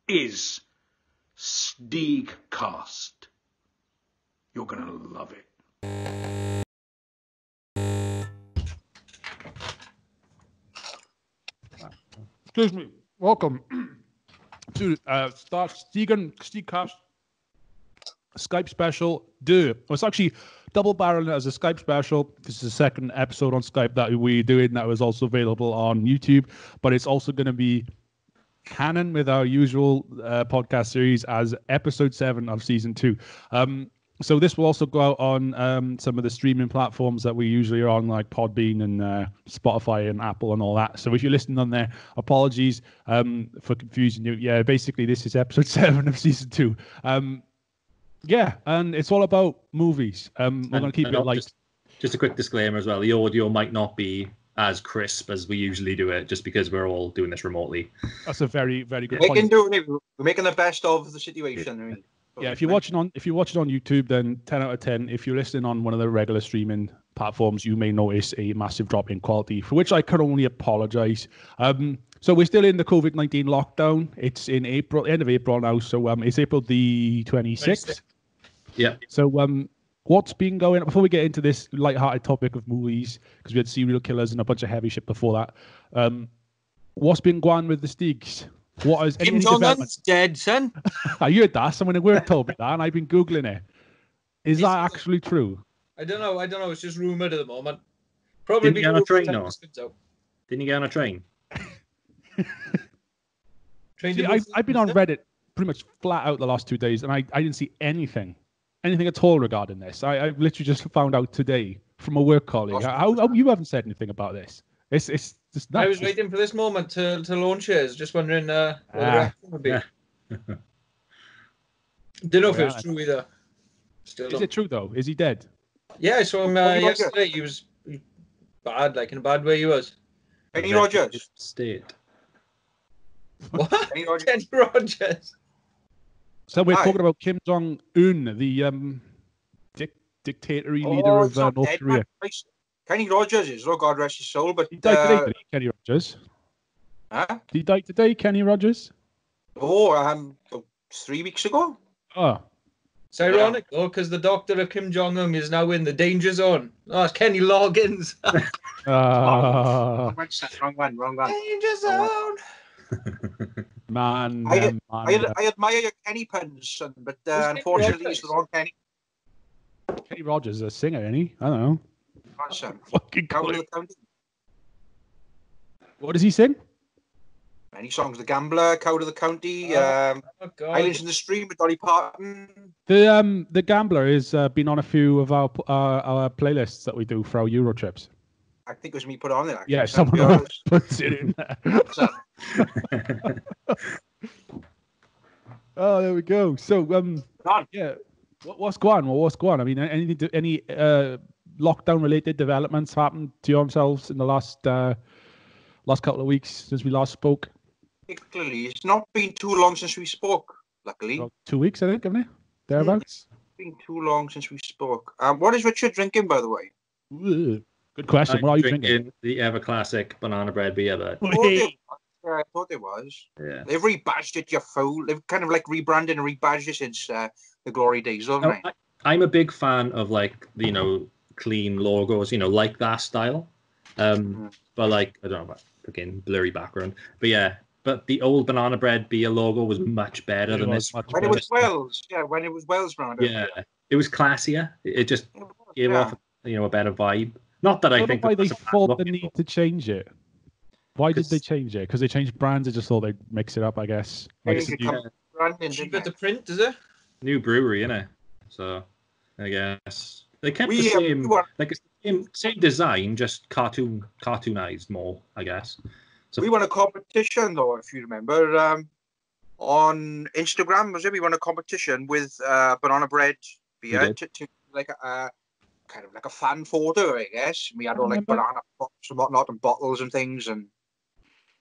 is SteegCast. You're going to love it. Excuse me. Welcome to start SteegCast Skype special. It's actually double barreling as a Skype special. This is the second episode on Skype that we're doing that was also available on YouTube, but it's also going to be canon with our usual podcast series as episode 7 of season 2. So this will also go out on some of the streaming platforms that we usually are on, like Podbean and Spotify and Apple and all that. So if you're listening on there, apologies for confusing you. Yeah, basically this is episode 7 of season 2. Yeah, and it's all about movies. We're going to keep it light. Just a quick disclaimer as well. The audio might not be as crisp as we usually do it, just because we're all doing this remotely. That's a very, very good point. We're making the best of the situation. Yeah, if you're watching on YouTube, then 10 out of 10. If you're listening on one of the regular streaming platforms, you may notice a massive drop in quality, for which I can only apologize. So we're still in the COVID-19 lockdown. It's in April, end of April now. So it's April the 26th. Yeah. So what's been going on before we get into this light-hearted topic of movies, because we had serial killers and a bunch of heavy shit before that. What's been going on with the Steegs? What is Kim Jong-un's dead, son? I heard that. Someone at work told me that, and I've been Googling it. Is that actually true? I don't know. It's just rumoured at the moment. Probably Didn't he get on a train, no? Didn't he get on a train? See, I've been on Reddit pretty much flat out the last 2 days, and I didn't see anything at all regarding this. I literally just found out today from a work colleague. How you haven't said anything about this? It's just nuts. I was waiting for this moment to launch it. Just wondering what the reaction would be. Yeah. Didn't know if it was true either. Is it true though? Is he dead? Yeah, I saw him yesterday. He was bad, like in a bad way. He was. Kenny Rogers. State. What? Kenny Rogers. So we're talking about Kim Jong-un, the dictatorary leader of North Korea. Kenny Rogers is, God rest his soul, but... He died today, Kenny Rogers. Huh? He died today, Kenny Rogers? Oh, 3 weeks ago. Oh. It's ironic, though, because the doctor of Kim Jong-un is now in the danger zone. Oh, it's Kenny Loggins. Wrong one. Danger zone. Man, I admire your Kenny puns, son, but unfortunately he's the wrong Kenny. Kenny Rogers is a singer, isn't he? I don't know. Fucking Cow to the County. What does he sing? Many songs. The Gambler, Cow to the County, Islands in the Stream with Dolly Parton. The Gambler has been on a few of our playlists that we do for our Euro trips. I think it was me put on there. Yeah, someone else puts it in there. Oh, there we go. So, yeah, what's going on? What's going on? I mean, any lockdown-related developments happened to yourselves in the last couple of weeks since we last spoke? Particularly, it's not been too long since we spoke. Luckily, about 2 weeks, I think, haven't it? Thereabouts. It's been too long since we spoke. What is Richard drinking, by the way? Good question. What are you drinking? The ever classic banana bread beer. But I thought it was. Yeah. They've rebadged it, you fool. They've kind of like rebranded and rebadged it since the glory days, haven't they? I'm a big fan of clean logos, like that style. But I don't know about fucking blurry background. But yeah, but the old banana bread beer logo was much better than this. When it was Wells brand. Yeah, it was classier. It just gave off a better vibe. Not that I think why they thought the need to change it. Why did they change it? Because they changed brands. I just thought they'd mix it up, I guess. Cheaper to print, is it? New brewery, innit? So I guess they kept the same design, just cartoonized more, I guess. So we won a competition, though, if you remember, on Instagram. Was it? We won a competition with banana bread beer to like a kind of like a fan photo, I guess. We had all like banana pops and whatnot and bottles and things, and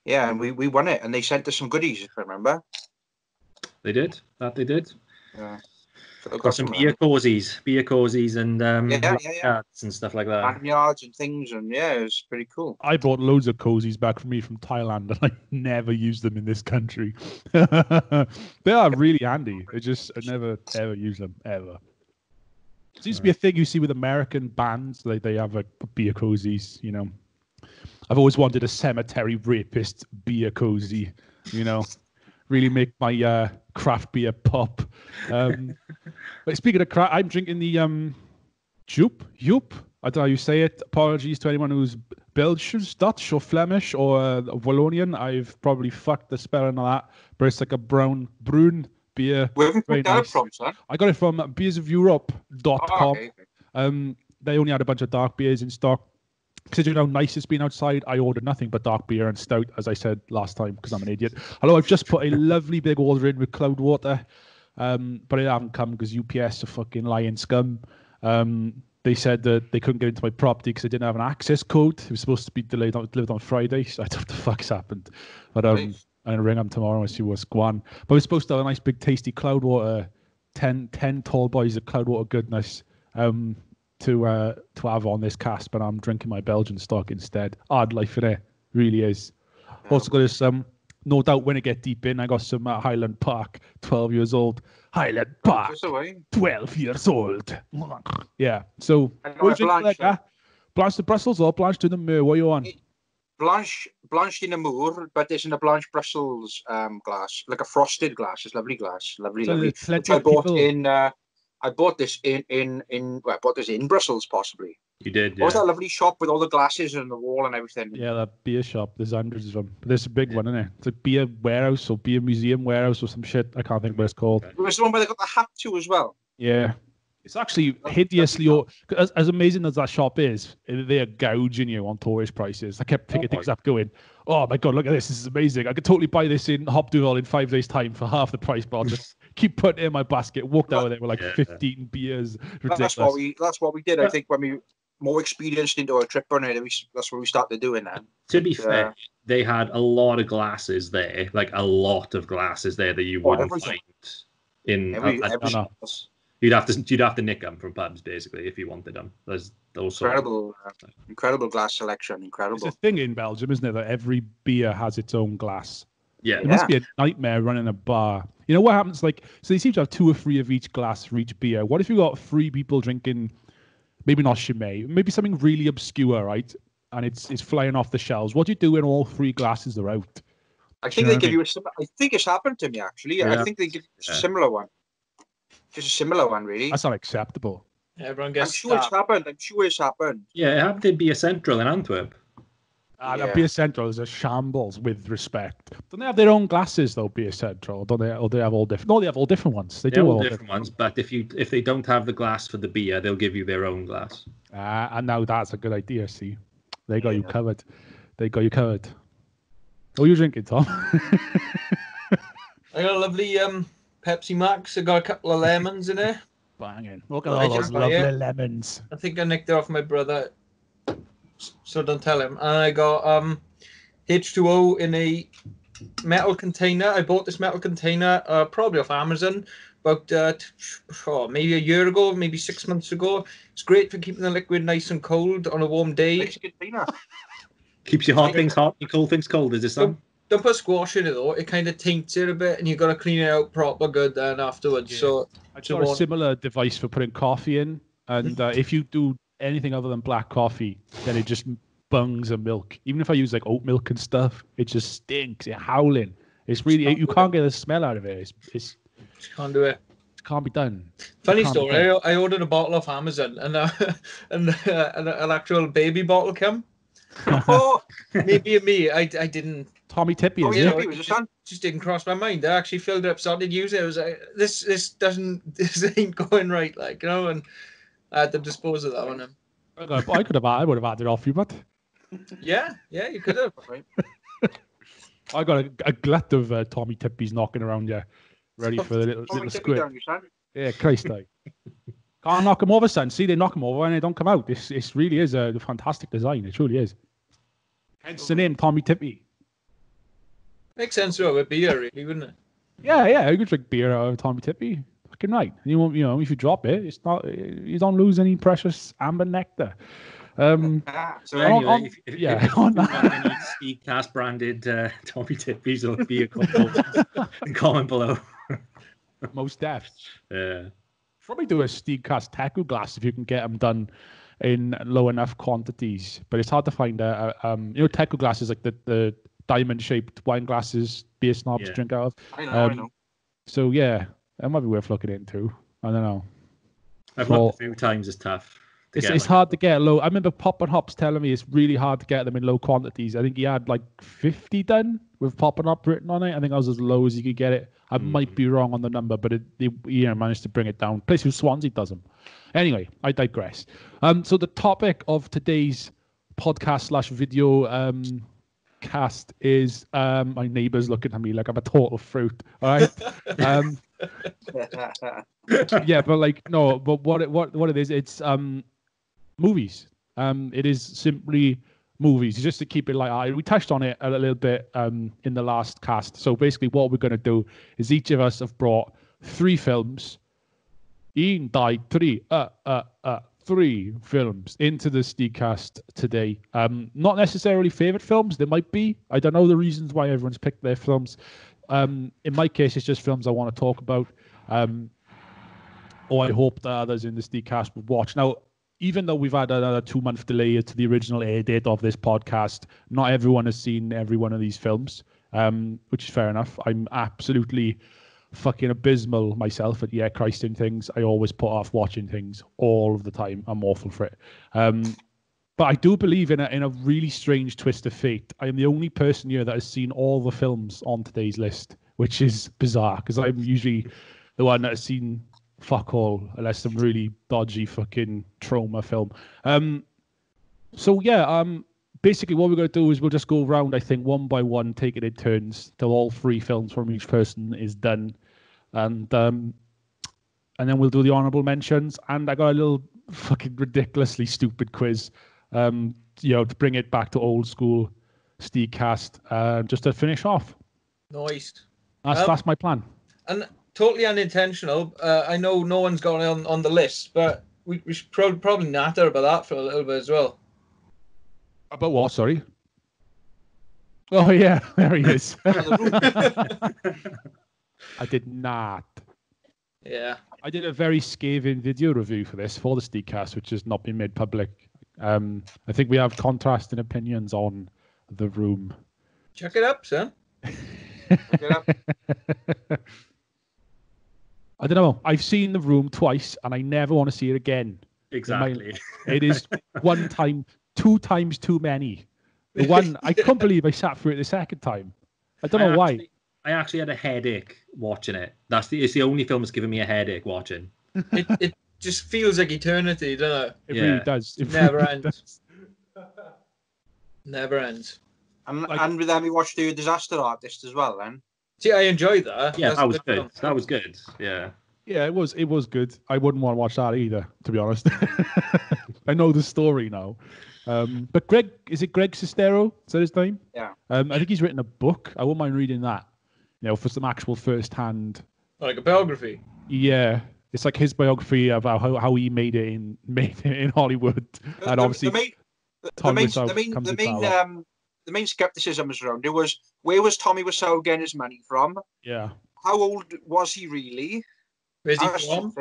and we won it. And they sent us some goodies, if I remember. They did. That they did. Yeah. Got some beer cozies and cards and stuff like that. Lanyards and things, and yeah, it was pretty cool. I brought loads of cozies back from Thailand, and I never used them in this country. They are really handy. I never ever use them ever. It seems to be a thing you see with American bands. They have like beer cozies. You know, I've always wanted a cemetery rapist beer cozy. You know, really make my craft beer pop. But speaking of craft, I'm drinking the Joop. I don't know how you say it. Apologies to anyone who's Belgian, Dutch, or Flemish, or Wallonian. I've probably fucked the spelling of that, but it's like a brune beer. Where have you picked that from, son? I got it from beersofeurope.com. Oh, okay. They only had a bunch of dark beers in stock. Considering how nice it's been outside, I ordered nothing but dark beer and stout, as I said last time, because I'm an idiot. Hello, I've just put a lovely big order in with Cloudwater, but it haven't come because UPS are fucking lying scum. They said that they couldn't get into my property because I didn't have an access code. It was supposed to be delivered on Friday, so I don't know what the fuck's happened. But I'm going to ring them tomorrow and see what's going on. But we're supposed to have a nice big tasty Cloudwater, 10 tall boys of Cloudwater goodness. To have on this cast, but I'm drinking my Belgian stock instead. Hard life in it, really is. Also got this, no doubt when I get deep in, I got some Highland Park, 12 years old. Highland Park, 12 years old. Yeah, so what are you drinking like that? Blanche de Brussels or Blanche de Namur? What are you on? Blanche de Namur, but it's in a Blanche Brussels glass, like a frosted glass. It's lovely glass, lovely. Which I bought I bought this I bought this in Brussels, possibly. You did, yeah. What was that lovely shop with all the glasses and the wall and everything? Yeah, that beer shop. There's hundreds of them. But there's a big one, isn't it? It's like beer warehouse or beer museum warehouse or some shit. I can't think what it's called. It was the one where they got the hat too as well. Yeah. It's actually hideously... As amazing as that shop is, they're gouging you on tourist prices. I kept picking things up going, oh my God, look at this. This is amazing. I could totally buy this in Hopdoodle in 5 days' time for half the price, but I'll just... keep putting it in my basket, walked out with it with like 15 beers. Ridiculous. That's what we did. I think when we more experienced into a trip on it, that's what we started doing that. To be fair, they had a lot of glasses there, like a lot of glasses there that you wouldn't find in. You'd have to nick them from pubs basically if you wanted them. There's those incredible glass selection. Incredible. It's a thing in Belgium, isn't it, that every beer has its own glass. Yeah, it must be a nightmare running a bar. You know what happens? Like, so they seem to have 2 or 3 of each glass for each beer. What if you got 3 people drinking, maybe not Chimay, maybe something really obscure, right? And it's flying off the shelves. What do you do when all 3 glasses are out? I think they give you I think it's happened to me actually. Yeah. I think they give you a similar one. Just a similar one, really. That's not acceptable. Everyone gets. I'm sure it's happened. Yeah, it happened in Beer Central in Antwerp. Beer Central is a shambles, with respect. Don't they have their own glasses though, Beer Central? Don't they? Or they have all different? No, they have all different ones. They do all different ones. But if they don't have the glass for the beer, they'll give you their own glass. And now that's a good idea. See, they got you covered. They got you covered. What are you drinking, Tom? I got a lovely Pepsi Max. I got a couple of lemons in there. Banging! Look at all those lovely lemons. I think I nicked it off my brother. So don't tell him. And I got H2O in a metal container. I bought this metal container probably off Amazon about maybe a year ago, maybe 6 months ago. It's great for keeping the liquid nice and cold on a warm day. Keeps your hot things hot, your cold things cold, is it, Sam? Don't put squash in it though. It kind of taints it a bit, and you've got to clean it out proper good then afterwards. Yeah. So I got a similar device for putting coffee in, and if you do anything other than black coffee, then it just bungs of milk. Even if I use like oat milk and stuff, it just stinks. It's howling. It's really you can't get the smell out of it. It's can't do it. It can't be done. Funny story. I ordered a bottle off Amazon, and an actual baby bottle came. Oh, maybe me. I didn't. Tommy Tippy. Just didn't cross my mind. I actually filled it up, started using it. I was like, this ain't going right, like, you know, and I had to dispose of that one. I would have had it off you, but yeah, you could have. I got a glut of Tommy Tippies knocking around you, ready for the little squid. Yeah, Christ, like. Can't knock them over, son. See, they knock them over and they don't come out. This really is a fantastic design. It truly is. Hence the name Tommy Tippy. Makes sense though, with beer, really, wouldn't it? Yeah. You could drink beer out of Tommy Tippy. fucking right. You won't, if you drop it, it's not. You don't lose any precious amber nectar. So anyway, if you want any SteegCast branded Tommy Tippies or vehicle comment below. Most def. Yeah. Probably do a SteegCast Teku glass if you can get them done in low enough quantities. But it's hard to find Teku glass is like the diamond-shaped wine glasses beer snobs drink out of. I know. So yeah, that might be worth looking into. I don't know. I've looked a few times. It's tough. It's hard to get low. I remember Pop and Hop's telling me it's really hard to get them in low quantities. I think he had like 50 done with Pop and Hop written on it. I think I was as low as you could get it. I might be wrong on the number, but he managed to bring it down. Place who Swansea does them. Anyway, I digress. So the topic of today's podcast/video cast is my neighbours looking at me like I'm a total fruit. All right. Yeah, but what it is, it's movies. It is simply movies, just to keep it light. We touched on it a little bit in the last cast. So basically what we're going to do is each of us have brought 3 films. Ian died 3 films into the SteegCast today. Not necessarily favourite films. There might be. I don't know the reasons why everyone's picked their films. In my case, it's just films I want to talk about. Or I hope that others in the SteegCast would watch. Now, even though we've had another 2-month delay to the original air date of this podcast, not everyone has seen every one of these films, which is fair enough. I'm absolutely fucking abysmal myself at Christing things. I always put off watching things all of the time. I'm awful for it. But I do believe in a really strange twist of fate. I am the only person here that has seen all the films on today's list, which is bizarre because I'm usually the one that has seen fuck all, unless some really dodgy fucking trauma film. Basically what we're going to do is we'll just go around, I think, one by one, taking it in turns till all 3 films from each person is done. And then we'll do the honourable mentions. And I got a little fucking ridiculously stupid quiz, to bring it back to old school SteegCast, just to finish off. Nice. That's my plan. And totally unintentional. I know no one's got it on the list, but we should probably natter about that for a little bit as well. About what? Sorry. Oh yeah, there he is. I did not. Yeah. I did a very scathing video review for this for the SteegCast, which has not been made public. I think we have contrasting opinions on The Room. Check it up, son. Check it up. I don't know. I've seen The Room twice, and I never want to see it again. Exactly. It is 1 time, 2 times too many. The one I can't believe I sat through it the second time. I don't know why. I actually had a headache watching it. It's the only film that's given me a headache watching. It just feels like eternity, doesn't it? It really does. It never really ends. Never ends. And with them, we watched The Disaster Artist as well, then. See, I enjoyed that. Yeah, that was good. That was good. Yeah. Yeah, it was good. I wouldn't want to watch that either, to be honest. I know the story now. But Greg Sestero? Is that his name? Yeah. I think he's written a book. I wouldn't mind reading that. For some actual first-hand. Like a biography. Yeah, it's like his biography about how he made it in Hollywood, and obviously the main skepticism was around it was, where was Tommy Wiseau getting his money from? Yeah. How old was he really? Where's he from?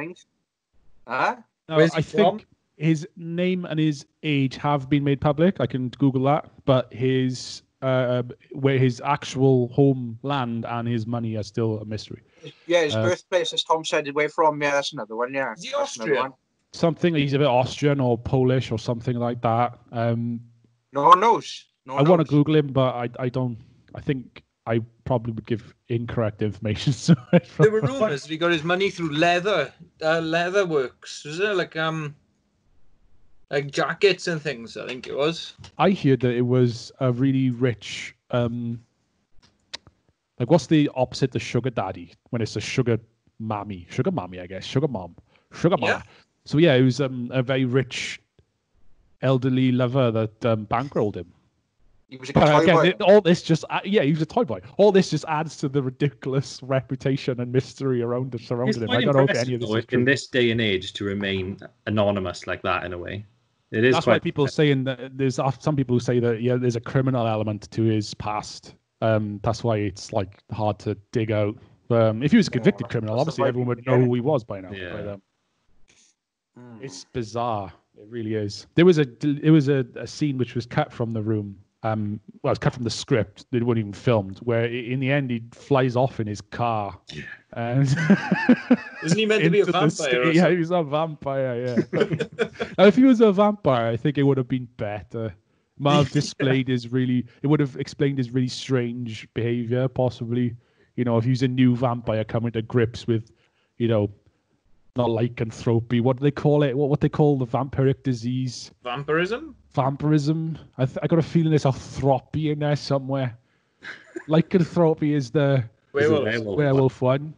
Huh? No, I think his name and his age have been made public. I can Google that, but his where his actual homeland and his money are still a mystery. Yeah, his birthplace, as Tom said, where from? Yeah, that's another one. Yeah, is he Austrian? Something. He's a bit Austrian or Polish or something like that. No one knows. I want to Google him, but I don't. I think I probably would give incorrect information. There were rumors that he got his money through leather works. Was it like jackets and things? I think it was. I heard that it was a really rich. Like, what's the opposite to sugar daddy when it's a sugar mommy, I guess, sugar mom. Yeah. So yeah, it was a very rich elderly lover that bankrolled him. He was a But toy again, boy. all this just he was a toy boy. All this just adds to the ridiculous reputation and mystery It's surrounding him. quite I don't know if impressive any of this though, is in true. this day and age to remain anonymous like that in a way. It is That's why quite people saying that there's some people who say that there's a criminal element to his past. That's why it's like hard to dig out. If he was a convicted criminal, that's obviously why everyone would people know get who he was by now. Yeah. But, it's bizarre. It really is. There was a scene which was cut from the room. Well, it's cut from the script. It wasn't even filmed. Where in the end he flies off in his car. And Isn't he meant to be a into the vampire? Or yeah, something? he was a vampire. Yeah. Now, if he was a vampire, I think it would have been better. Might have it would have explained his really strange behavior, possibly. If he was a new vampire coming to grips with, not lycanthropy. What do they call it? What they call the vampiric disease? Vampirism? Vampirism. I got a feeling there's arthropy in there somewhere. Lycanthropy is the werewolf one.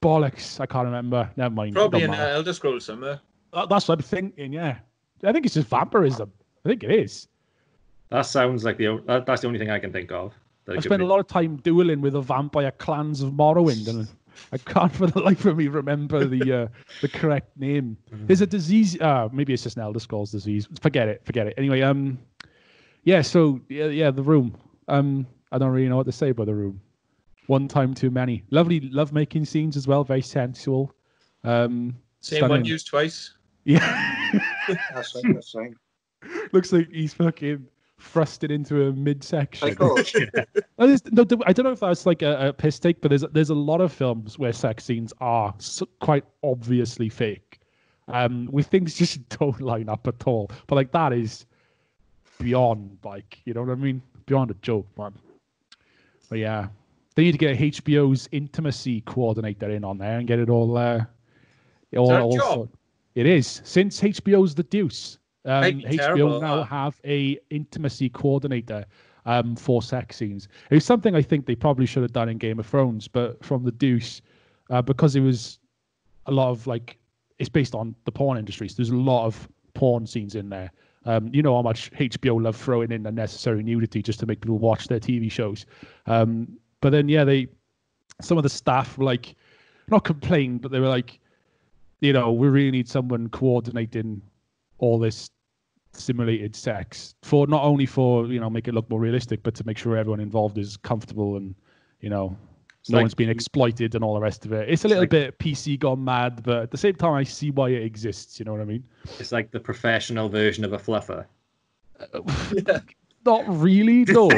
Bollocks. I can't remember. Never mind. Probably in Elder Scrolls somewhere. That's what I'm thinking, yeah. I think it's just vampirism. I think it is. That sounds like that's the only thing I can think of. I spent a lot of time dueling with the vampire clans of Morrowind, and I can't for the life of me remember the correct name. There's a disease. Maybe it's just an Elder Scrolls disease. Forget it. Anyway, So the room. I don't really know what to say about the room. One time too many. Lovely love-making scenes as well. Very sensual. Same stunning. one used twice. Yeah. That's right. Looks like he's fucking thrusted into a midsection. Like, oh, I don't know if that's like a piss take, but there's a lot of films where sex scenes are quite obviously fake, with things just don't line up at all. But like that is beyond, like, you know what I mean? Beyond a joke, man. But yeah, they need to get HBO's intimacy coordinator in on there and get it all. It is, since HBO's The Deuce. HBO now have a intimacy coordinator for sex scenes. It was something I think they probably should have done in Game of Thrones, but from The Deuce, because it was a lot of it's based on the porn industry, so there's a lot of porn scenes in there. You know how much HBO love throwing in unnecessary nudity just to make people watch their TV shows. But then some of the staff were not complained, but they were we really need someone coordinating all this simulated sex for not only for make it look more realistic, but to make sure everyone involved is comfortable and no one's being exploited and all the rest of it. It's a little bit PC gone mad, but at the same time I see why it exists. You know what I mean? It's like the professional version of a fluffer. Not really, no.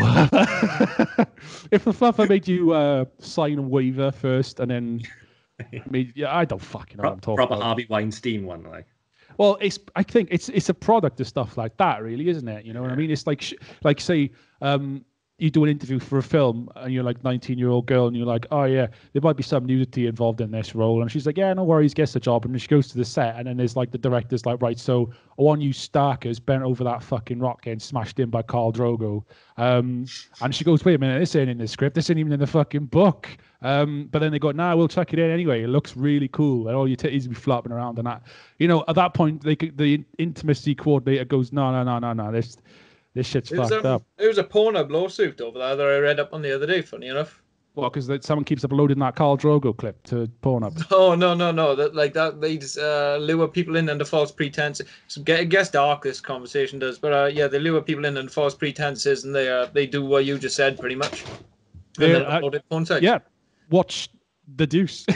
If the fluffer made you sign a waiver first and then I don't fucking know what I'm talking about. Proper Harvey Weinstein one, like. Well, I think it's a product of stuff like that, really, isn't it? You know what I mean? It's like say you do an interview for a film and you're 19-year-old girl and you're like, oh yeah, there might be some nudity involved in this role, and she's like, yeah, no worries, gets the job, and then she goes to the set and then there's the director's like, right, so I want you starkers bent over that fucking rock getting smashed in by Khal Drogo, and she goes, wait a minute, this ain't in the script, this ain't even in the fucking book. But then they go, nah, we'll chuck it in anyway. It looks really cool. And all your titties will be flopping around and that. At that point, the intimacy coordinator goes, no. This shit's fucked up. There was a Pornhub lawsuit over there that I read up on the other day, funny enough. Well, because someone keeps uploading that Khal Drogo clip to Pornhub. Oh, no. That they just lure people in under false pretenses. So it gets dark, this conversation does. But they lure people in under false pretenses and they do what you just said, pretty much. And then upload it porn sites. Yeah. Watch The Deuce.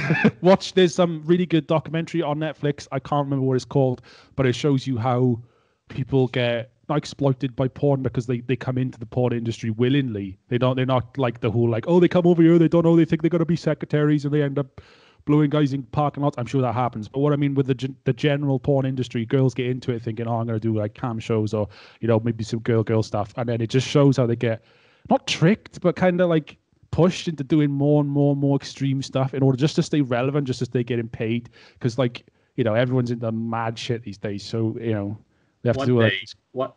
There's some really good documentary on Netflix. I can't remember what it's called, but it shows you how people get not exploited by porn because they come into the porn industry willingly. They're not like the whole they come over here, they don't know, they think they're gonna be secretaries and they end up blowing guys in parking lots. I'm sure that happens. But what I mean with the general porn industry, girls get into it thinking, I'm gonna do cam shows or maybe some girl stuff, and then it just shows how they get not tricked, but kind of pushed into doing more and more extreme stuff in order just to stay relevant, just to stay getting paid. Because everyone's into mad shit these days. So they have to do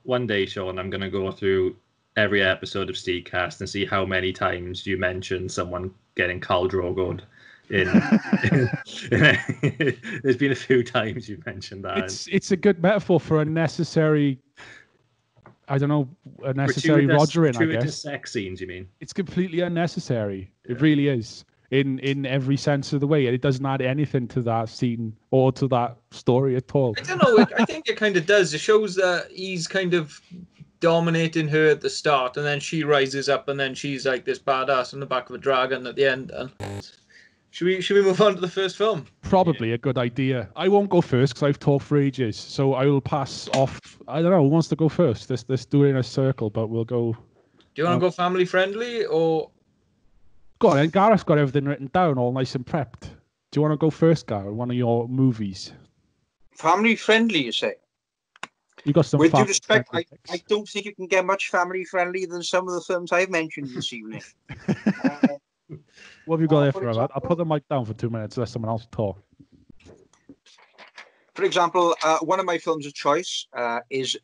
one day, Sean, I'm gonna go through every episode of SteegCast and see how many times you mention someone getting Khal Drogo'd. There's been a few times you mentioned that. It's a good metaphor for a necessary I don't know, unnecessary rogering, I gratuitous guess. sex scenes, you mean? It's completely unnecessary. Yeah. It really is. In every sense of the way. It doesn't add anything to that scene or to that story at all. I don't know. I think it kind of does. It shows that he's kind of dominating her at the start, and then she rises up, and then she's like this badass on the back of a dragon at the end. And should we move on to the first film? Probably a good idea. I won't go first because I've talked for ages, so I will pass off. I don't know who wants to go first. Let's do it in a circle, but we'll go. Do you want to go family friendly or? Go on, and Gareth's got everything written down, all nice and prepped. Do you want to go first, Gareth? One of your movies. Family friendly, you say? You got some. With due respect, I don't think you can get much family friendly than some of the films I've mentioned this evening. What have you got there for? I'll put the mic down for 2 minutes. Let someone else talk. For example, one of my films of choice is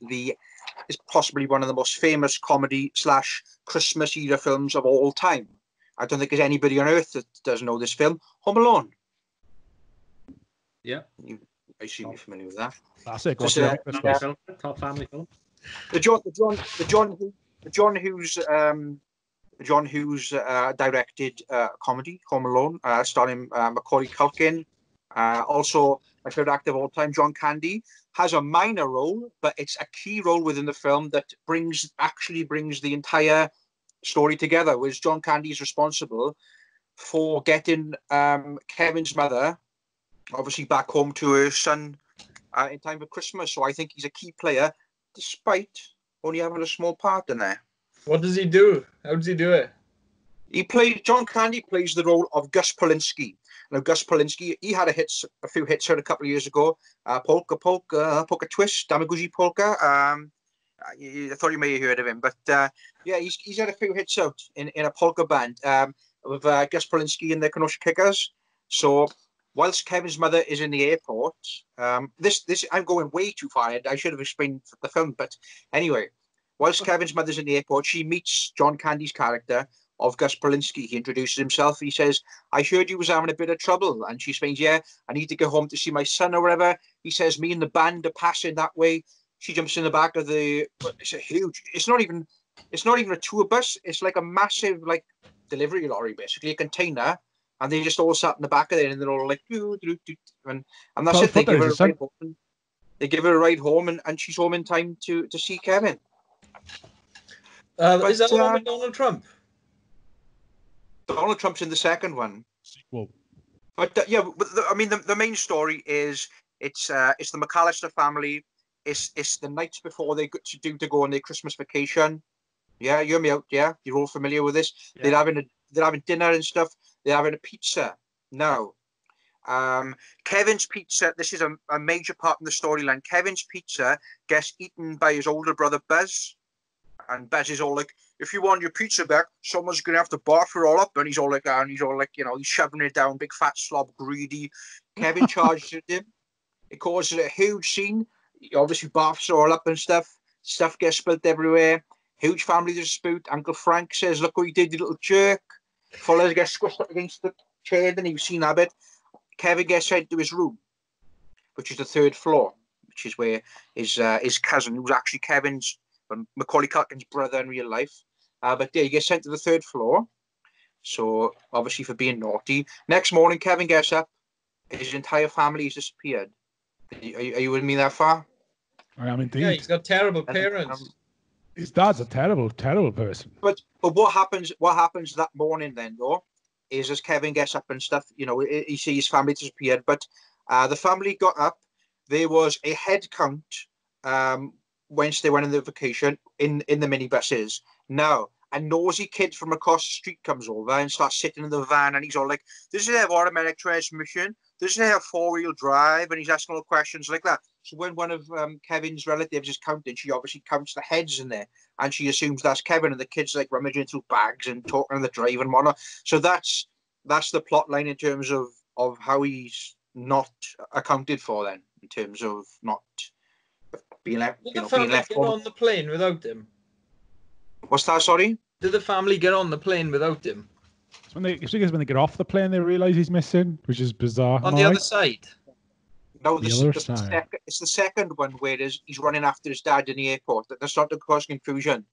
possibly one of the most famous comedy / Christmas era films of all time. I don't think there's anybody on earth that doesn't know this film, Home Alone. Yeah. I assume you're familiar with that. That's it. Top family film. The John Hughes directed comedy, Home Alone, starring Macaulay Culkin. Also, my favorite actor of all time, John Candy, has a minor role, but it's a key role within the film that actually brings the entire story together. Whereas John Candy is responsible for getting Kevin's mother, obviously, back home to her son in time for Christmas. So I think he's a key player, despite only having a small part in there. What does he do? How does he do it? John Candy plays the role of Gus Polinski. Now, Gus Polinski, he had a few hits here a couple of years ago. Polka Twist, Damaguchi Polka. I thought you may have heard of him, but yeah, he's had a few hits out in a polka band with Gus Polinski and the Kenosha Kickers. So whilst Kevin's mother is in the airport, this I'm going way too far ahead. I should have explained the film, but anyway, whilst Kevin's mother's in the airport, she meets John Candy's character of Gus Polinski. He introduces himself. He says, "I heard you was having a bit of trouble," and she explains, "Yeah, I need to go home to see my son or whatever." He says, "Me and the band are passing that way." She jumps in the back of it's not even a tour bus. It's like a massive delivery lorry, basically a container, and they just all sat in the back of it, and they're all like, and that's it. They give her a ride home. They give her a ride home, and she's home in time to see Kevin. Is that one with Donald Trump? Donald Trump's in the second one. Sequel. But the main story is it's the McAllister family. It's the nights before they to go on their Christmas vacation. Yeah, you hear me out. Yeah, you're all familiar with this. Yeah. They're having dinner and stuff. They're having a pizza. Now, Kevin's pizza. This is a major part in the storyline. Kevin's pizza gets eaten by his older brother Buzz, and Buzz is all like, "If you want your pizza back, someone's gonna have to barf it all up." And he's all like, he's shoving it down, big fat slob, greedy. Kevin charges him. It causes a huge scene. He obviously barfs all up and stuff. Stuff gets spilt everywhere. Huge family dispute. Uncle Frank says, "Look what you did, you little jerk." Fuller gets squished up against the chair, and you've seen that bit. Kevin gets sent to his room, which is the 3rd floor, which is where his cousin, who's actually Macaulay Culkin's brother in real life. But yeah, he gets sent to the 3rd floor. So obviously for being naughty. Next morning, Kevin gets up. His entire family has disappeared. Are you with me that far? I am indeed. Yeah, he's got terrible parents. His dad's a terrible, terrible person. But what happens that morning then, though, is as Kevin gets up and stuff, he sees his family disappeared. But the family got up. There was a head count once they went on the vacation in the minibuses. Now, a nosy kid from across the street comes over and starts sitting in the van, and he's all like, "Does it have automatic transmission? Does it have 4-wheel drive?" And he's asking all questions like that. So when one of Kevin's relatives is counting, she obviously counts the heads in there, and she assumes that's Kevin, and the kid's like rummaging through bags and talking on the drive and whatnot. So that's the plot line in terms of how he's not accounted for then, in terms of not being left. Did the family get on the plane without him? What's that? Sorry. Did the family get on the plane without him? When they get off the plane, they realise he's missing, which is bizarre. On the other side. No, The this other is side. it's the second one where he's running after his dad in the airport. That's not to cause confusion.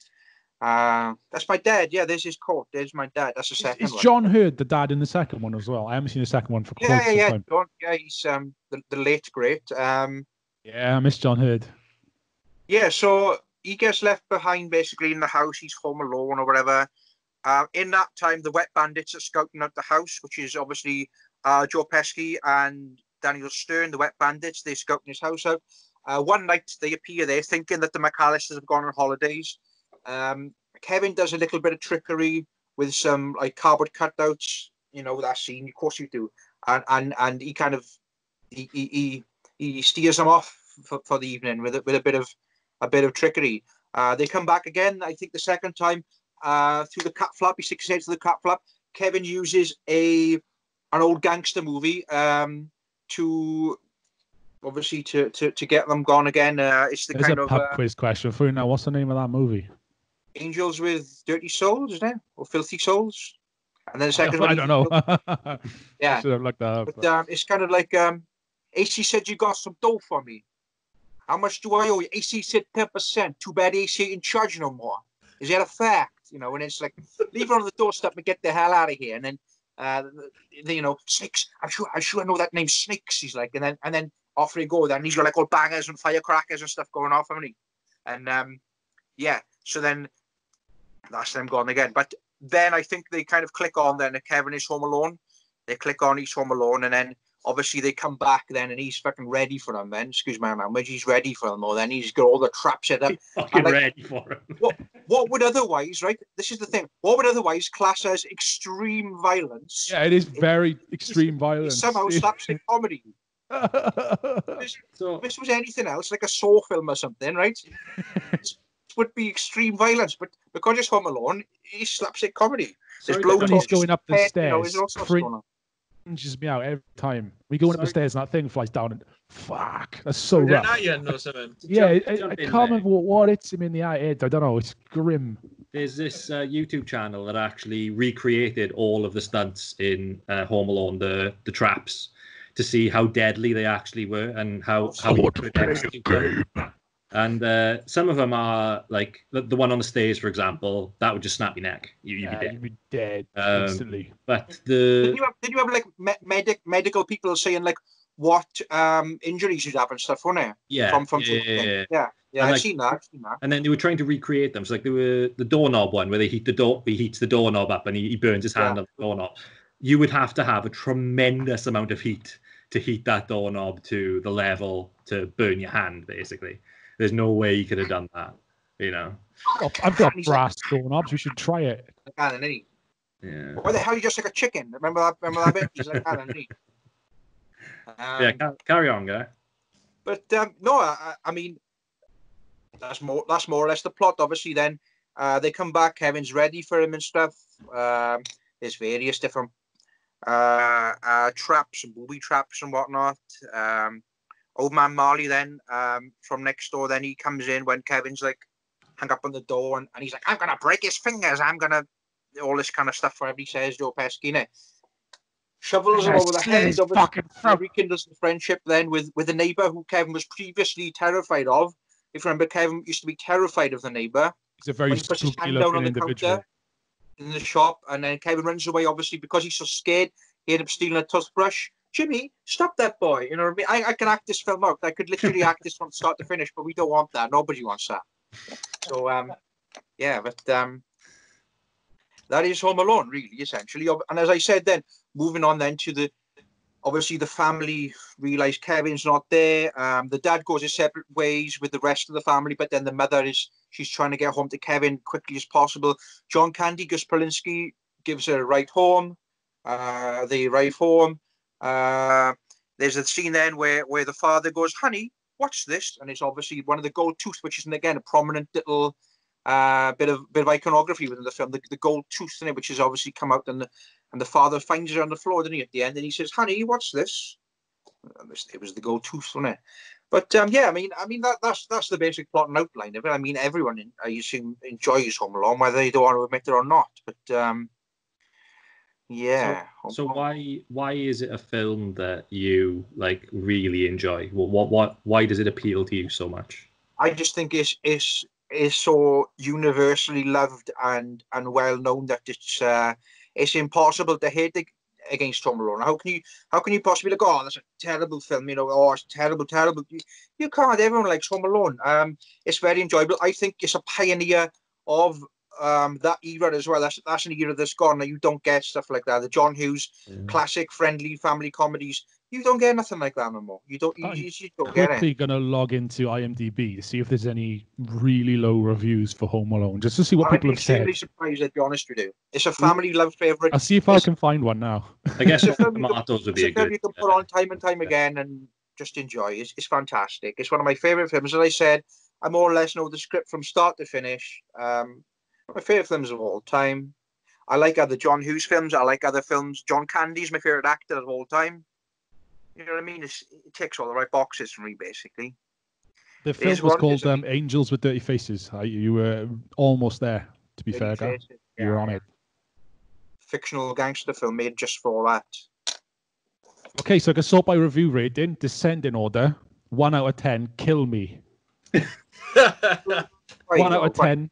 That's my dad. Yeah, there's his coat. There's my dad. That's the second Is one. John Hurd the dad in the second one as well? I haven't seen the second one for quite some time. John, he's the late great. Yeah, I miss John Hurd. Yeah, so he gets left behind basically in the house. He's home alone or whatever. In that time, the wet bandits are scouting out the house, which is obviously Joe Pesci and Daniel Stern, the wet bandits. They're scouting his house out. One night, they appear there thinking that the McAllisters have gone on holidays. Kevin does a little bit of trickery with some like cardboard cutouts. You know that scene, of course you do. And he kind of he steers them off for the evening with a bit of trickery. They come back again. I think the second time through the cat flap. He sticks his head through the cat flap. Kevin uses an old gangster movie to obviously to get them gone again. It's the There's kind a of pub quiz question for you now. What's the name of that movie? Angels with Dirty Souls, isn't it? Or Filthy Souls? And then the second one. I don't know. Yeah. Should have looked that up. But it's kind of like AC said you got some dough for me. How much do I owe you? AC said 10%. Too bad AC ain't in charge no more. Is that a fact? You know, and it's like, leave her on the doorstep and get the hell out of here. And then, Snakes. I'm sure I know that name, Snakes. He's like, and then off they go. Then he's got like all bangers and firecrackers and stuff going off, haven't he? And yeah. So then that's them gone again. But then I think they kind of click on then that Kevin is home alone. They click on he's home alone, and then obviously they come back then, and he's fucking ready for them. Then, excuse my language, he's ready for them. Or then he's got all the traps set up. Fucking ready for him. What would otherwise, right? This is the thing. What would otherwise class as extreme violence? Yeah, it is very extreme violence. Somehow slapstick comedy. So, If this was anything else, like a Saw film or something, right? It would be extreme violence, but because it's Home Alone, it's slapstick comedy. When he's going up the stairs, cringes me out every time. We go up the stairs and that thing flies down, and fuck, that's so rough. Yeah, I can't remember what hits him in the head. I don't know. It's grim. There's this YouTube channel that actually recreated all of the stunts in Home Alone, the traps, to see how deadly they actually were and how you could execute them. And some of them are like the one on the stairs, for example. That would just snap your neck. You'd be dead instantly. But did you have like medical people saying like what injuries you'd have and stuff, wasn't it? Yeah. Yeah. I've seen that. And then they were trying to recreate them. So like they were the doorknob one where they heat the door. He heats the doorknob up and he burns his hand on the doorknob. You would have to have a tremendous amount of heat to heat that doorknob to the level to burn your hand, basically. There's no way you could have done that, you know. I've got brass doorknobs. We should try it. Yeah. Why the hell are you just like a chicken? Remember that bit? He's like, yeah, carry on, guy. But no, I mean, that's more or less the plot. Obviously, then they come back. Kevin's ready for him and stuff. There's various different traps and booby traps and whatnot. Old man Marley then from next door, then he comes in when Kevin's like hung up on the door and he's like, I'm gonna break his fingers, I'm gonna all this kind of stuff, whatever he says, Joe Pesci, innit? Shovels him over the head, rekindles the friendship then with the neighbour who Kevin was previously terrified of. If you remember, Kevin used to be terrified of the neighbour. He's a very spooky looking individual in the shop, and then Kevin runs away, obviously, because he's so scared. He ended up stealing a toothbrush. Jimmy, stop that boy. You know what I mean? I can act this film out. I could literally act this from start to finish, but we don't want that. Nobody wants that. So, yeah, but that is Home Alone, really, essentially. And as I said then, moving on then to obviously the family realise Kevin's not there. The dad goes his separate ways with the rest of the family, but then the mother she's trying to get home to Kevin quickly as possible. John Candy, Gus Polinski, gives her a ride home. They arrive home. There's a scene then where the father goes, honey, what's this? And it's obviously one of the gold tooth, which is, again, a prominent little bit of iconography within the film, the gold tooth in it, which has obviously come out, and the father finds her on the floor, doesn't he, at the end, and he says, honey, what's this? And it was the gold tooth, wasn't it? But yeah, I mean that's the basic plot and outline of it. I mean, everyone I assume enjoys Home Alone, whether they don't want to admit it or not. But Yeah. So why is it a film that you like really enjoy? Why does it appeal to you so much? I just think it's so universally loved and well known that it's impossible to hate against Home Alone. How can you possibly go, oh, that's a terrible film, you know, oh, it's terrible. You can't. Everyone likes Home Alone. It's very enjoyable. I think it's a pioneer of that era as well. That's an era that's gone. Now, you don't get stuff like that. The John Hughes classic friendly family comedies. You don't get nothing like that no more. You don't get it. Quickly gonna log into IMDb to see if there's any really low reviews for Home Alone, just to see what people have said. I'm really surprised, I'll be honest with you. It's a family love favorite. I'll see if I can find one now. I guess tomatoes would be a good. You can put on time and time again and just enjoy. It's fantastic. It's one of my favorite films. As I said, I more or less know the script from start to finish. My favorite films of all time. I like other John Hughes films. I like other films. John Candy's my favorite actor of all time. You know what I mean? It ticks all the right boxes for me, basically. The film was called Angels with Dirty Faces. You were almost there, to be fair, guy. You were on it. Fictional gangster film made just for that. Okay, so I can sort by review rating, descending order. 1 out of 10, kill me. 1 out of 10.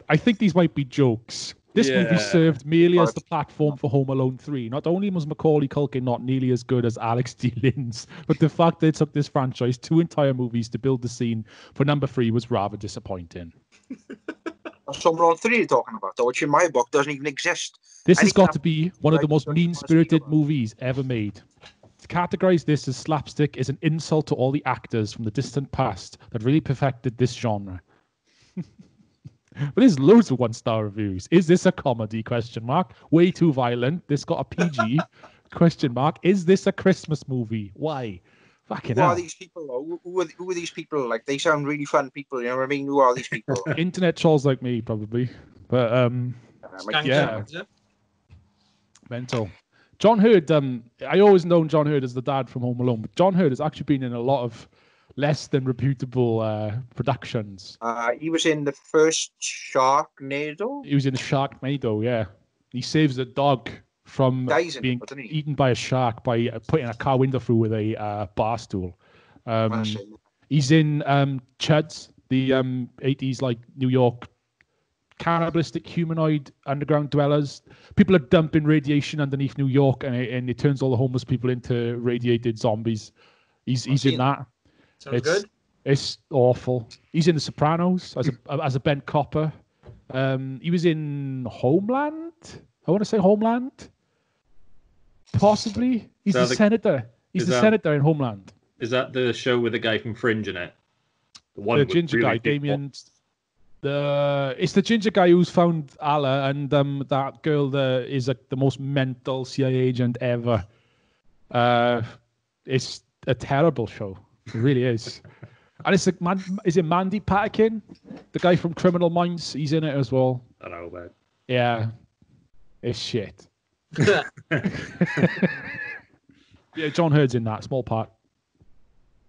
I think these might be jokes. This movie served merely as the platform for Home Alone 3. Not only was Macaulay Culkin not nearly as good as Alex D. Linz, but the fact that it took this franchise 2 entire movies to build the scene for number 3 was rather disappointing. That's Home Alone 3 you're talking about, which in my book doesn't even exist. This has got to be one of the most mean-spirited movies ever made. To categorize this as slapstick is an insult to all the actors from the distant past that really perfected this genre. But there's loads of 1-star reviews. Is this a comedy? ? Way too violent. This got a PG ? Is this a Christmas movie? Why? Fucking hell. Who are these people? Who are these people? Like, they sound really fun people. You know what I mean? Who are these people? Internet trolls like me, probably. But yeah, mental. John Hurd. I always known John Hurd as the dad from Home Alone, but John Hurd has actually been in a lot of less than reputable productions. He was in the first Sharknado. He was in Sharknado, yeah. He saves a dog from being eaten by a shark by putting a car window through with a bar stool. He's in Chuds, the 80s like New York cannibalistic humanoid underground dwellers. People are dumping radiation underneath New York, and it turns all the homeless people into radiated zombies. He's in that. Sounds good. It's awful. He's in The Sopranos as a Ben Copper. He was in Homeland. I want to say Homeland. Possibly. He's the senator. He's the senator in Homeland. Is that the show with the guy from Fringe in it? The ginger guy, Damien. It's the ginger guy who's found Allah, and that girl is the most mental CIA agent ever. It's a terrible show. It really is. And it's like, is it Mandy Patinkin? The guy from Criminal Minds? He's in it as well. I don't know about. Yeah. It's shit. Yeah, John Hurd's in that, small part.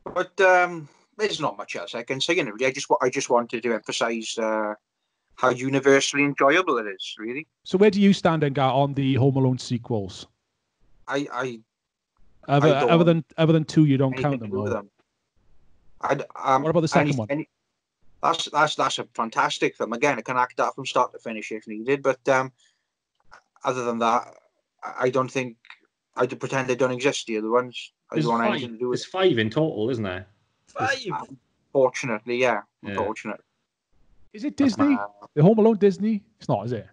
But there's not much else I can say. Really. I just wanted to emphasise how universally enjoyable it is, really. So where do you stand, Engar, on the Home Alone sequels? Other than 2, you don't count them. What about the second one? That's a fantastic film. Again, it can act out from start to finish if needed. But other than that, I don't think I'd pretend they don't exist. The other ones, I don't want anything to do with. There's 5 in total, isn't there? 5. Unfortunately, yeah. Unfortunately. Is it Disney? The Home Alone Disney? It's not, is it?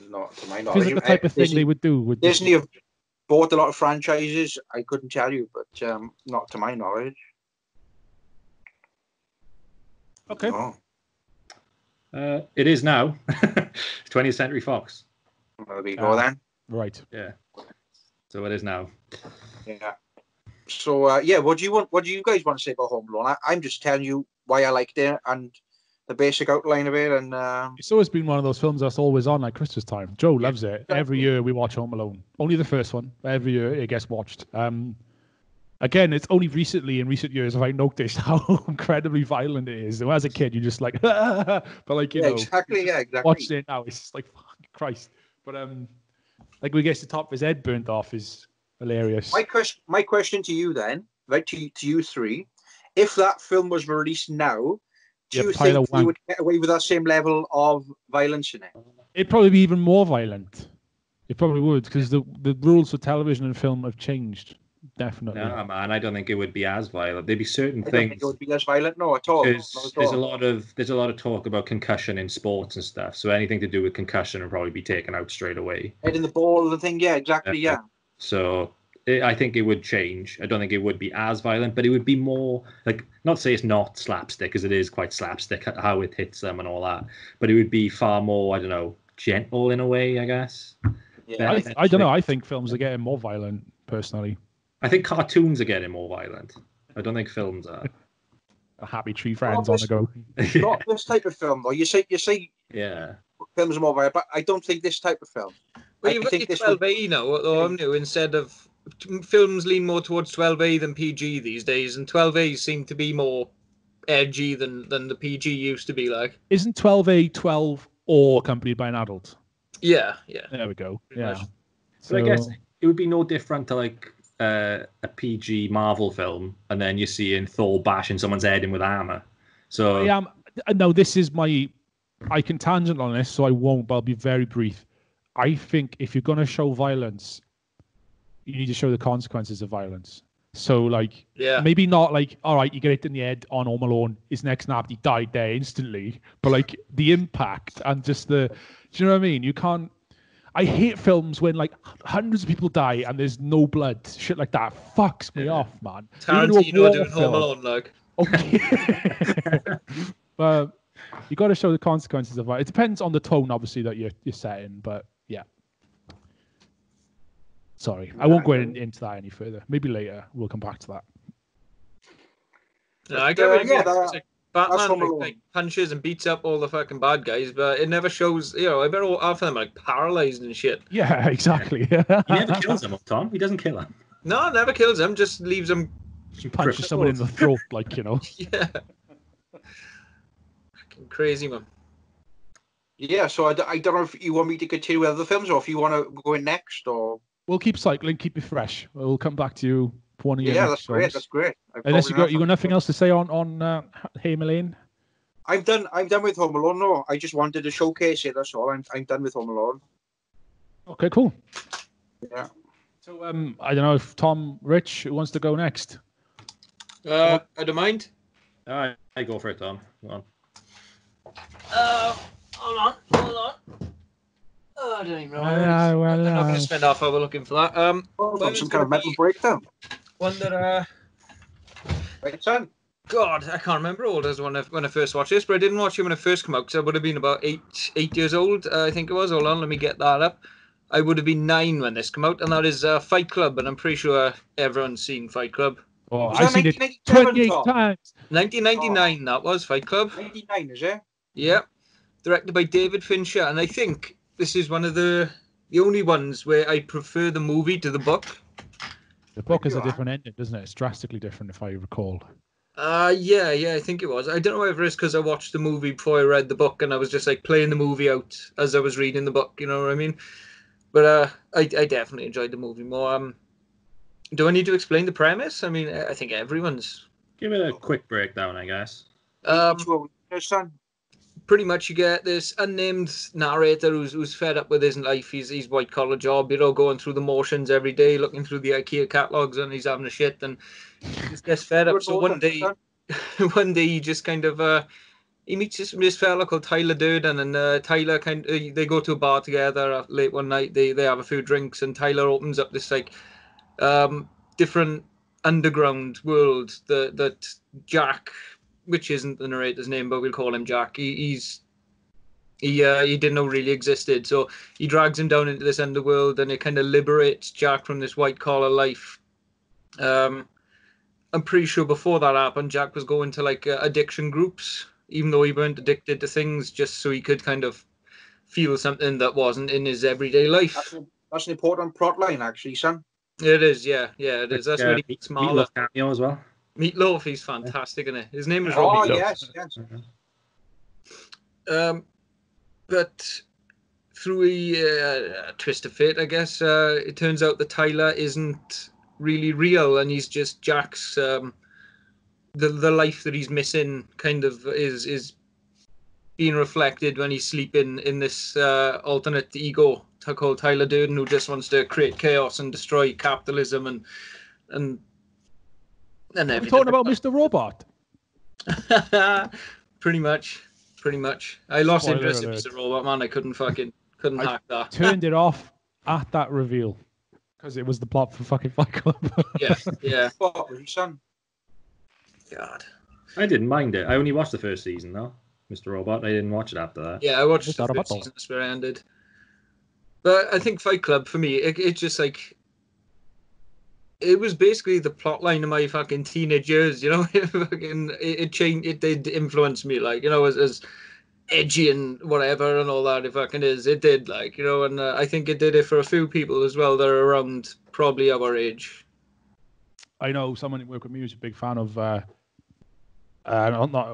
Not to my knowledge. Feels like the type of thing they would do. With Disney have bought a lot of franchises. I couldn't tell you, but not to my knowledge. Okay. No. It is now 20th Century Fox. There we go then. Right. Yeah. So it is now. Yeah. So what do you guys want to say about Home Alone? I'm just telling you why I liked it and the basic outline of it. And it's always been one of those films that's always on at Christmas time. Joe loves it. Every year we watch Home Alone. Only the first one. Every year it gets watched. Again, it's only recently, in recent years, have I noticed how incredibly violent it is. As a kid, you're just like, but like, you know, exactly. watching it now, it's just like, fucking Christ. But like we gets the top of his head burnt off is hilarious. My question to you then, right, to you three, if that film was released now, do you think you would get away with that same level of violence in it? It'd probably be even more violent. It probably would, because the rules for television and film have changed. Definitely. No, man, I don't think it would be as violent. There'd be certain I don't things. think it would be as violent, no, at all. Because there's a lot of talk about concussion in sports and stuff. So anything to do with concussion would probably be taken out straight away. Head in the ball, the thing, yeah, exactly, yeah. So I think it would change. I don't think it would be as violent, but it would be more like, not to say it's not slapstick, because it is quite slapstick how it hits them and all that. But it would be far more, I don't know, gentle in a way, I guess. Yeah, I don't know. I think films are getting more violent, personally. I think cartoons are getting more violent. I don't think films are. A Happy Tree Friends on the go. Not this type of film, though. You say yeah, films are more violent, but I don't think this type of film. Well, you've got 12A now, though, haven't you? Instead of films lean more towards 12A than PG these days, and 12A seem to be more edgy than the PG used to be like. Isn't 12A 12 or accompanied by an adult? Yeah. There we go. Yeah. So I guess it would be no different to like a PG Marvel film, and then you see in Thor bashing someone's head in with armor. So no, this is my. I can tangent on this, so I won't. But I'll be very brief. I think if you're going to show violence, you need to show the consequences of violence. So, like, maybe not like, all right, you get hit in the head on Home Alone, his neck snapped, he died there instantly. But, like, the impact and just do you know what I mean? You can't. I hate films when, like, hundreds of people die and there's no blood. Shit like that fucks me off, man. Tarantino doing Home Alone, like. Okay. But you got to show the consequences of it. It depends on the tone, obviously, that you're setting, but yeah. Sorry, I won't go into that any further. Maybe later we'll come back to that. I get what you mean. Like Batman like punches and beats up all the fucking bad guys, but it never shows. I bet half of them are like paralyzed and shit. Yeah, exactly. He never kills them, Tom. He doesn't kill them. No, never kills them. Just leaves them. He punches someone in the throat, like Yeah. Fucking crazy, man. Yeah, so I don't know if you want me to continue with other films or if you want to go in next, or we'll keep cycling, keep it fresh. We'll come back to you for one of your next great. That's great. Unless you got nothing else to say on Hey Elaine? I'm done with Home Alone. No, I just wanted to showcase it. That's all. I'm done with Home Alone. Okay, cool. Yeah. So I don't know if Tom, Rich, who wants to go next? I don't mind. All right, I go for it, Tom. Go on. Hold on. Oh, I don't even know. I'm not going to spend half hour looking for that. Some kind of mental breakdown. One that Right, son. God, I can't remember how old I was when I first watched this, but I didn't watch it when it first came out because I would have been about 8 years old, I think it was. Hold on, let me get that up. I would have been 9 when this came out, and that is Fight Club, and I'm pretty sure everyone's seen Fight Club. Oh, I've seen it 28 times. 1999, that was Fight Club. 99, is it? Yeah. Directed by David Fincher, and I think this is one of the only ones where I prefer the movie to the book. The book is a different ending, doesn't it? It's drastically different, if I recall. Yeah, I think it was. I don't know whether it's because I watched the movie before I read the book, and I was just like playing the movie out as I was reading the book. You know what I mean? But I definitely enjoyed the movie more. Do I need to explain the premise? I mean, I think everyone's. Give it a quick breakdown, I guess. Pretty much you get this unnamed narrator who's fed up with his life. He's white collar job, going through the motions every day, looking through the IKEA catalogs, and he's having a shit, and he just gets fed up. So one day he just kind of he meets this fella called Tyler Durden, and Tyler they go to a bar together late one night. They have a few drinks, and Tyler opens up this like different underground world that Jack, which isn't the narrator's name, but we'll call him Jack. He didn't know really existed. So he drags him down into this underworld, and it kind of liberates Jack from this white collar life. I'm pretty sure before that happened, Jack was going to like addiction groups, even though he weren't addicted to things, just so he could kind of feel something that wasn't in his everyday life. That's an important plot line, actually, son. It is, yeah, it is. That's where he meets Marla. Meatloaf cameo as well. Meatloaf, he's fantastic, isn't it? His name is Rob Meatloaf. Yes. But through a twist of fate, I guess, it turns out that Tyler isn't really real, and he's just Jack's. The life that he's missing kind of is being reflected when he's sleeping in this alternate ego called Tyler Durden, who just wants to create chaos and destroy capitalism and everything. Are we talking about Mr. Robot? Pretty much. I lost Spoiler interest in alert. Mr. Robot, man. I couldn't hack that. Turned it off at that reveal because it was the plot for fucking Fight Club. Yeah. What was your son? God. I didn't mind it. I only watched the first season, though. Mr. Robot. I didn't watch it after that. Yeah, I watched Mr. the Robot. first season. That's where I ended. But I think Fight Club, for me, it just like... It was basically the plot line of my fucking teenage years, you know? It changed. It did influence me, like, you know, as edgy and whatever and all that. It fucking is. It did, like, you know, and I think it did it for a few people as well that are around probably our age. I know someone who worked with me who's a big fan of, not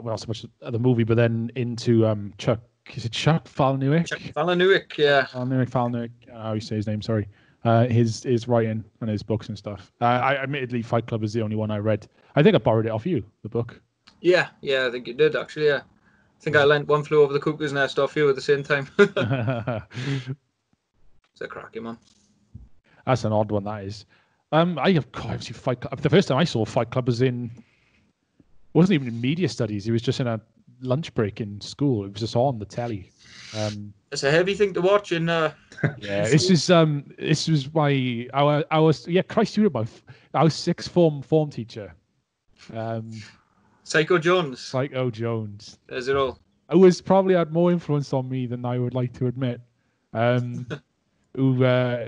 well so much the movie, but then into Chuck. Is it Chuck Palahniuk? Chuck Palahniuk, yeah. Palahniuk. How you say his name? Sorry. His writing and his books and stuff. I admittedly, Fight Club is the only one I read. I think I borrowed it off you, the book. Yeah, I think you did actually. Yeah, I think I lent One Flew Over the Cuckoo's Nest off you at the same time. It's a cracking one. That's an odd one. That is. I've seen Fight Club. The first time I saw Fight Club was wasn't even in media studies. It was just in a lunch break in school. It was just on the telly. It's a heavy thing to watch in. Yeah, this was Christ, you were our sixth form teacher. Psycho Jones. Psycho Jones. There's it all. Who was probably had more influence on me than I would like to admit. Who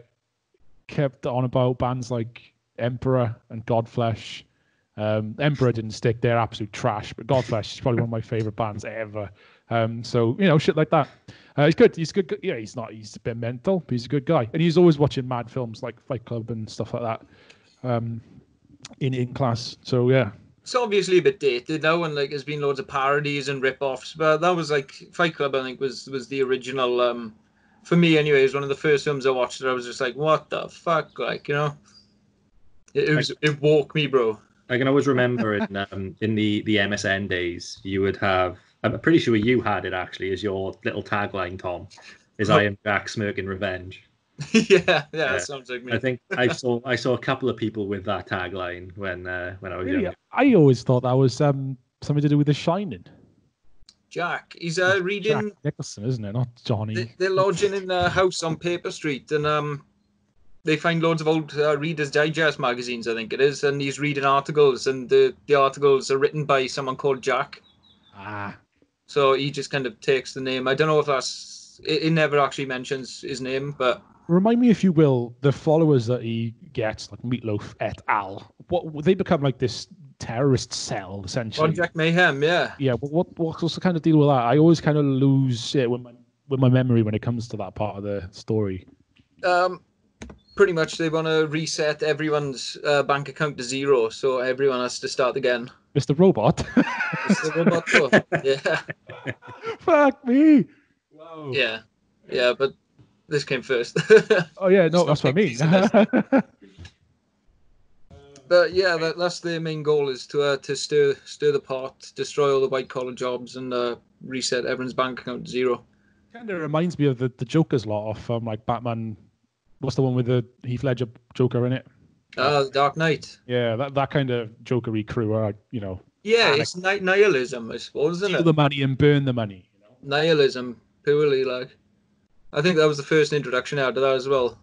kept on about bands like Emperor and Godflesh. Emperor didn't stick. They're absolute trash, but Godflesh is probably one of my favorite bands ever. So, you know, shit like that. He's good. He's good. Yeah, he's a bit mental, but he's a good guy. And he's always watching mad films like Fight Club and stuff like that in class. So, yeah. It's obviously a bit dated now, and like there's been loads of parodies and rip-offs, but that was like Fight Club, I think, was the original. For me, anyway, it was one of the first films I watched that I was just like, what the fuck? Like, you know, it woke me, bro. I can always remember in the MSN days, you would have. I'm pretty sure you had it actually as your little tagline, Tom. Is I am Jack smirking revenge. yeah, that sounds like me. I think I saw a couple of people with that tagline when I was Really? young. I always thought that was something to do with The Shining. Jack, he's reading. Jack Nicholson, isn't it? Not Johnny. They're lodging in a house on Paper Street, and they find loads of old Reader's Digest magazines, I think it is, and he's reading articles, and the articles are written by someone called Jack. Ah. So he just kind of takes the name. I don't know if that's... It never actually mentions his name, but... Remind me, if you will, the followers that he gets, like Meatloaf et al., what they become like this terrorist cell, essentially. Project Mayhem, yeah. Yeah, but what's the kind of deal with that? I always kind of lose it with my memory when it comes to that part of the story. Pretty much they want to reset everyone's bank account to zero, so everyone has to start again. Mr. Robot? Mr. Robot, though. Yeah. Fuck me! Wow. Yeah, but this came first. Oh, yeah, no, that's what I mean. But yeah, that's their main goal, is to stir the pot, destroy all the white-collar jobs, and reset everyone's bank account to zero. Kind of reminds me of the Joker's lot of like Batman. What's the one with the Heath Ledger Joker in it? Dark Knight. Yeah, that kind of Jokery crew are, you know. Yeah, it's nihilism, I suppose, isn't it? Steal the money and burn the money. You know? Nihilism, purely, like. I think that was the first introduction out of that as well.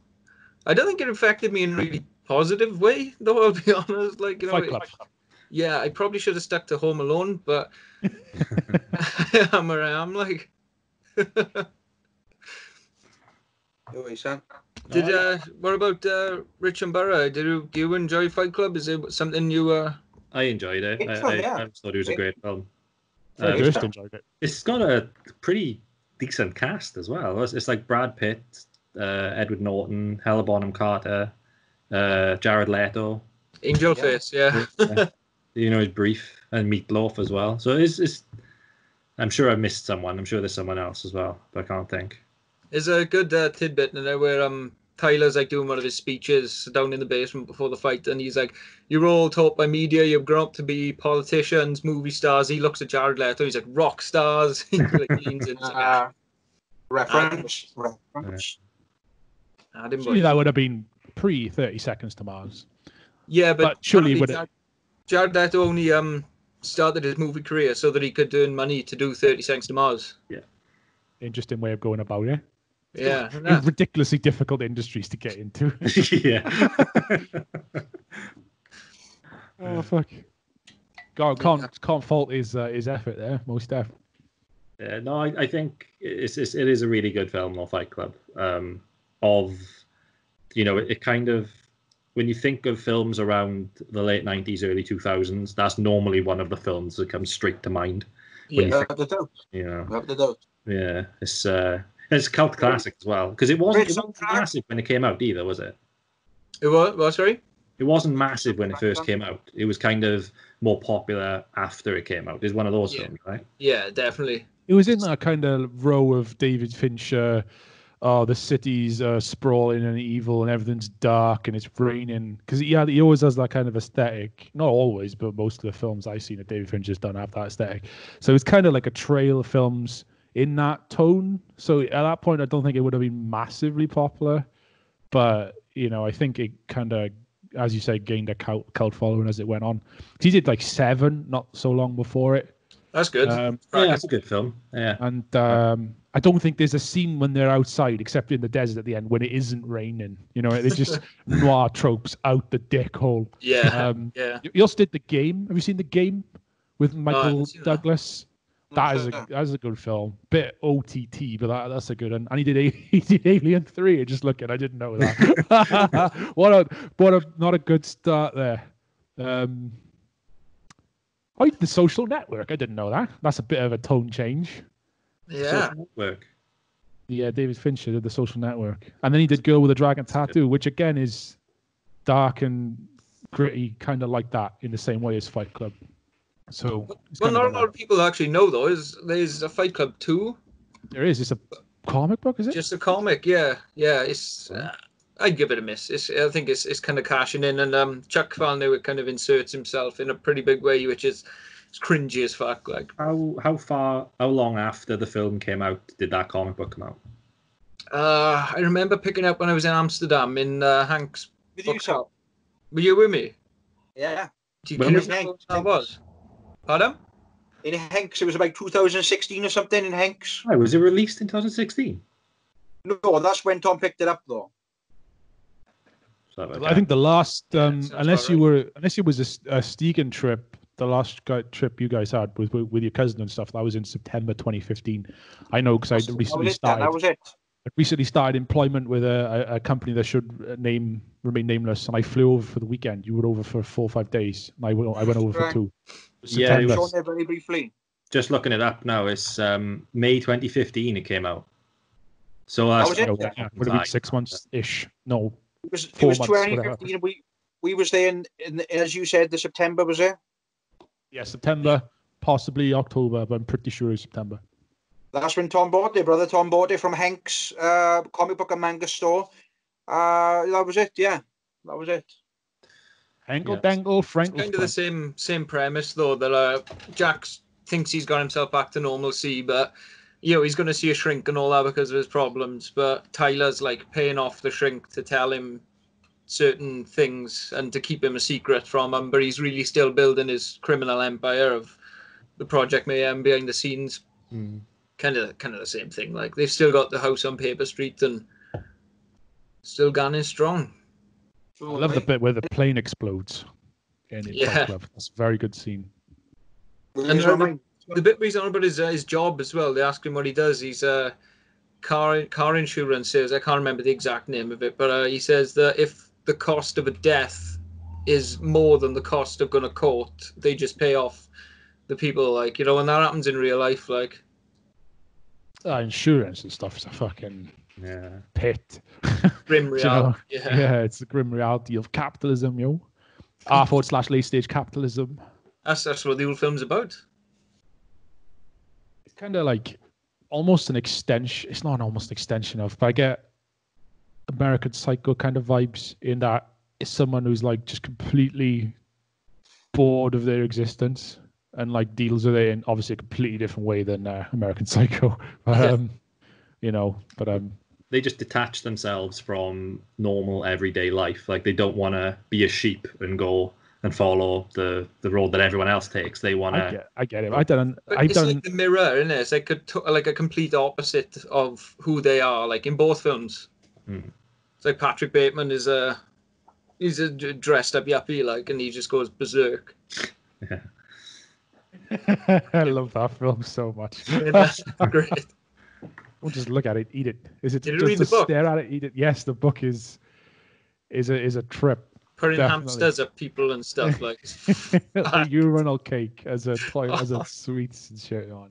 I don't think it affected me in a really positive way, though, I'll be honest. Like, you know, Fight Club. Yeah, I probably should have stuck to Home Alone, but I am where I am, like. What about Rich and Burra? Do you enjoy Fight Club? Is it something you? I enjoyed it. I thought it was a great film. I just enjoyed it. It's got a pretty decent cast as well. It's like Brad Pitt, Edward Norton, Helena Bonham Carter, Jared Leto, Angel Face, yeah. You know, his Brief, and Meatloaf as well. So it's. I'm sure I missed someone. I'm sure there's someone else as well, but I can't think. There's a good tidbit in there where Tyler's like doing one of his speeches down in the basement before the fight, and he's like, "You're all taught by media. You've grown up to be politicians, movie stars." He looks at Jared Leto. He's like, "Rock stars." He like leans in. Like, Reference. Surely that would have been pre 30 Seconds to Mars. Yeah, but surely would it? Jared Leto only started his movie career so that he could earn money to do 30 Seconds to Mars. Yeah. Interesting way of going about it. Yeah. Ridiculously difficult industries to get into. Yeah. Oh fuck! God, can't fault his effort there. Most def. Yeah, no, I think it is a really good film, or Fight Club. It kind of, when you think of films around the late 90s, early 2000s, that's normally one of the films that comes straight to mind. Without a doubt. Yeah, it's a cult classic as well, because it wasn't massive when it came out either, was it? It was, sorry? It wasn't massive when it first came out. It was kind of more popular after it came out. It's one of those films, right? Yeah, definitely. It was in that kind of row of David Fincher. Oh, the city's sprawling and evil, and everything's dark, and it's raining. Because he always has that kind of aesthetic. Not always, but most of the films I've seen that David Fincher's done have that aesthetic. So it's kind of like a trail of films in that tone. So at that point, I don't think it would have been massively popular. But, I think it kind of, as you say, gained a cult following as it went on. He did like 7 not so long before it. That's good. That's a good film. Yeah. And I don't think there's a scene when they're outside, except in the desert at the end, when it isn't raining. It's just noir tropes out the dick hole. Yeah. You also did The Game. Have you seen The Game with Michael Douglas? That is a good film. Bit OTT, but that's a good one. And he did Alien 3. Just looking, I didn't know that. Not a good start there. The Social Network. I didn't know that. That's a bit of a tone change. Yeah. Social Network. Yeah, David Fincher did The Social Network. And then he did Girl with a Dragon Tattoo, which again is dark and gritty, kind of like that, in the same way as Fight Club. So, not a lot of people actually know, though, there's a Fight Club 2. There is. It's a comic book, is it? Just a comic, yeah. Yeah, it's... I'd give it a miss. I think it's kind of cashing in, and Chuck Palahniuk kind of inserts himself in a pretty big way, which is cringy as fuck. Like, how long after the film came out did that comic book come out? I remember picking up when I was in Amsterdam in Hank's bookshop. Were you with me? Yeah. Do you remember what that was? Pardon? In Hank's, it was about 2016 or something. In Hank's. Oh, was it released in 2016? No, that's when Tom picked it up, though. I think the last, unless it was a Steegen trip, the last trip you guys had with your cousin and stuff, that was in September 2015. I know because I recently started. That was it. I recently started employment with a company that should remain nameless, and I flew over for the weekend. You were over for 4 or 5 days, and I went over for 2. Yeah, it was there very briefly. Just looking it up now, it's May 2015 it came out. So that's would have been 6 months ish. No. It was 2015. We was there in, as you said, the September, was it? Yeah, September, possibly October, but I'm pretty sure it was September. That's when Tom bought it, brother. Tom bought it from Hank's comic book and manga store. That was it, yeah. That was it. Hangle Dangle, Frank. It's kind of the same premise, though, that Jax thinks he's got himself back to normalcy, but he's going to see a shrink and all that because of his problems. But Tyler's like paying off the shrink to tell him certain things and to keep him a secret from him. But he's really still building his criminal empire of the Project Mayhem behind the scenes. Kind of the same thing. Like, they've still got the house on Paper Street and still going strong. I love the bit where the plane explodes. Yeah, that's a very good scene. And the bit where he's on about his job as well. They ask him what he does. He's car insurance says, I can't remember the exact name of it, but he says that if the cost of a death is more than the cost of going to court, they just pay off the people. Like, when that happens in real life, like, insurance and stuff is a fucking pit. Grim reality. Yeah, it's the grim reality of capitalism, r/late stage capitalism. That's what the old film's about. It's kind of like almost an extension. It's not almost an extension of, but I get American Psycho kind of vibes in that it's someone who's like just completely bored of their existence and like deals with it in obviously a completely different way than American Psycho. But, they just detach themselves from normal everyday life. Like they don't want to be a sheep and go and follow the road that everyone else takes. They want to. I get it. It's like the mirror, isn't it? It's like a complete opposite of who they are. Like in both films, it's like Patrick Bateman is he's a dressed up yuppie, like, and he just goes berserk. Yeah. I love that film so much. Yeah, that's great. We'll just look at it, eat it. Is it Did you just read the to book? stare at it, eat it? Yes, the book is a trip. Putting Definitely. hamsters at people and stuff like. A urinal cake as a sweets and shit on.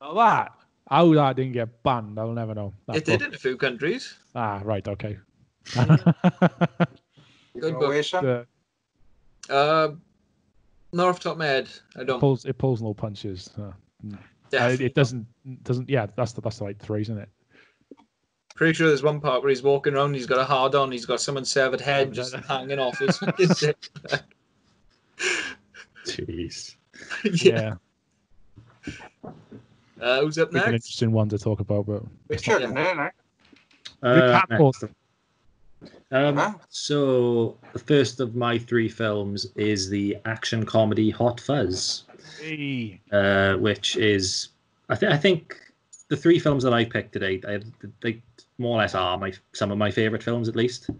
Now how that didn't get banned, I'll never know. It did in a few countries. Ah, right, okay. Good No book. way, sir. Not off the top of my head. I don't. It pulls no punches. Definitely. It doesn't. Yeah, that's the right phrase, isn't it? Pretty sure there's one part where he's walking around, he's got a hard on, he's got someone's severed head just hanging off his dick. Jeez. Yeah. Who's up It's an next? interesting one to talk about, but Richard, Yeah. Next. Huh? So the first of my three films is the action comedy Hot Fuzz, which is I think the three films that I picked today, they more or less are some of my favorite films, at least.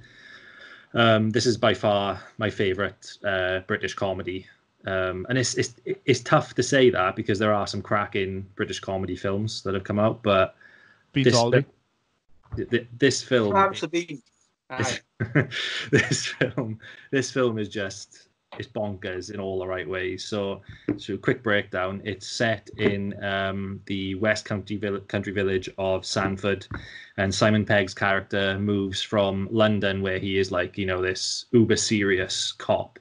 This is by far my favorite British comedy, and it's tough to say that because there are some cracking British comedy films that have come out, but this film. Perhaps the bean. This film is just, it's bonkers in all the right ways. So quick breakdown. It's set in the West Country village of Sanford, and Simon Pegg's character moves from London, where he is like, this uber serious cop,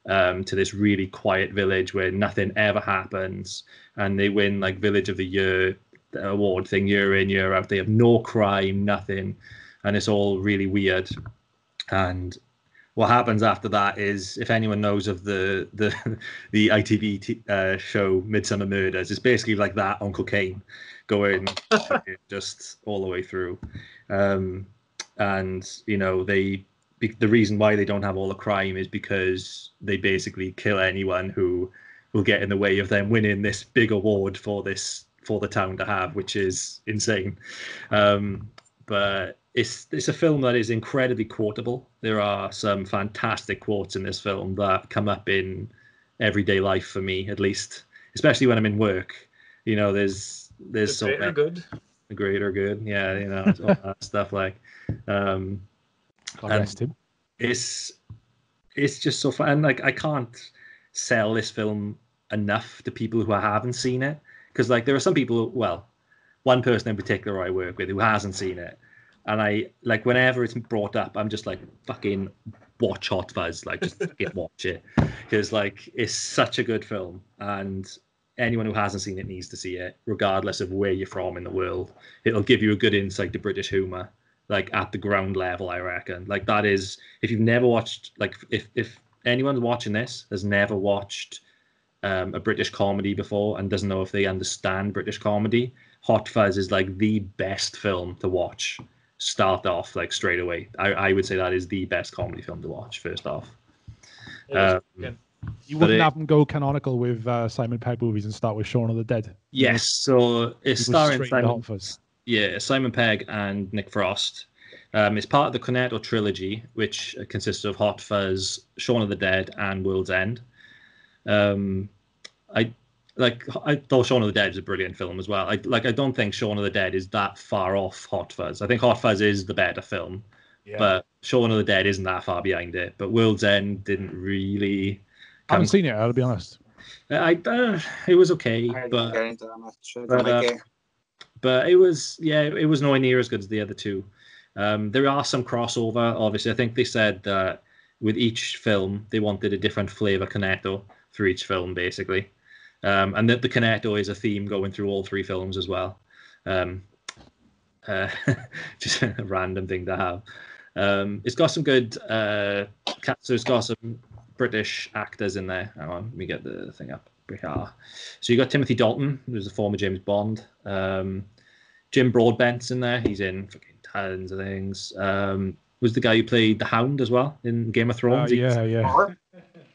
to this really quiet village where nothing ever happens, and they win like Village of the Year award thing year in, year out. They have no crime, nothing, and it's all really weird. And what happens after that is, if anyone knows of the ITV show Midsummer Murders, it's basically like that on cocaine, going just all the way through. And the reason why they don't have all the crime is because they basically kill anyone who will get in the way of them winning this big award for the town to have, which is insane. But it's a film that is incredibly quotable. There are some fantastic quotes in this film that come up in everyday life for me, at least, especially when I'm in work. There's so many. Good. Great or good, yeah. All that stuff like. God rest him. It's just so fun. And like, I can't sell this film enough to people who haven't seen it, because like there are some people, one person in particular I work with who hasn't seen it, and I like, whenever it's brought up, I'm just like, fucking watch Hot Fuzz, like just fucking watch it, because like it's such a good film, and anyone who hasn't seen it needs to see it, regardless of where you're from in the world. It'll give you a good insight to British humor, like at the ground level, I reckon. Like that is, if you've never watched, like if anyone watching this has never watched a British comedy before and doesn't know if they understand British comedy, Hot Fuzz is like the best film to watch. Start off like straight away. I would say that is the best comedy film to watch first off. You wouldn't have them go canonical with Simon Pegg movies and start with Shaun of the Dead. Yes, so it's starring Simon Pegg and Nick Frost. It's part of the Cornetto trilogy, which consists of Hot Fuzz, Shaun of the Dead, and World's End. I thought Shaun of the Dead is a brilliant film as well. I don't think Shaun of the Dead is that far off Hot Fuzz. I think Hot Fuzz is the better film, but Shaun of the Dead isn't that far behind it. But World's End didn't really. I haven't seen it, I'll be honest. It was okay, but it was nowhere near as good as the other two. There are some crossover. Obviously, I think they said that with each film they wanted a different flavor Cornetto for each film, basically, and that the Cornetto is a theme going through all three films as well. Just a random thing to have. It's got some good so it's got some British actors in there. Hang on, let me get the thing up. So you got Timothy Dalton, who's a former James Bond. Jim Broadbent's in there. He's in fucking tons of things. Was the guy who played the Hound as well in Game of Thrones? Yeah.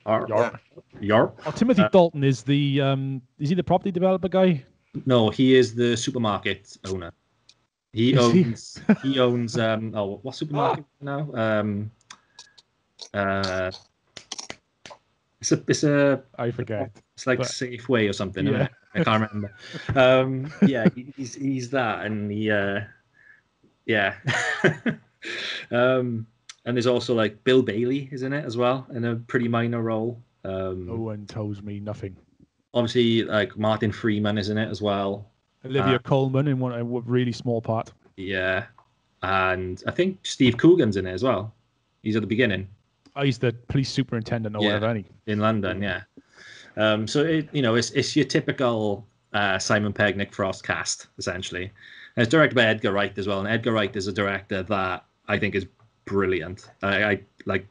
Yarp. Oh, Timothy Dalton is the is he the property developer guy? No, he is the supermarket owner. He owns what supermarket now? It's a I forget. It's like Safeway or something. Yeah. I can't remember. Yeah, he's that, and and there's also like Bill Bailey is in it as well in a pretty minor role. No one tells me nothing. Obviously, like Martin Freeman is in it as well. Olivia Colman in a really small part. Yeah, and I think Steve Coogan's in it as well. He's at the beginning. Oh, he's the police superintendent or whatever, in London. Yeah. So it's your typical Simon Pegg, Nick Frost cast essentially, and it's directed by Edgar Wright as well. And Edgar Wright is a director that I think is brilliant. I like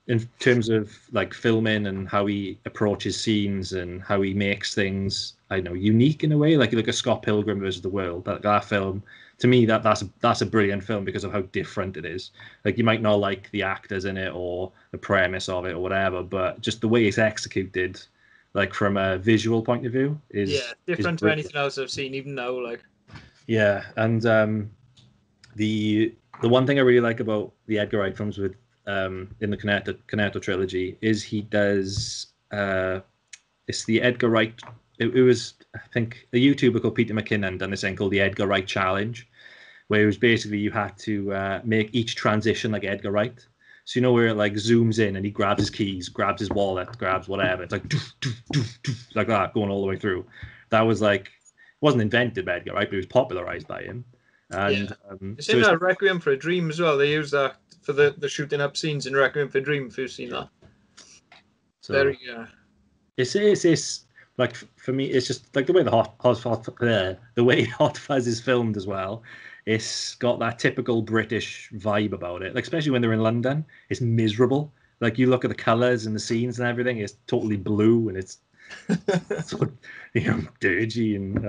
in terms of like filming and how he approaches scenes and how he makes things, unique in a way. Like you look at Scott Pilgrim versus the World, that film. To me, that's a brilliant film because of how different it is. Like you might not like the actors in it or the premise of it or whatever, but just the way it's executed, like from a visual point of view, is different to anything else I've seen, even now. Like, yeah, and the one thing I really like about the Edgar Wright films with in the Cornetto trilogy is he does it's the Edgar Wright. It was, I think, a YouTuber called Peter McKinnon done this thing called the Edgar Wright Challenge, where it was basically you had to make each transition like Edgar Wright. So where it like zooms in and he grabs his keys, grabs his wallet, grabs whatever. It's like doof, doof, doof, doof, like that going all the way through. That was like, it wasn't invented by Edgar Wright, but it was popularized by him. And it's in Requiem for a Dream as well. They use that for the shooting up scenes in Requiem for a Dream. If you've seen that, so there you go. It's like for me, it's just like the way the way Hot Fuzz is filmed as well. It's got that typical British vibe about it. Like especially when they're in London, it's miserable. Like you look at the colours and the scenes and everything, it's totally blue and it's sort of, dirgy and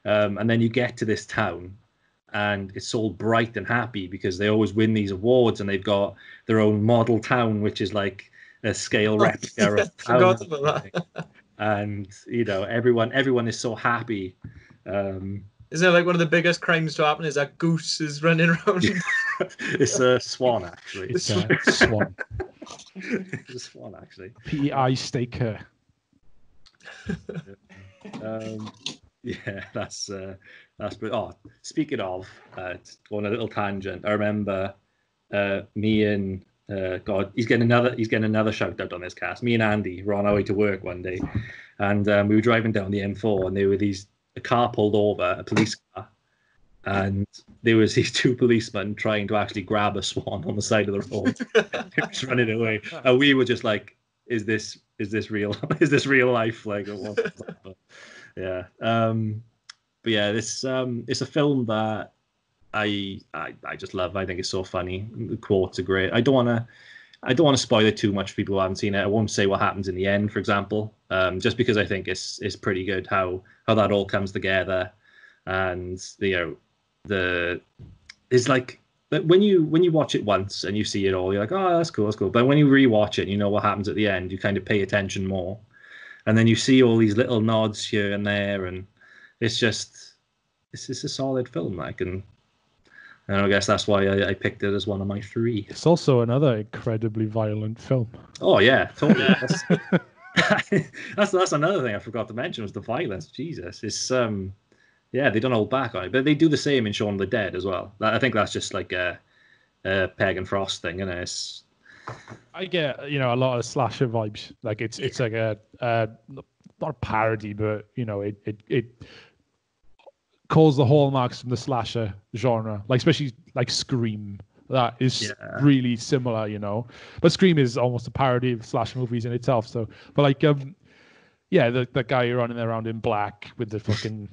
and then you get to this town and it's all bright and happy because they always win these awards and they've got their own model town, which is like a scale replica of town. Forgot about that. And everyone is so happy. Isn't it like one of the biggest crimes to happen is that goose is running around? It's a swan, actually. It's a swan. It's a swan, actually. PEI Staker. Yeah, that's oh, speaking of, on a little tangent, I remember me and God, he's getting another shout out on this cast. Me and Andy were on our way to work one day, and we were driving down the M4, and there were a car pulled over, a police car, and there was these two policemen trying to actually grab a swan on the side of the road. They were just running away, and we were just like, "Is this real? Is this real life?" Like, yeah. But yeah, this it's a film that I just love. I think it's so funny. The quotes are great. I don't want to spoil it too much for people who haven't seen it. I won't say what happens in the end, for example, just because I think it's pretty good how that all comes together, and it's like when you watch it once and you see it all, you're like, oh, that's cool. But when you rewatch it, and you know what happens at the end, you kind of pay attention more, and then you see all these little nods here and there, and it's just a solid film, like, and I guess that's why I picked it as one of my 3. It's also another incredibly violent film. Oh yeah, totally. That's another thing I forgot to mention was the violence. Jesus, it's they don't hold back on it, but they do the same in Shaun of the Dead as well. I think that's just like a Pegg and Frost thing, It's I get a lot of slasher vibes. Like it's like a not a parody, but it calls the hallmarks from the slasher genre, like especially like Scream. That is really similar, But Scream is almost a parody of slasher movies in itself. So, but like, the guy running around in black with the fucking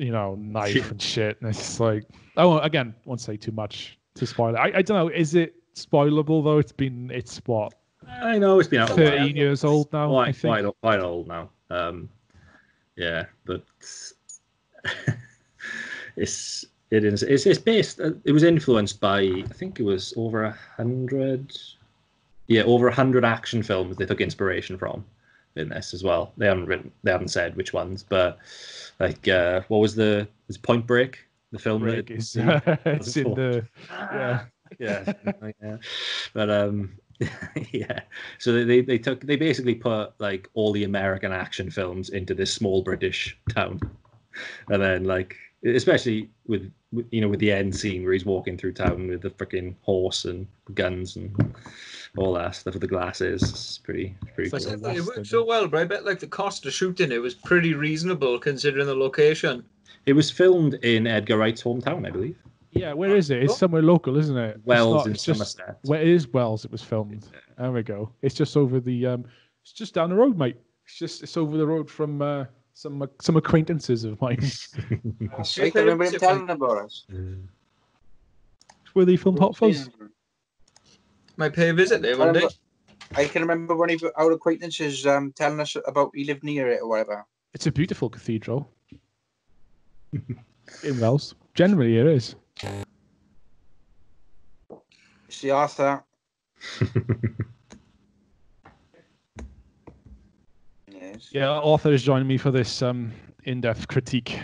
knife and shit. And it's just like, again, I won't say too much to spoil it. I don't know. Is it spoilable though? It's what? I know it's been out 13 years old now. I think quite old now. Yeah, but it's based. It was influenced by, I think it was over 100. Yeah, over 100 action films they took inspiration from in this as well. They haven't said which ones, but like what was Point Break, the film? It's in the yeah. But yeah. So they basically put like all the American action films into this small British town, and then like especially with the end scene where he's walking through town with the freaking horse and guns and all that stuff with the glasses. It's pretty cool. It worked so well, but I bet like the cost of shooting it was pretty reasonable considering the location. It was filmed in Edgar Wright's hometown, I believe. Yeah, where is it? It's somewhere local, isn't it? Wells in Somerset. Where is Wells? It was filmed. There we go. It's just over the. It's just down the road, mate. It's over the road from some acquaintances of mine. I can remember him telling about us. Where they filmed Hot Fuzz. Might pay a visit there one day. I can remember one of our acquaintances telling us about he lived near it or whatever. It's a beautiful cathedral in Wells. Generally, it is. See Arthur. Yes. Yeah, Arthur is joining me for this in-depth critique.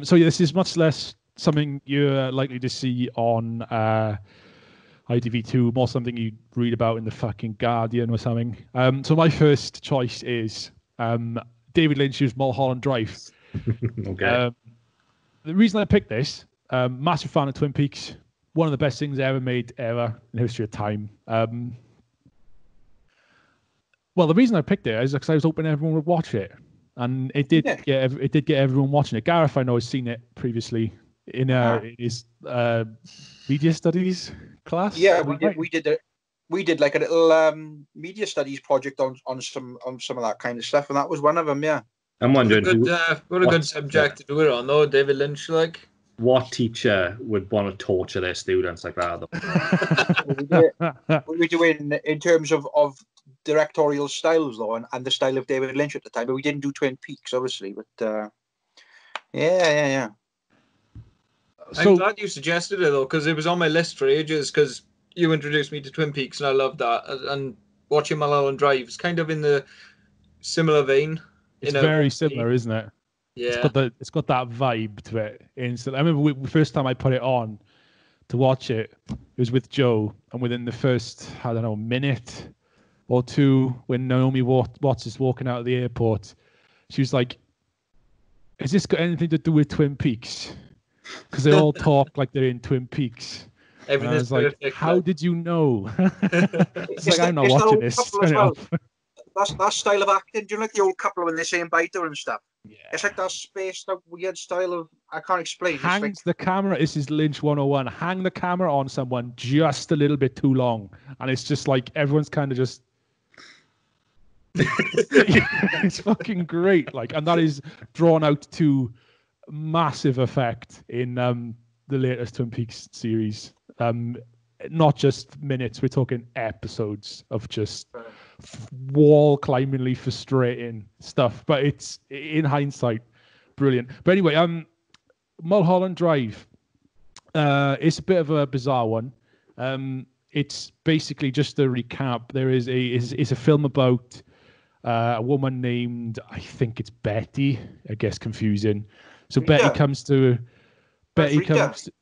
So yeah, this is much less something you're likely to see on ITV2, more something you read about in the fucking Guardian or something. So my first choice is David Lynch's Mulholland Drive. Okay. The reason I picked this, massive fan of Twin Peaks, one of the best things ever made ever in the history of time. Well, the reason I picked it is because I was hoping everyone would watch it, and it did get everyone watching it. Gareth, I know, has seen it previously in his media studies class. Yeah, we did like a little media studies project on some of that kind of stuff, and that was one of them. Yeah. I'm wondering what a good subject to do it on, though. David Lynch, like. What teacher would want to torture their students like that? We were doing in terms of directorial styles, though, and the style of David Lynch at the time. But we didn't do Twin Peaks, obviously. But yeah. I'm glad you suggested it, though, because it was on my list for ages. Because you introduced me to Twin Peaks, and I loved that. And watching Mulholland Drive is kind of in the similar vein. It's very similar, isn't it? Yeah. It's got that vibe to it. Instantly. I remember the first time I put it on to watch it, it was with Joe, and within the first, I don't know, minute or two, when Naomi Watts is walking out of the airport, she was like, "Has this got anything to do with Twin Peaks?" Because they all talk like they're in Twin Peaks. And I was like, "How did you know?" It's like, I'm not watching this. Turn it off. That style of acting, do you know, like the old couple when they say biter and stuff? Yeah. It's like that spaced, that weird style of, I can't explain. Hangs the camera, this is Lynch 101, hang the camera on someone just a little bit too long. And it's just like, everyone's kind of just... It's fucking great. Like, and that is drawn out to massive effect in the latest Twin Peaks series. Not just minutes, we're talking episodes of just wall climbingly frustrating stuff, but it's in hindsight brilliant. But anyway, Mulholland Drive, it's a bit of a bizarre one. It's basically just a recap. It's a film about a woman named, I think it's Betty, I guess confusing. So Rita.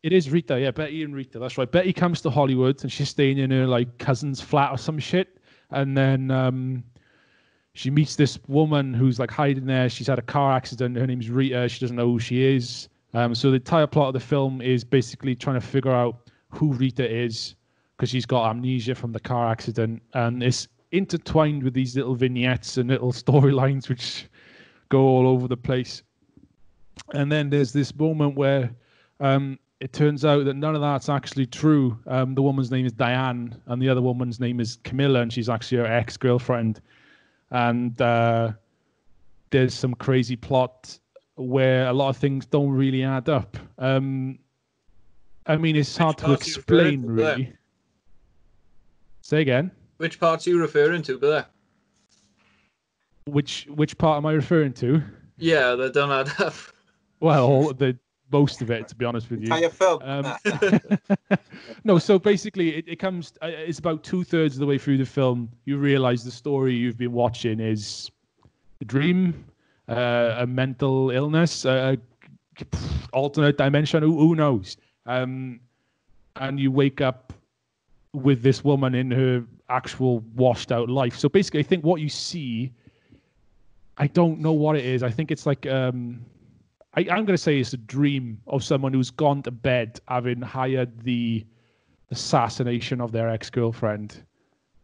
It is Rita, yeah, Betty and Rita, that's right. Betty comes to Hollywood and she's staying in her like cousin's flat or some shit, and then she meets this woman who's like hiding there. She's had a car accident. Her name's Rita. She doesn't know who she is. So the entire plot of the film is basically trying to figure out who Rita is, because she's got amnesia from the car accident, and it's intertwined with these little vignettes and little storylines which go all over the place. And then there's this moment where it turns out that none of that's actually true. The woman's name is Diane, and the other woman's name is Camilla, and she's actually her ex-girlfriend. And there's some crazy plot where a lot of things don't really add up. I mean, it's hard to parts are you explain, referring to there? really. Say again. Which parts are you referring to, Blair? Which part am I referring to? Yeah, that don't add up. Well, most of it, to be honest with you. Entire film. No, so basically, it comes. It's about 2/3 of the way through the film. You realize the story you've been watching is a dream, a mental illness, alternate dimension. Who knows? And you wake up with this woman in her actual washed out life. So basically, I think what you see, I don't know what it is. I think it's like I'm going to say it's a dream of someone who's gone to bed having hired the assassination of their ex-girlfriend,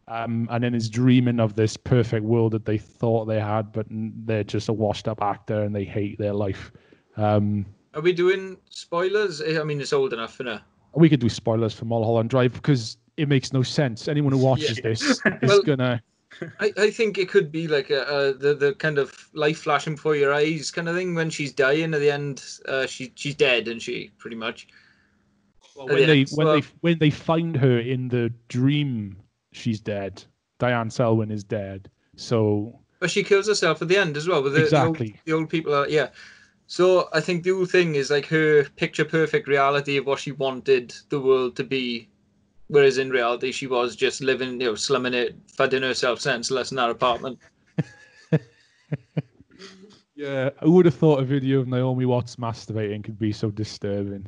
and then is dreaming of this perfect world that they thought they had, but they're just a washed-up actor and they hate their life. Are we doing spoilers? I mean, it's old enough, isn't it? We could do spoilers for Mulholland Drive because it makes no sense. Anyone who watches this is gonna. I think it could be like the kind of life flashing before your eyes kind of thing when she's dying at the end. She's dead, and she pretty much. Well, when they find her in the dream, she's dead. Diane Selwyn is dead. So. But she kills herself at the end as well. With Exactly. The old people are So I think the whole thing is like her picture perfect reality of what she wanted the world to be. Whereas in reality, she was just living, slumming it, fudding herself senseless in that apartment. Yeah, I would have thought a video of Naomi Watts masturbating could be so disturbing.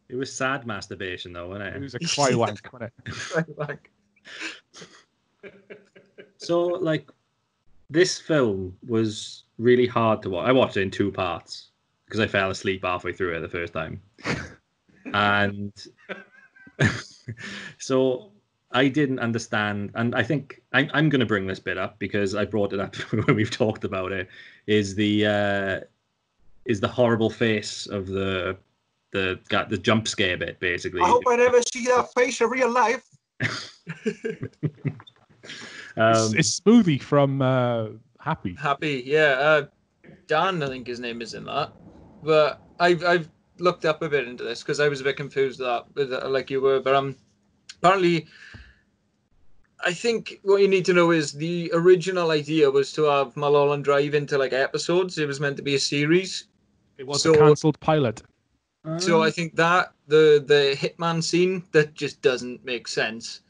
It was sad masturbation, though, wasn't it? It was a cry wank, wasn't it? So, like, this film was really hard to watch. I watched it in 2 parts because I fell asleep halfway through it the first time. And so I didn't understand, and I think I'm going to bring this bit up because I brought it up when we've talked about it. Is the horrible face of the jump scare bit, basically. I hope I never see that face in real life. It's Smoothie from Happy. Happy, yeah. Dan, I think his name is in that. But I've looked up a bit into this because I was a bit confused with that, like you were. But apparently, I think what you need to know is the original idea was to have Mulholland Drive into like episodes. It was meant to be a series. It was a cancelled pilot. So I think that the hitman scene that just doesn't make sense.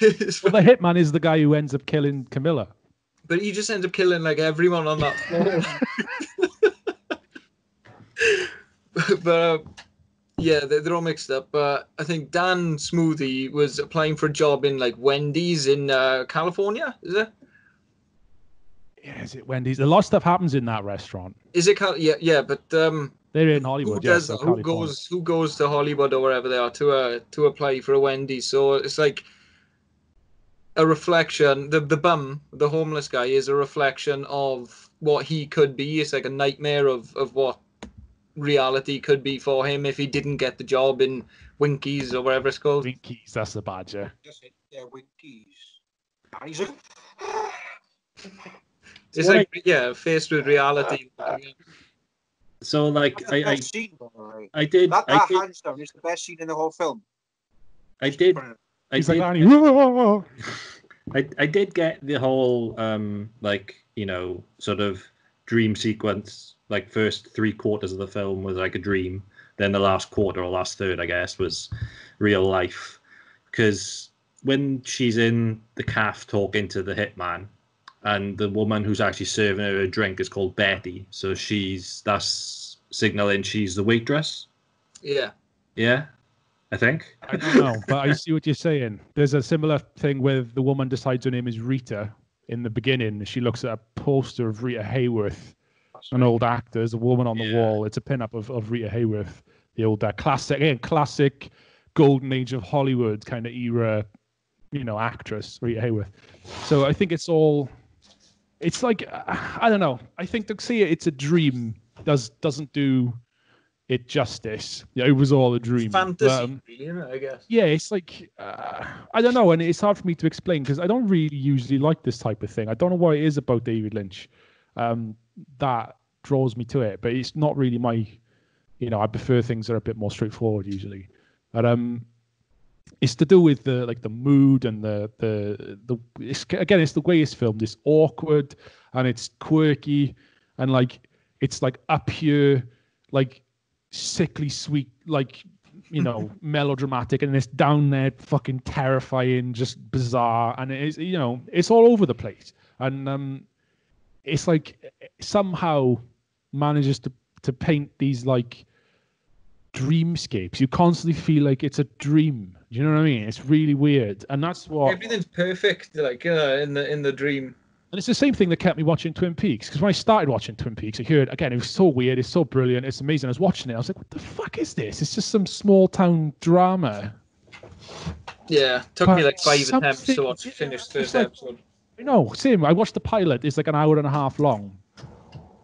Well, the hitman is the guy who ends up killing Camilla. But he just ends up killing like everyone on that floor. But yeah, they're all mixed up. But I think Dan Smoothie was applying for a job in like Wendy's in California. Is it? Yeah, is it Wendy's? A lot of stuff happens in that restaurant. Is it? Yeah. But they're in Hollywood. Who goes to Hollywood or wherever they are to apply for a Wendy's? So it's like a reflection. The homeless guy, is a reflection of what he could be. It's like a nightmare of what reality could be for him if he didn't get the job in Winkies or whatever it's called. Winkies, that's the badger. Yeah, Winkies. And he's like, it's like faced with reality. So like I scene, did that hands down is the best scene in the whole film. I did get the whole sort of dream sequence. Like first 3/4 of the film was like a dream, then the last quarter or last third, I guess, was real life. Because when she's in the cafe talking to the hitman, and the woman who's actually serving her a drink is called Betty, so that's signaling she's the waitress. Yeah, I think. I don't know, but I see what you're saying. There's a similar thing with the woman decides her name is Rita in the beginning. She looks at a poster of Rita Hayworth, an old actor. There's a woman on the wall. It's a pinup of Rita Hayworth, the old classic golden age of Hollywood kind of era, actress, Rita Hayworth. So I think it's like, I don't know. I think to say it's a dream doesn't do it justice. Yeah, it was all a dream. Fantasy, really, I guess. Yeah, it's like, I don't know, and it's hard for me to explain because I don't really usually like this type of thing. I don't know what it is about David Lynch that draws me to it, but it's not really my, I prefer things that are a bit more straightforward usually. But it's to do with the mood and it's the way it's filmed. It's awkward and it's quirky and like it's like up here, like sickly sweet, like melodramatic, and it's down there fucking terrifying, just bizarre, and it is it's all over the place, and it's like somehow manages to paint these like dreamscapes. You constantly feel like it's a dream. Do you know what I mean? It's really weird, and that's what everything's perfect, like in the dream. And it's the same thing that kept me watching Twin Peaks, because when I started watching Twin Peaks, I heard again it was so weird, it's so brilliant, it's amazing. I was watching it, I was like, what the fuck is this? It's just some small town drama. Yeah, took me like 5 attempts to finish the first episode. No, same. I watched the pilot. It's like an hour and a half long.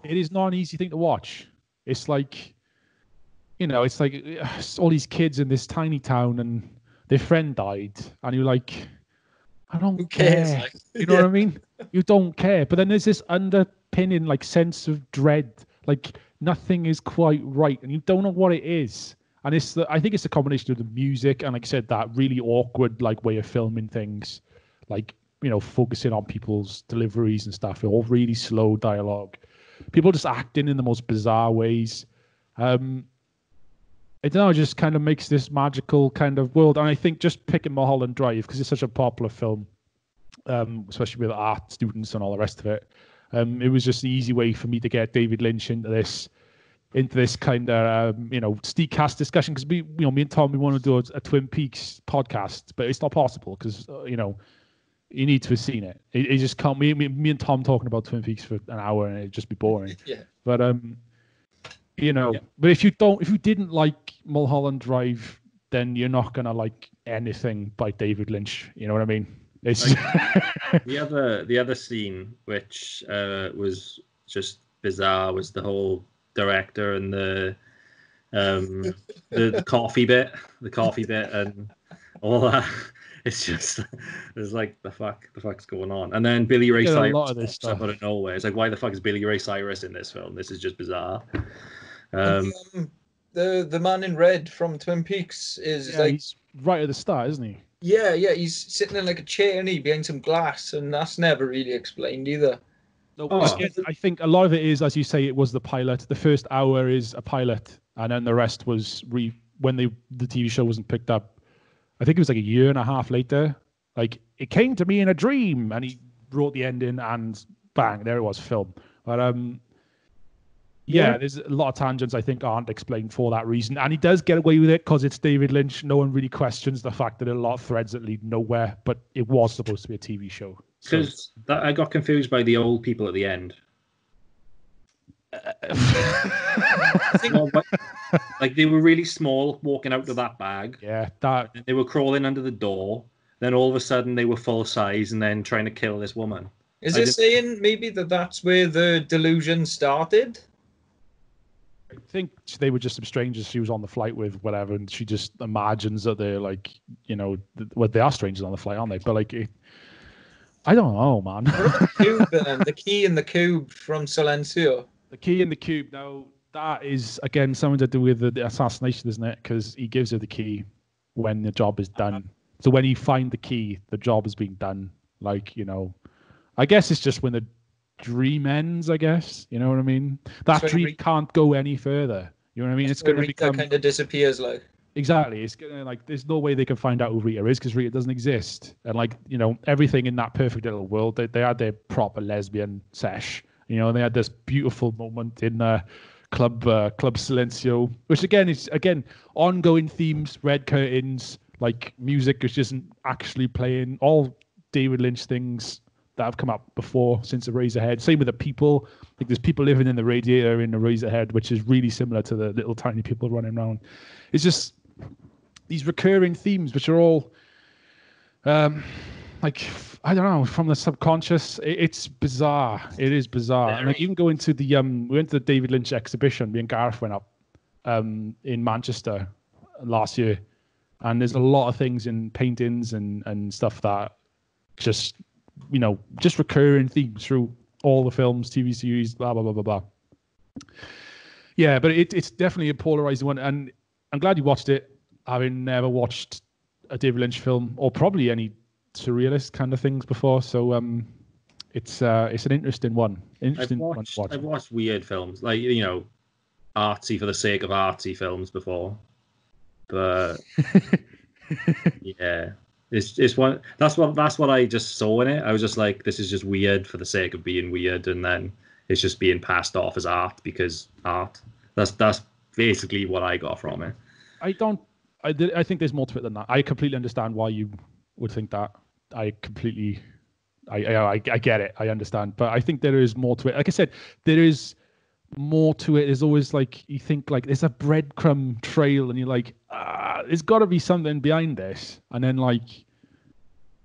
It is not an easy thing to watch. It's like, it's like all these kids in this tiny town and their friend died, and you're like, I don't care. Like, you know what I mean? You don't care. But then there's this underpinning like sense of dread, like nothing is quite right, and you don't know what it is. And I think it's a combination of the music and, like I said, that really awkward like way of filming things, like focusing on people's deliveries and stuff. All really slow dialogue. People just acting in the most bizarre ways. I don't know, it just kind of makes this magical kind of world. And I think just picking Mulholland Drive, because it's such a popular film, especially with art students and all the rest of it, it was just the easy way for me to get David Lynch into this kind of SteegCast discussion, because me and Tom, we want to do a Twin Peaks podcast, but it's not possible because you need to have seen it. It just can't. Me and Tom talking about Twin Peaks for an hour and it'd just be boring. Yeah. But but if you didn't like Mulholland Drive, then you're not gonna like anything by David Lynch. You know what I mean? It's the other scene which was just bizarre was the whole director and the coffee bit, and all that. It's just, it's like, the fuck's going on? And then Billy Ray Cyrus a lot of this stuff out of nowhere. It's like, why the fuck is Billy Ray Cyrus in this film? This is just bizarre. The man in red from Twin Peaks is he's right at the start, isn't he? Yeah, he's sitting in like a chair and behind some glass, and that's never really explained either. No, I think a lot of it is, as you say, it was the pilot. The first hour is a pilot, and then the rest was when the TV show wasn't picked up. I think it was like a year and a half later. Like, it came to me in a dream, and he wrote the ending, and bang, there it was, film. But there's a lot of tangents I think aren't explained for that reason, and he does get away with it because it's David Lynch. No one really questions the fact that there are a lot of threads that lead nowhere, but it was supposed to be a TV show. Because I got confused by the old people at the end. Like, they were really small walking out of that bag. Yeah, they were crawling under the door. Then all of a sudden they were full size and then trying to kill this woman. Is it saying maybe that's where the delusion started? I think they were just some strangers she was on the flight with, whatever, and she just imagines that they're like, they are strangers on the flight, aren't they? But like, I don't know, man. The key and the cube from Silencio. The key in the cube. Now, that is, again, something to do with the assassination, isn't it? Because he gives her the key when the job is done. So when you find the key, the job has been done. Like, I guess it's just when the dream ends, I guess. You know what I mean? That dream can't go any further. You know what I mean? It's going to become... kind of disappears, like... Exactly. It's going to, like, there's no way they can find out who Rita is, because Rita doesn't exist. And, like, everything in that perfect little world, they had their proper lesbian sesh. They had this beautiful moment in Club Silencio, which again is ongoing themes, red curtains, like music which isn't actually playing, all David Lynch things that have come up before since the Razorhead. Same with the people. Like, there's people living in the radiator in the Razorhead, which is really similar to the little tiny people running around. It's just these recurring themes, which are all like, I don't know, from the subconscious. It's bizarre. It is bizarre. And like, even going to the we went to the David Lynch exhibition. Me and Gareth went up in Manchester last year, and there's a lot of things in paintings and stuff that just just recurring themes through all the films, TV series, blah blah blah blah blah. Yeah, but it's definitely a polarizing one, and I'm glad you watched it, having never watched a David Lynch film or probably any surrealist kind of things before. So it's an interesting one. I've watched weird films, like, you know, artsy for the sake of artsy films before, but yeah, it's one. That's what I just saw in it. I was just like, this is just weird for the sake of being weird, and then it's just being passed off as art because art. That's basically what I got from it. I think there's more to it than that. I completely understand why you would think that. I get it. I understand, but I think there is more to it. Like I said, there is more to it. There's always like, you think like there's a breadcrumb trail, and you're like, there's got to be something behind this, and then like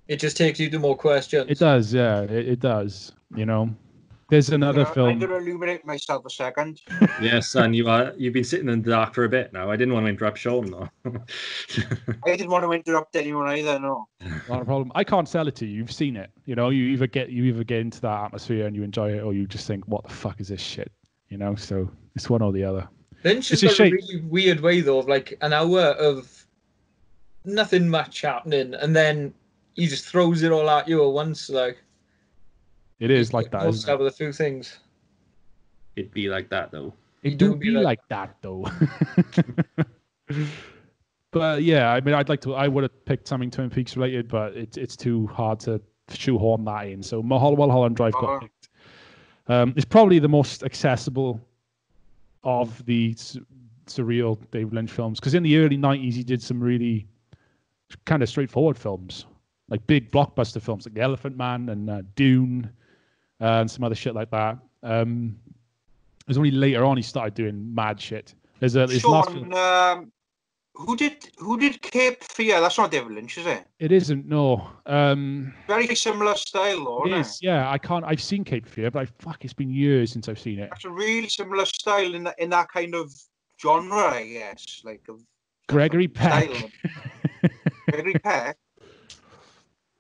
it just takes you to more questions. It does, yeah. It does. You know, there's another film. I'm gonna illuminate myself a second. Yes, and you've been sitting in the dark for a bit now. I didn't want to interrupt Sean though. I didn't want to interrupt anyone either. No, not a problem. I can't sell it to you. You've seen it. You know, you either get into that atmosphere and you enjoy it, or you just think, what the fuck is this shit? You know, so it's one or the other. Lynch has got a really weird way though, of like an hour of nothing much happening, and then he just throws it all at you at once. Like it is like that. Most of the few things. It'd be like that though. It do be like that though. But yeah, I mean, I would have picked something Twin Peaks related, but it's too hard to shoehorn that in. So Mulholland Drive got picked. It's probably the most accessible of the surreal David Lynch films, because in the early 90s he did some really kind of straightforward films, like big blockbuster films like The Elephant Man and Dune and some other shit like that. It was only later on he started doing mad shit. There's Sean, who did Cape Fear? That's not David Lynch, is it? It isn't, no. Very similar style, though. It is, yeah. I've seen Cape Fear, but it's been years since I've seen it. That's a really similar style in that kind of genre, I guess. Like Gregory Peck. Gregory Peck.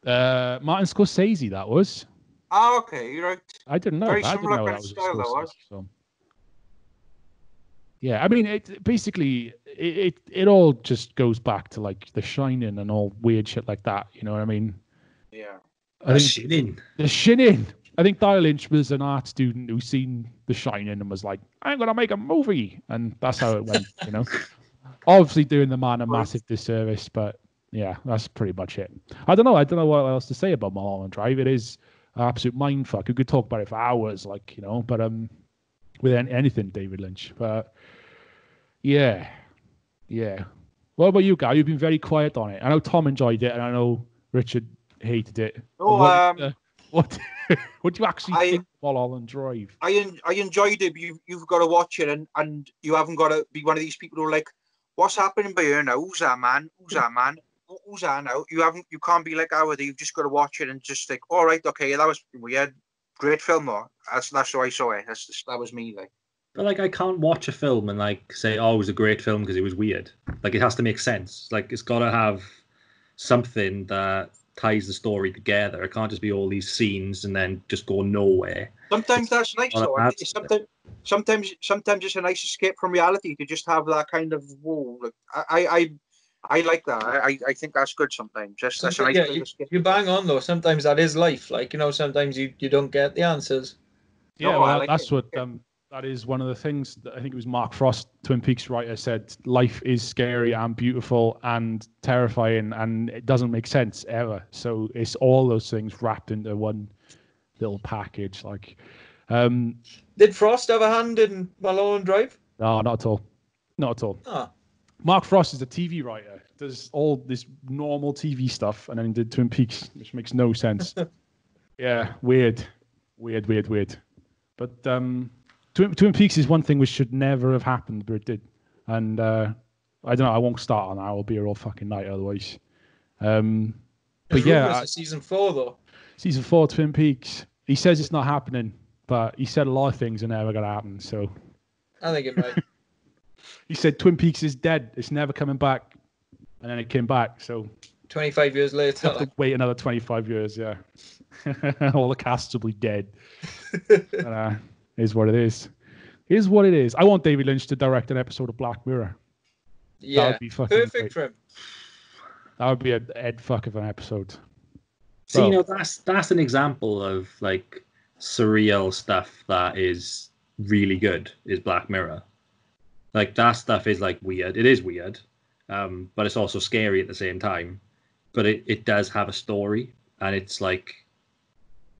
Martin Scorsese, that was. Ah, okay, you're right. I didn't know. Very that. similar I didn't know kind that was of style, that was. So. Yeah, I mean, it all just goes back to like The Shining and all weird shit like that. You know what I mean? Yeah. The Shining. I think David Lynch was an art student who seen The Shining and was like, I'm gonna make a movie, and that's how it went. You know, obviously doing the man a massive disservice, but yeah, that's pretty much it. I don't know what else to say about Mulholland Drive. It is an absolute mindfuck. We could talk about it for hours, like, you know, but with anything David Lynch, but yeah. What about you, Guy? You've been very quiet on it. I know Tom enjoyed it, and I know Richard hated it. Oh, what do you actually think of Mulholland Drive? I enjoyed it. But you've got to watch it, and you haven't got to be one of these people who are like, what's happening by here now? Who's that man? Who's that now? You can't be like Howard. You've just got to watch it and just think, all right, okay, that was weird. Great film, though. That's how I saw it. That was me, like. But like, I can't watch a film and like say, "Oh, it was a great film" because it was weird. Like, it has to make sense. Like, it's got to have something that ties the story together. It can't just be all these scenes and then just go nowhere. Sometimes that's nice, though. Sometimes it's a nice escape from reality to just have that kind of whoa. Like, I like that. I think that's good sometimes. That's a nice kind of escape. You bang on though. Sometimes that is life. Like, you know, sometimes you don't get the answers. Yeah, well, that's what. That is one of the things that I think it was Mark Frost, Twin Peaks writer, said. Life is scary and beautiful and terrifying, and it doesn't make sense ever. So it's all those things wrapped into one little package. Like, did Frost have a hand in Mulholland Drive? No, not at all. Not at all. Ah. Mark Frost is a TV writer. Does all this normal TV stuff, and then did Twin Peaks, which makes no sense. Yeah, weird. But Twin Peaks is one thing which should never have happened, but it did. And I don't know, I won't start on that. I'll be here all fucking night otherwise. But yeah. Season 4, though. Season 4, Twin Peaks. He says it's not happening, but he said a lot of things are never going to happen, so. I think it might. He said Twin Peaks is dead. It's never coming back. And then it came back, so. 25 years later. Have to wait another 25 years, yeah. All the casts will be dead. Is what it is. Here's what it is. I want David Lynch to direct an episode of Black Mirror. Yeah, that would be fucking perfect great. for him. That would be an Ed fuck of an episode. See, you know, that's an example of like surreal stuff that is really good. Is Black Mirror. Like that stuff is like weird. It is weird, but it's also scary at the same time. But it does have a story, and it's like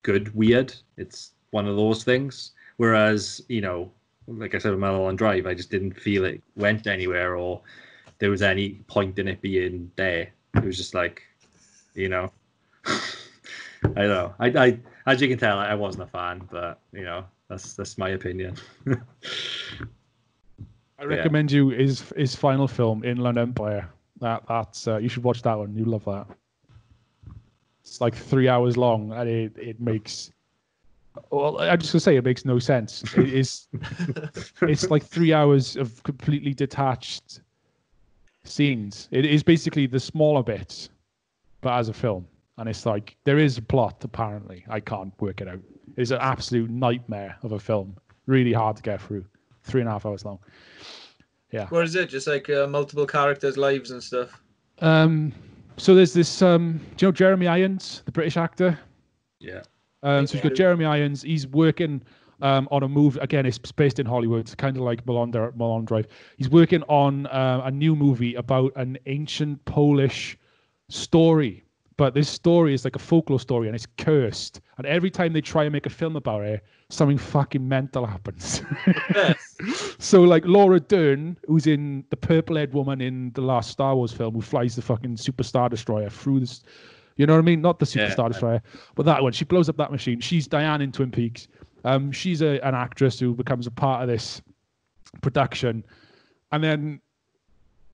good weird. It's one of those things. Whereas, you know, like I said with Mulholland Drive, I just didn't feel it went anywhere or there was any point in it being there. It was just like, you know, I don't know. I as you can tell, I wasn't a fan, but you know, that's my opinion. I recommend you his final film, Inland Empire. That's you should watch that one. You love that. It's like 3 hours long, and it makes. Well, I'm just gonna say it makes no sense. It's like 3 hours of completely detached scenes. It is basically the smaller bits, but as a film. And it's like there is a plot. Apparently, I can't work it out. It's an absolute nightmare of a film. Really hard to get through. 3.5 hours long. Yeah. What is it? Just like multiple characters' lives and stuff. So there's this. Do you know Jeremy Irons, the British actor? Yeah. So you've got Jeremy Irons. He's working on a movie. Again, it's based in Hollywood, kind of like Mulholland Drive. He's working on a new movie about an ancient Polish story. But this story is like a folklore story, and it's cursed. And every time they try and make a film about it, something fucking mental happens. So, like Laura Dern, who's in the purple-haired woman in the last Star Wars film, who flies the fucking Super Star Destroyer through this. You know what I mean? Not the Super Star Destroyer, but that one. She blows up that machine. She's Diane in Twin Peaks. She's an actress who becomes a part of this production. And then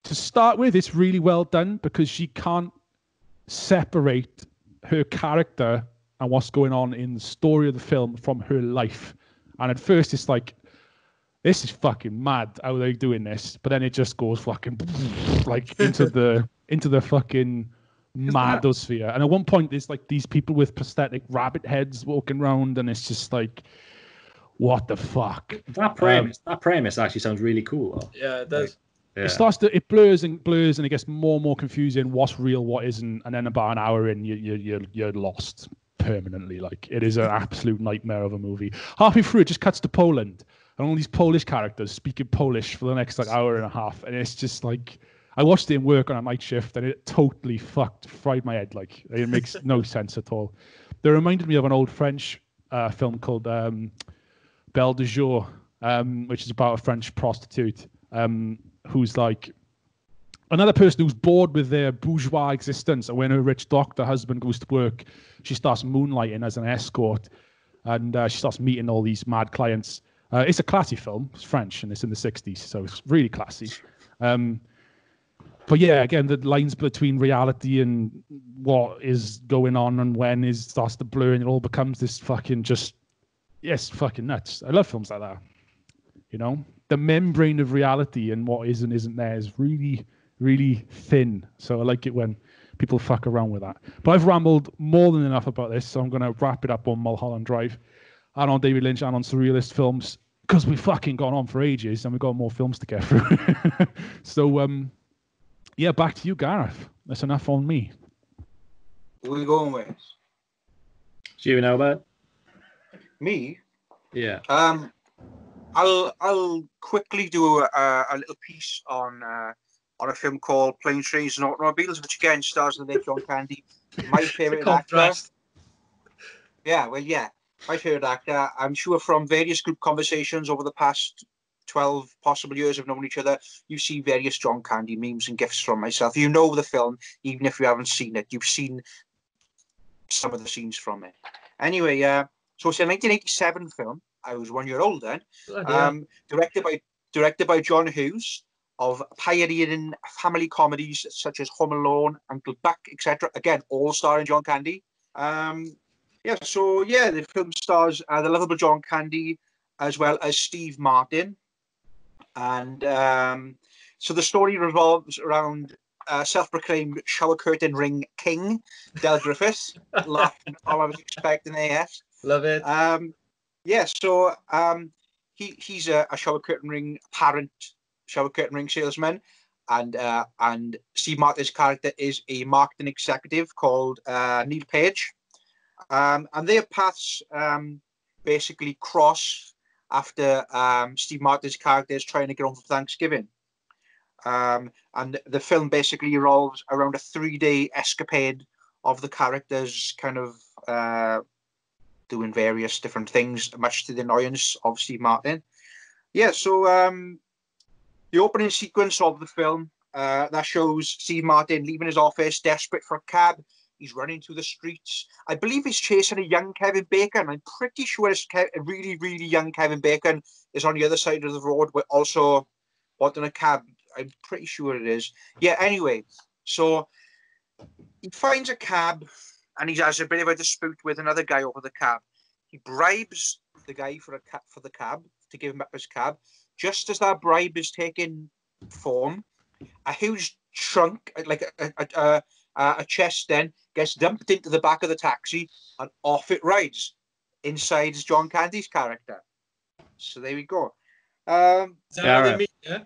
to start with, it's really well done because she can't separate her character and what's going on in the story of the film from her life. And at first it's like, this is fucking mad how they're doing this, but then it just goes fucking like into the fucking madosphere. And at one point there's like these people with prosthetic rabbit heads walking around, and it's just like, what the fuck? That premise actually sounds really cool though. Yeah, it does. It blurs and it gets more and more confusing. What's real, what isn't, and then about an hour in, you're lost permanently. Like, it is an absolute nightmare of a movie. Halfway through, it just cuts to Poland, and all these Polish characters speaking Polish for the next like hour and a half, and it's just like, I watched it in work on a night shift, and it totally fried my head. Like, it makes no sense at all. They reminded me of an old French film called Belle de Jour, which is about a French prostitute. Who's like another person who's bored with their bourgeois existence, and when her rich doctor husband goes to work, she starts moonlighting as an escort, and she starts meeting all these mad clients. It's a classy film. It's French, and it's in the 60s, so it's really classy. But yeah, again, the lines between reality and what is going on and when starts to blur, and it all becomes this fucking fucking nuts. I love films like that. You know, the membrane of reality and what is and isn't there is really, really thin. So I like it when people fuck around with that. But I've rambled more than enough about this, so I'm going to wrap it up on Mulholland Drive and on David Lynch and on surrealist films, because we've fucking gone on for ages and we've got more films to get through. So, yeah, back to you, Gareth. That's enough on me. Where are we going with? Do you know about Me? Yeah. I'll quickly do a little piece on a film called Planes, Trains and Automobiles, which again stars the late John Candy, my favourite actor. Yeah, well, yeah, my favourite actor. I'm sure from various group conversations over the past 12 possible years of knowing each other, you see various John Candy memes and gifs from myself. You know the film, even if you haven't seen it. You've seen some of the scenes from it. Anyway, so it's a 1987 film. I was 1 year old then. Directed by John Hughes, of pioneering family comedies such as Home Alone, Uncle Buck, etc. Again, all starring John Candy. The film stars the lovable John Candy as well as Steve Martin. And so the story revolves around self-proclaimed shower curtain ring king, Del Griffith. Laughing all I was expecting AF. Love it. he's a shower curtain ring apparent shower curtain ring salesman, and Steve Martin's character is a marketing executive called Neil Page, and their paths basically cross after Steve Martin's character is trying to get home for Thanksgiving. And the film basically revolves around a 3-day escapade of the characters kind of doing various different things, much to the annoyance of Steve Martin. Yeah, so the opening sequence of the film, that shows Steve Martin leaving his office, desperate for a cab. He's running through the streets. I believe he's chasing a young Kevin Bacon. I'm pretty sure it's a really, really young Kevin Bacon is on the other side of the road, but also wanting a cab. I'm pretty sure it is. Yeah, anyway, so he finds a cab and he has a bit of a dispute with another guy over the cab. He bribes the guy for the cab to give him up his cab. Just as that bribe is taking form, a huge trunk, like a chest, then gets dumped into the back of the taxi, and off it rides. Inside is John Candy's character. So there we go. Is that how they meet, yeah?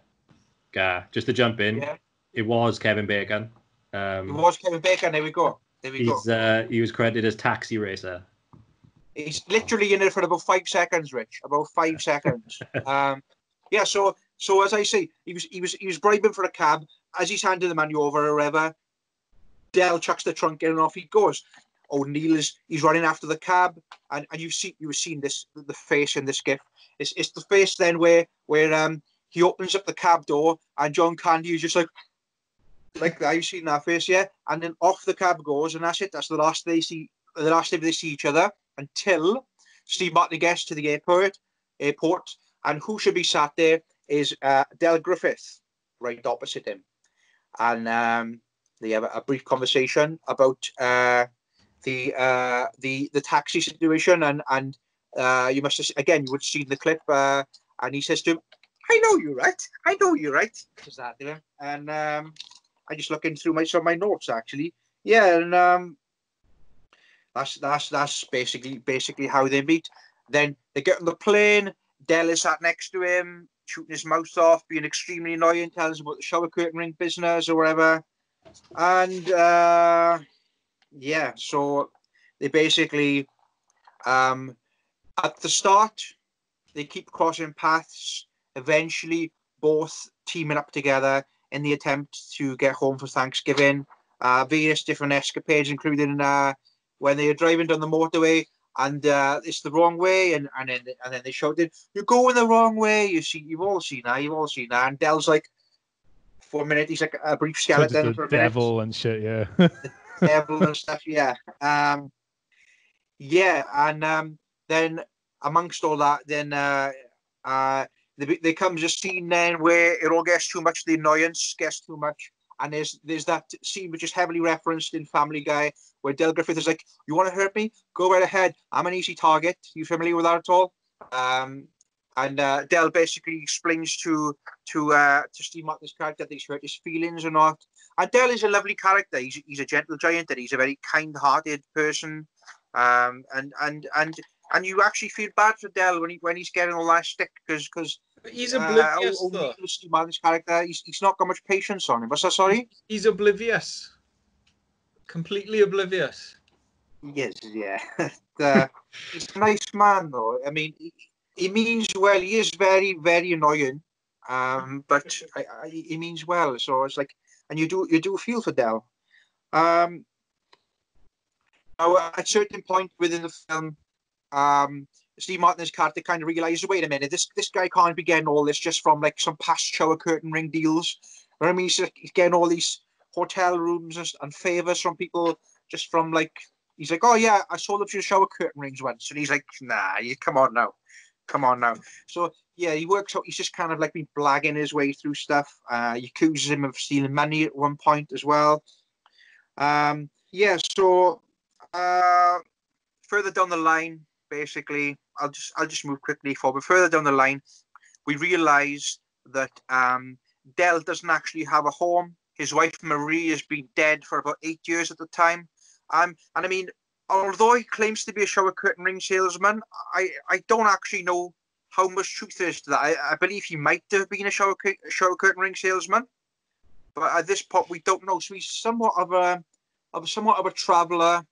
Just to jump in, it was Kevin Bacon. It was Kevin Bacon. There we go. He was credited as Taxi Racer. He's literally in it for about 5 seconds, Rich. About 5 seconds. Yeah. So as I say, he was bribing for a cab. As he's handing the money over or whatever, Del chucks the trunk in and off he goes. O'Neill he's running after the cab, and you were seeing this, the face in this gif. It's the face then where he opens up the cab door and John Candy is just like that. You've seen that face, yeah? And then off the cab goes, and that's it. That's the last they see each other until Steve Martin gets to the airport, and who should be sat there is Del Griffith right opposite him, and they have a brief conversation about the taxi situation, and you must have, again, you would see the clip, and he says to him, I know you're right. Says that to him, and I'm just looking through some of my notes actually. Yeah, and that's basically how they meet. Then they get on the plane. Del is sat next to him, shooting his mouth off, being extremely annoying, tells him about the shower curtain ring business or whatever. And yeah, so they basically at the start they keep crossing paths, eventually both teaming up together in the attempt to get home for Thanksgiving. Various different escapades, including when they are driving down the motorway and it's the wrong way, and then they shouted, "You're going the wrong way!" You've all seen that. And Del's like, for a minute, he's like a brief skeleton for a minute. Devil and shit, yeah. The devil and stuff, yeah. Yeah, and then amongst all that, then there comes a scene then where it all gets too much, the annoyance gets too much, and there's that scene which is heavily referenced in Family Guy where Del Griffith is like, "You want to hurt me? Go right ahead. I'm an easy target." You familiar with that at all? And Del basically explains to Steve Martin's character that he's hurt his feelings or not. And Del is a lovely character. He's a gentle giant, and he's a very kind-hearted person. And you actually feel bad for Del when he's getting all that stick because he's oblivious. Steve Martin's character, he's not got much patience on him. What's that? Sorry. He's oblivious. Completely oblivious. Yes, yeah. He's a nice man, though. I mean, he means well. He is very, very annoying, but he means well. So it's like, and you do feel for Del. Now, at a certain point within the film, Steve Martin's character kind of realizes, wait a minute, this guy can't be getting all this just from like some past shower curtain ring deals. You know what I mean? He's getting all these hotel rooms and favors from people just from like, he's like, oh yeah, I sold up your shower curtain rings once, and he's like, nah, come on now. So yeah, he works out. He's just kind of like been blagging his way through stuff. He accuses him of stealing money at one point as well. Yeah. So further down the line, basically, I'll just move quickly forward. Further down the line, we realise that Del doesn't actually have a home. His wife Marie has been dead for about 8 years at the time. And I mean, although he claims to be a shower curtain ring salesman, I don't actually know how much truth there is to that. I believe he might have been a shower curtain ring salesman, but at this point we don't know. So he's somewhat of a traveller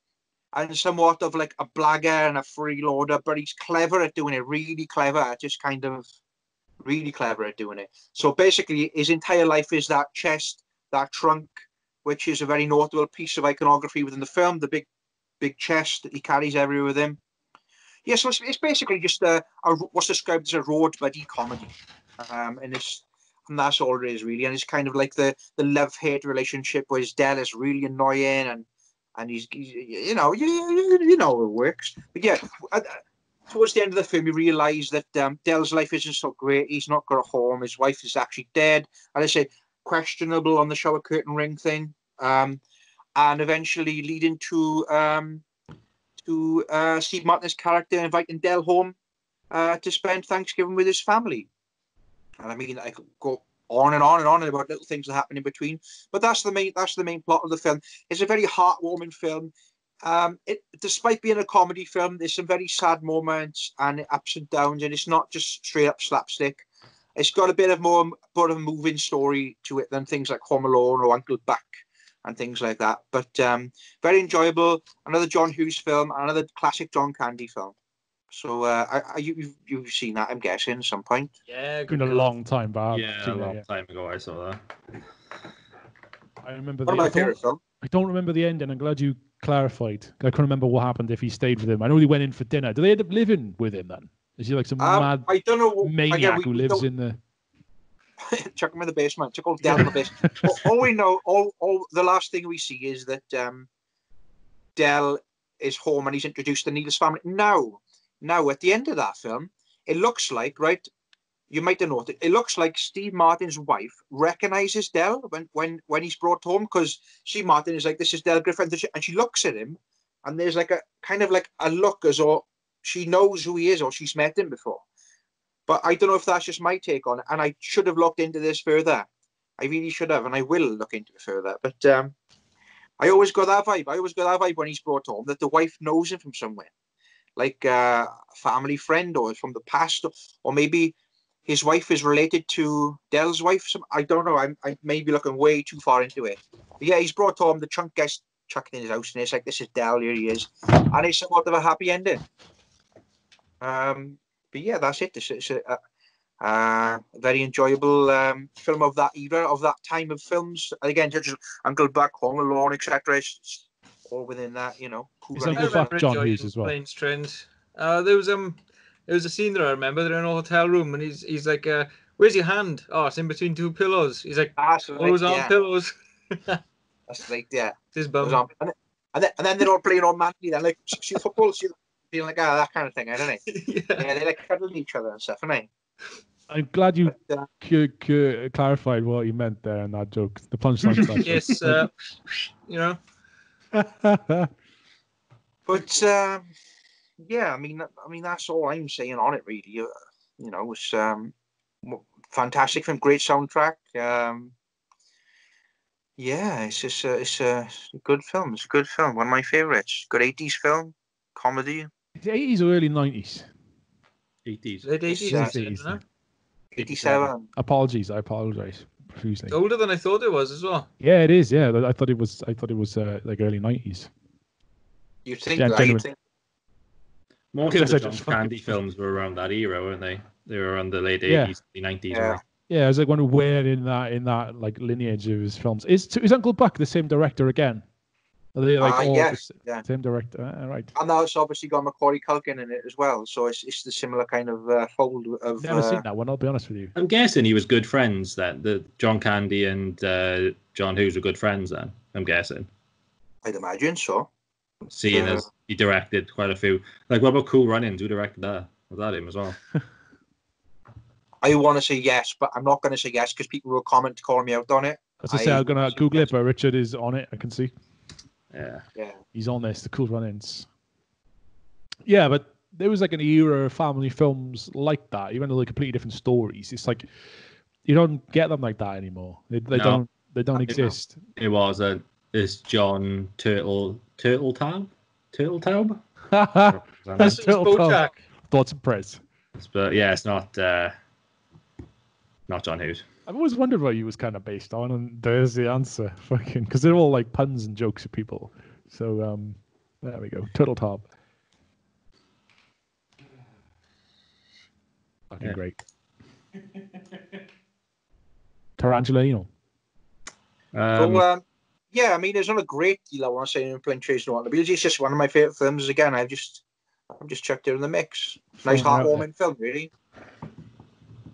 and somewhat of like a blagger and a freeloader, but he's clever at doing it. Really clever, just kind of really clever at doing it. So basically, his entire life is that chest, that trunk, which is a very notable piece of iconography within the film. The big chest that he carries everywhere with him. Yeah, so it's basically just what's described as a road buddy comedy, and that's all it is really. And it's kind of like the love-hate relationship where his dad is really annoying, and he's you know how it works. But yeah, towards the end of the film, you realise that Del's life isn't so great. He's not got a home. His wife is actually dead. And I say questionable on the shower curtain ring thing, and eventually leading to Steve Martin's character inviting Del home to spend Thanksgiving with his family. And I mean, I could go on and on and on about little things that happen in between, but that's the main plot of the film. It's a very heartwarming film. Despite being a comedy film, there's some very sad moments and ups and downs, and it's not just straight up slapstick. It's got a bit of a moving story to it than things like Home Alone or Uncle Buck and things like that. But very enjoyable. Another John Hughes film, another classic John Candy film. So you've seen that, I'm guessing, at some point. Yeah, Been a long time back. Yeah, a long time ago I saw that. I remember. One of my favorite films. I don't remember the ending. I'm glad you clarified. I couldn't remember what happened if he stayed with him. I know he went in for dinner. Do they end up living with him then? Is he like some mad I don't know, maniac who lives in the... Chuck him in the basement. Chuck old Del in the basement. All we know, all the last thing we see is that Del is home and he's introduced to Neil's family. Now, at the end of that film, it looks like, right, you might have noticed, it looks like Steve Martin's wife recognizes Del when he's brought home, because Steve Martin is like, this is Del Griffin, and she looks at him, and there's like a kind of like a look as though she knows who he is or she's met him before. But I don't know if that's just my take on it, and I should have looked into this further. I really should have, and I will look into it further. But I always got that vibe. I always got that vibe when he's brought home, that the wife knows him from somewhere, like a family friend or from the past, or maybe his wife is related to Del's wife. I don't know. I may be looking way too far into it. But yeah, he's brought home. The chunk gets chucked in his house, and it's like, this is Del. Here he is, and it's somewhat of a happy ending. But yeah, that's it. It's a very enjoyable film of that era, of that time of films. Again, such as Uncle Buck, Home Alone, etc. It's all within that, you know. Is Uncle Buck John Hughes as well? Planes, Trains. There was a scene there, I remember. They're in a hotel room, and he's like, "Where's your hand?" "Oh, it's in between two pillows." He's like, "Those aren't pillows." That's like, yeah. His bum. And then they're all playing on manly. They're like, see football, feeling like that kind of thing, isn't it? Yeah, they like cuddling each other and stuff, isn't it? I'm glad you clarified what you meant there in that joke. The punchline. Yes, you know. But yeah, I mean that's all I'm saying on it, really. You know, it's fantastic film, great soundtrack. Yeah, it's a good film. It's a good film. One of my favorites. Good 80s film, comedy. 80s or early 90s? 80s. Late 80s. 87. Apologies, I apologize profusely. It's older than I thought it was as well. Yeah, it is. Yeah, I thought it was like early 90s. You think Yeah, that? You think? Most of the John Candy films were around that era, weren't they? They were around the late 80s, the 90s. Yeah. Yeah, I was like wondering where in that like lineage of his films is Uncle Buck the same director again? Are they like all yes, the same director? Right. And now it's obviously got Macaulay Culkin in it as well, so it's the similar kind of fold of. Never seen that one. I'll be honest with you. I'm guessing he was good friends then. The John Candy and John Hughes were good friends then. I'm guessing. I'd imagine so. Seeing as he directed quite a few. Like, what about Cool Runnings? Who directed that? Was that him as well? I want to say yes, but I'm not going to say yes because people will comment to call me out on it. As I say, I'm going to Google it, but Richard is on it. I can see. Yeah. He's on this, the Cool Runnings. Yeah, but there was like an era of family films like that, even though they're completely different stories. It's like you don't get them like that anymore. They don't exist. It was this John Turtletaub? That's Turtletaub. Thoughts and prayers. But yeah, it's not John Hughes. I've always wondered what he was kind of based on, and there's the answer. Fucking, because they're all like puns and jokes of people. So there we go. Turtle Top. Fucking great. Tarantulanino. Yeah, I mean, there's not a great deal I want to say in Playing Chasing Automobiles. It's just one of my favourite films. Again, I've just chucked it in the mix. Nice, heartwarming film, really.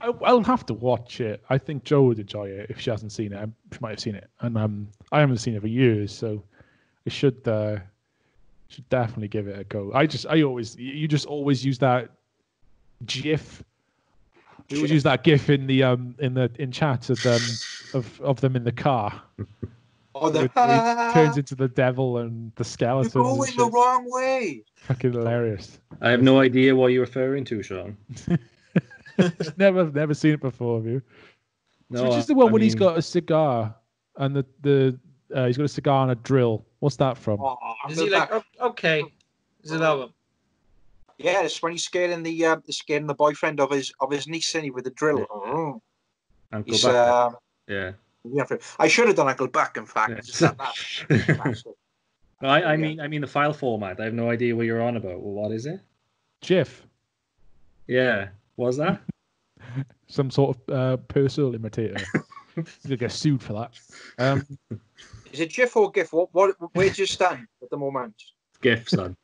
I'll have to watch it. I think Joe would enjoy it if she hasn't seen it. She might have seen it, and I haven't seen it for years, so I should definitely give it a go. You just always use that GIF. We always use that GIF in chats of them in the car. Oh, Where he turns into the devil and the skeleton. You're going the wrong way. Fucking hilarious. I have no idea what you're referring to, Sean. never seen it before, have you? No, Which is the one when he's got a cigar and he's got a cigar and a drill. What's that from? Oh, Is he like, okay? Is it that one? Yeah, it's when he's scaring the boyfriend of his niece, isn't he, with the drill. Yeah. Oh. Uncle Buck. Yeah. I should have done Uncle Buck, in fact. Yeah. No, I mean the file format. I have no idea what you're on about. Well, what is it? GIF. Yeah. What's that? Some sort of personal imitator. He's gonna get sued for that. Is it GIF or GIF? Where do you stand at the moment? GIF, son.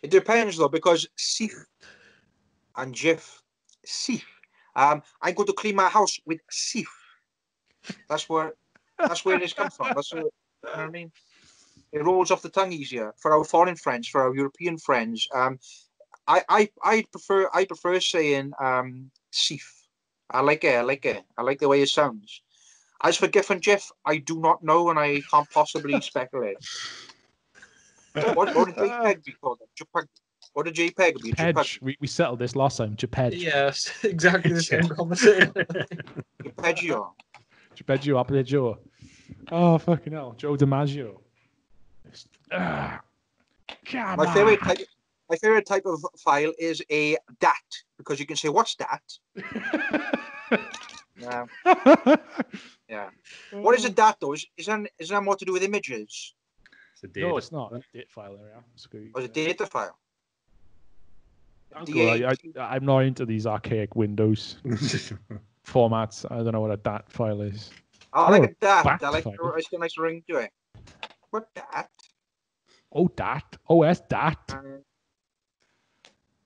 It depends though, because Sif and GIF, Sif. I'm going to clean my house with Sif. That's where this comes from. That's what, you know what I mean. It rolls off the tongue easier for our foreign friends, for our European friends. I prefer saying Sif. I like it. I like the way it sounds. As for GIF and GIF, I do not know, and I can't possibly speculate. What did JPEG be called? What did JPEG be? Pedge. We settled this last time. JPEG. Yes, exactly the same conversation. JPEGio. JPEGio, Applejo. Oh, fucking hell. Joe DiMaggio. My favorite type of file is a DAT, because you can say, what's that? Yeah. What is a DAT though? Is that more to do with images? No, it's not. It's a date file area. Or is it data file? I'm not into these archaic Windows formats. I don't know what a DAT file is. I like a DAT. I like it's a nice ring to it. What DAT? Oh, DAT. OS DAT.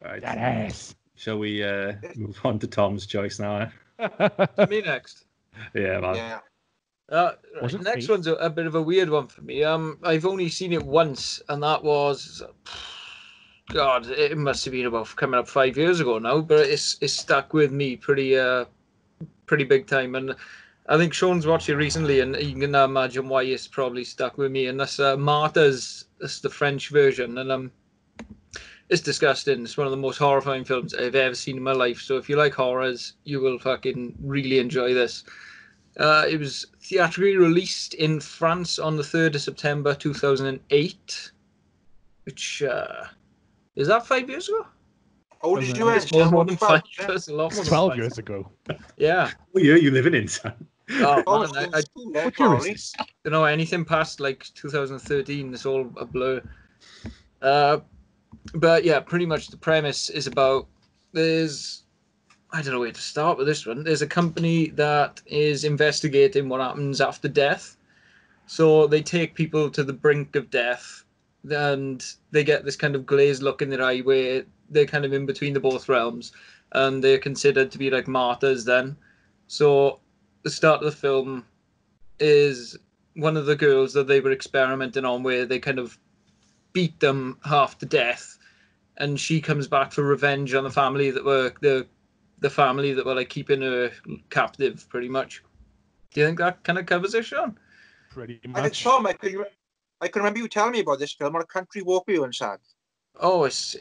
Right. That ass. Shall we move on to Tom's choice now? Me next. Yeah, man. Yeah. The next one's a bit of a weird one for me. I've only seen it once, and that was, God, it must have been about coming up 5 years ago now. But it's stuck with me pretty big time, and I think Sean's watched it recently, and you can imagine why it's probably stuck with me. And that's Martyrs. That's the French version, and it's disgusting. It's one of the most horrifying films I've ever seen in my life. So if you like horrors, you will fucking really enjoy this. It was theatrically released in France on the 3rd of September 2008, which is that 5 years ago? Oh, did you do it? It's more than 5 years. A lot more 12 years ago. Yeah. What year are you living in, son? Oh, man, I What year is this? don't know anything past like 2013. It's all a blur. But yeah, pretty much the premise is about I don't know where to start with this one. There's a company that is investigating what happens after death. So they take people to the brink of death, and they get this kind of glazed look in their eye where they're kind of in between the both realms, and they're considered to be like martyrs then. So the start of the film is one of the girls that they were experimenting on, where they kind of beat them half to death, and she comes back for revenge on the family that were the family that were like keeping her captive, pretty much. Do you think that kind of covers it, Sean? Pretty I much. can remember you telling me about this film on a country walk we once had. Oh, it's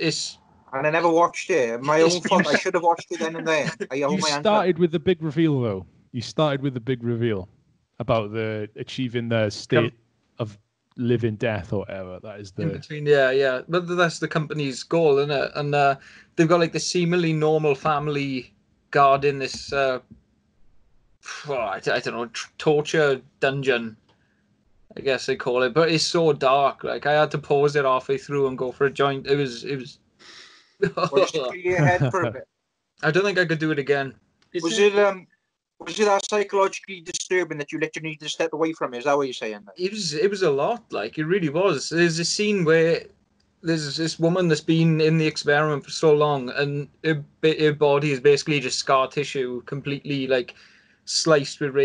And I never watched it. My own fault. I should have watched it then and there. You started with the big reveal, though. You started with the big reveal about the achieving the state of living death or whatever. That is In the between, yeah. But that's the company's goal, isn't it? And they've got like this seemingly normal family guarding this, I don't know, torture dungeon, I guess they call it. But it's so dark. Like I had to pause it halfway through and go for a joint. It was. Well, just to clear your head for a bit. I don't think I could do it again. Was it that psychologically disturbing that you literally need to step away from it? Is that what you're saying? It was a lot. Like it really was. There's a scene where there's this woman that's been in the experiment for so long, and her body is basically just scar tissue, completely like sliced with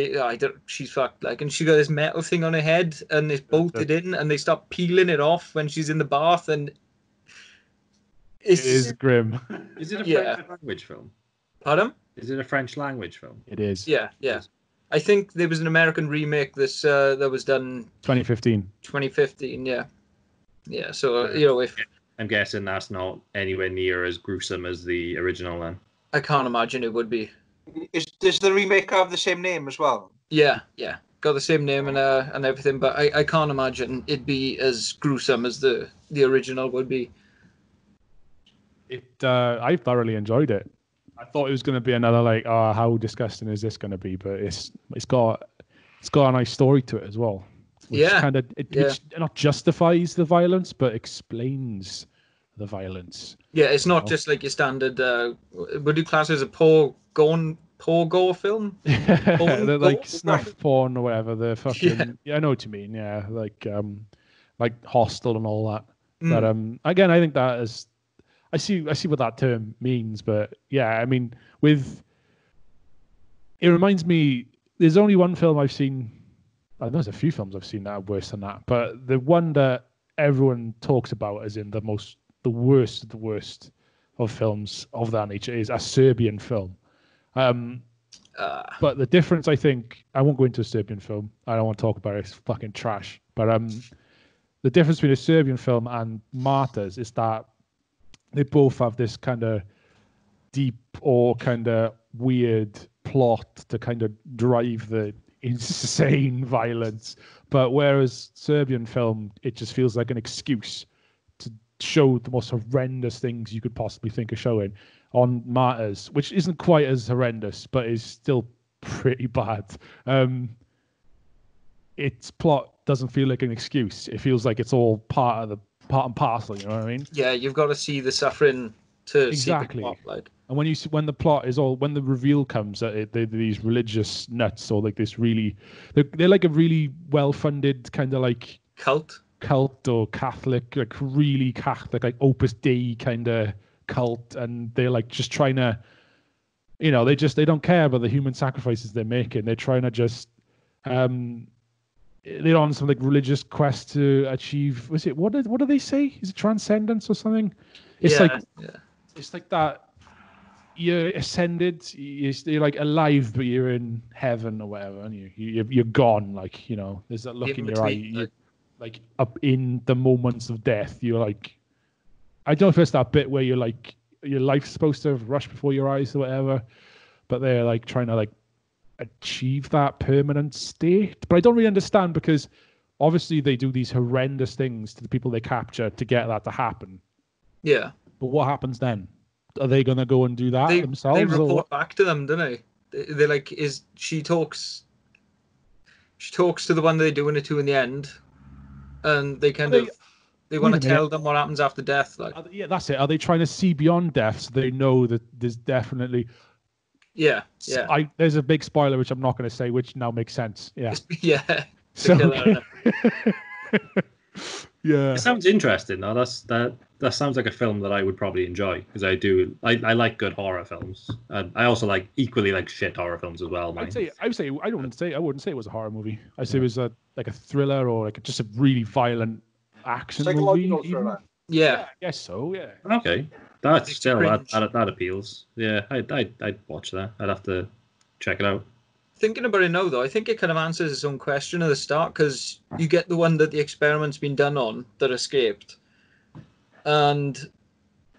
she's fucked. Like, and she got this metal thing on her head, and it's bolted in, and they start peeling it off when she's in the bath, and it is grim. Is it a French language film? Pardon? Is it a French language film? It is. Yeah. I think there was an American remake that was done 2015. Yeah. So if I'm guessing that's not anywhere near as gruesome as the original then. I can't imagine it would be. Does the remake have the same name as well? Yeah. Got the same name and everything, but I can't imagine it'd be as gruesome as the original would be. I thoroughly enjoyed it. I thought it was going to be another like, how disgusting is this going to be? But it's got a nice story to it as well. Which which not justifies the violence, but explains the violence. Yeah, it's not just like your standard. Would you class it as a poor gore film? They're like snuff porn or whatever. The fucking I know what you mean. Yeah, like Hostel and all that. But again, I think that is. I see what that term means, but yeah, I mean, it reminds me. There's only one film I've seen. I know there's a few films I've seen that are worse than that, but the one that everyone talks about as in the worst of films of that nature is a Serbian film. But the difference, I think, I won't go into a Serbian film. I don't want to talk about it. It's fucking trash. But the difference between a Serbian film and Martyrs is that they both have this kind of deep or kind of weird plot to kind of drive the insane violence. But whereas Serbian film, it just feels like an excuse to show the most horrendous things you could possibly think of showing. On Martyrs, which isn't quite as horrendous, but is still pretty bad. Its plot doesn't feel like an excuse. It feels like it's all part and parcel. You know what I mean? Yeah, you've got to see the suffering to exactly. See the plot, like. And when the reveal comes, they're these religious nuts or like this really, they're like a really well-funded kind of like cult or Catholic, like really Catholic, like Opus Dei kind of cult, and they're like just trying to, they don't care about the human sacrifices they're making. They're trying to just they're on some like religious quest to achieve, what do they say, is it transcendence or something? It's it's like that you're ascended, you're like alive but you're in heaven or whatever, and you're gone, like, there's that look in your eye, you're like up in the moments of death. You're like, I don't know if it's that bit where you're like, your life's supposed to rush before your eyes or whatever, but they're like trying to like achieve that permanent state. But I don't really understand, because obviously they do these horrendous things to the people they capture to get that to happen. Yeah. But what happens then? Are they going to go and do that themselves? They report back to them, don't they? They're like, she talks to the one they're doing it to in the end, and they they want to tell them what happens after death. Like, yeah, that's it. Are they trying to see beyond death so they know that there's definitely... Yeah. There's a big spoiler, which I'm not going to say, which now makes sense. Yeah. Yeah. So, yeah. It sounds interesting, though. That sounds like a film that I would probably enjoy, because I like good horror films. And I also equally like shit horror films as well. I wouldn't say it was a horror movie. I'd say it was like a thriller or like just a really violent action movie. Thriller. Yeah. I guess so. Yeah. Okay. That's still that appeals. Yeah, I'd watch that. I'd have to check it out. Thinking about it now, though, I think it kind of answers its own question at the start, because you get the one that the experiment's been done on that escaped, and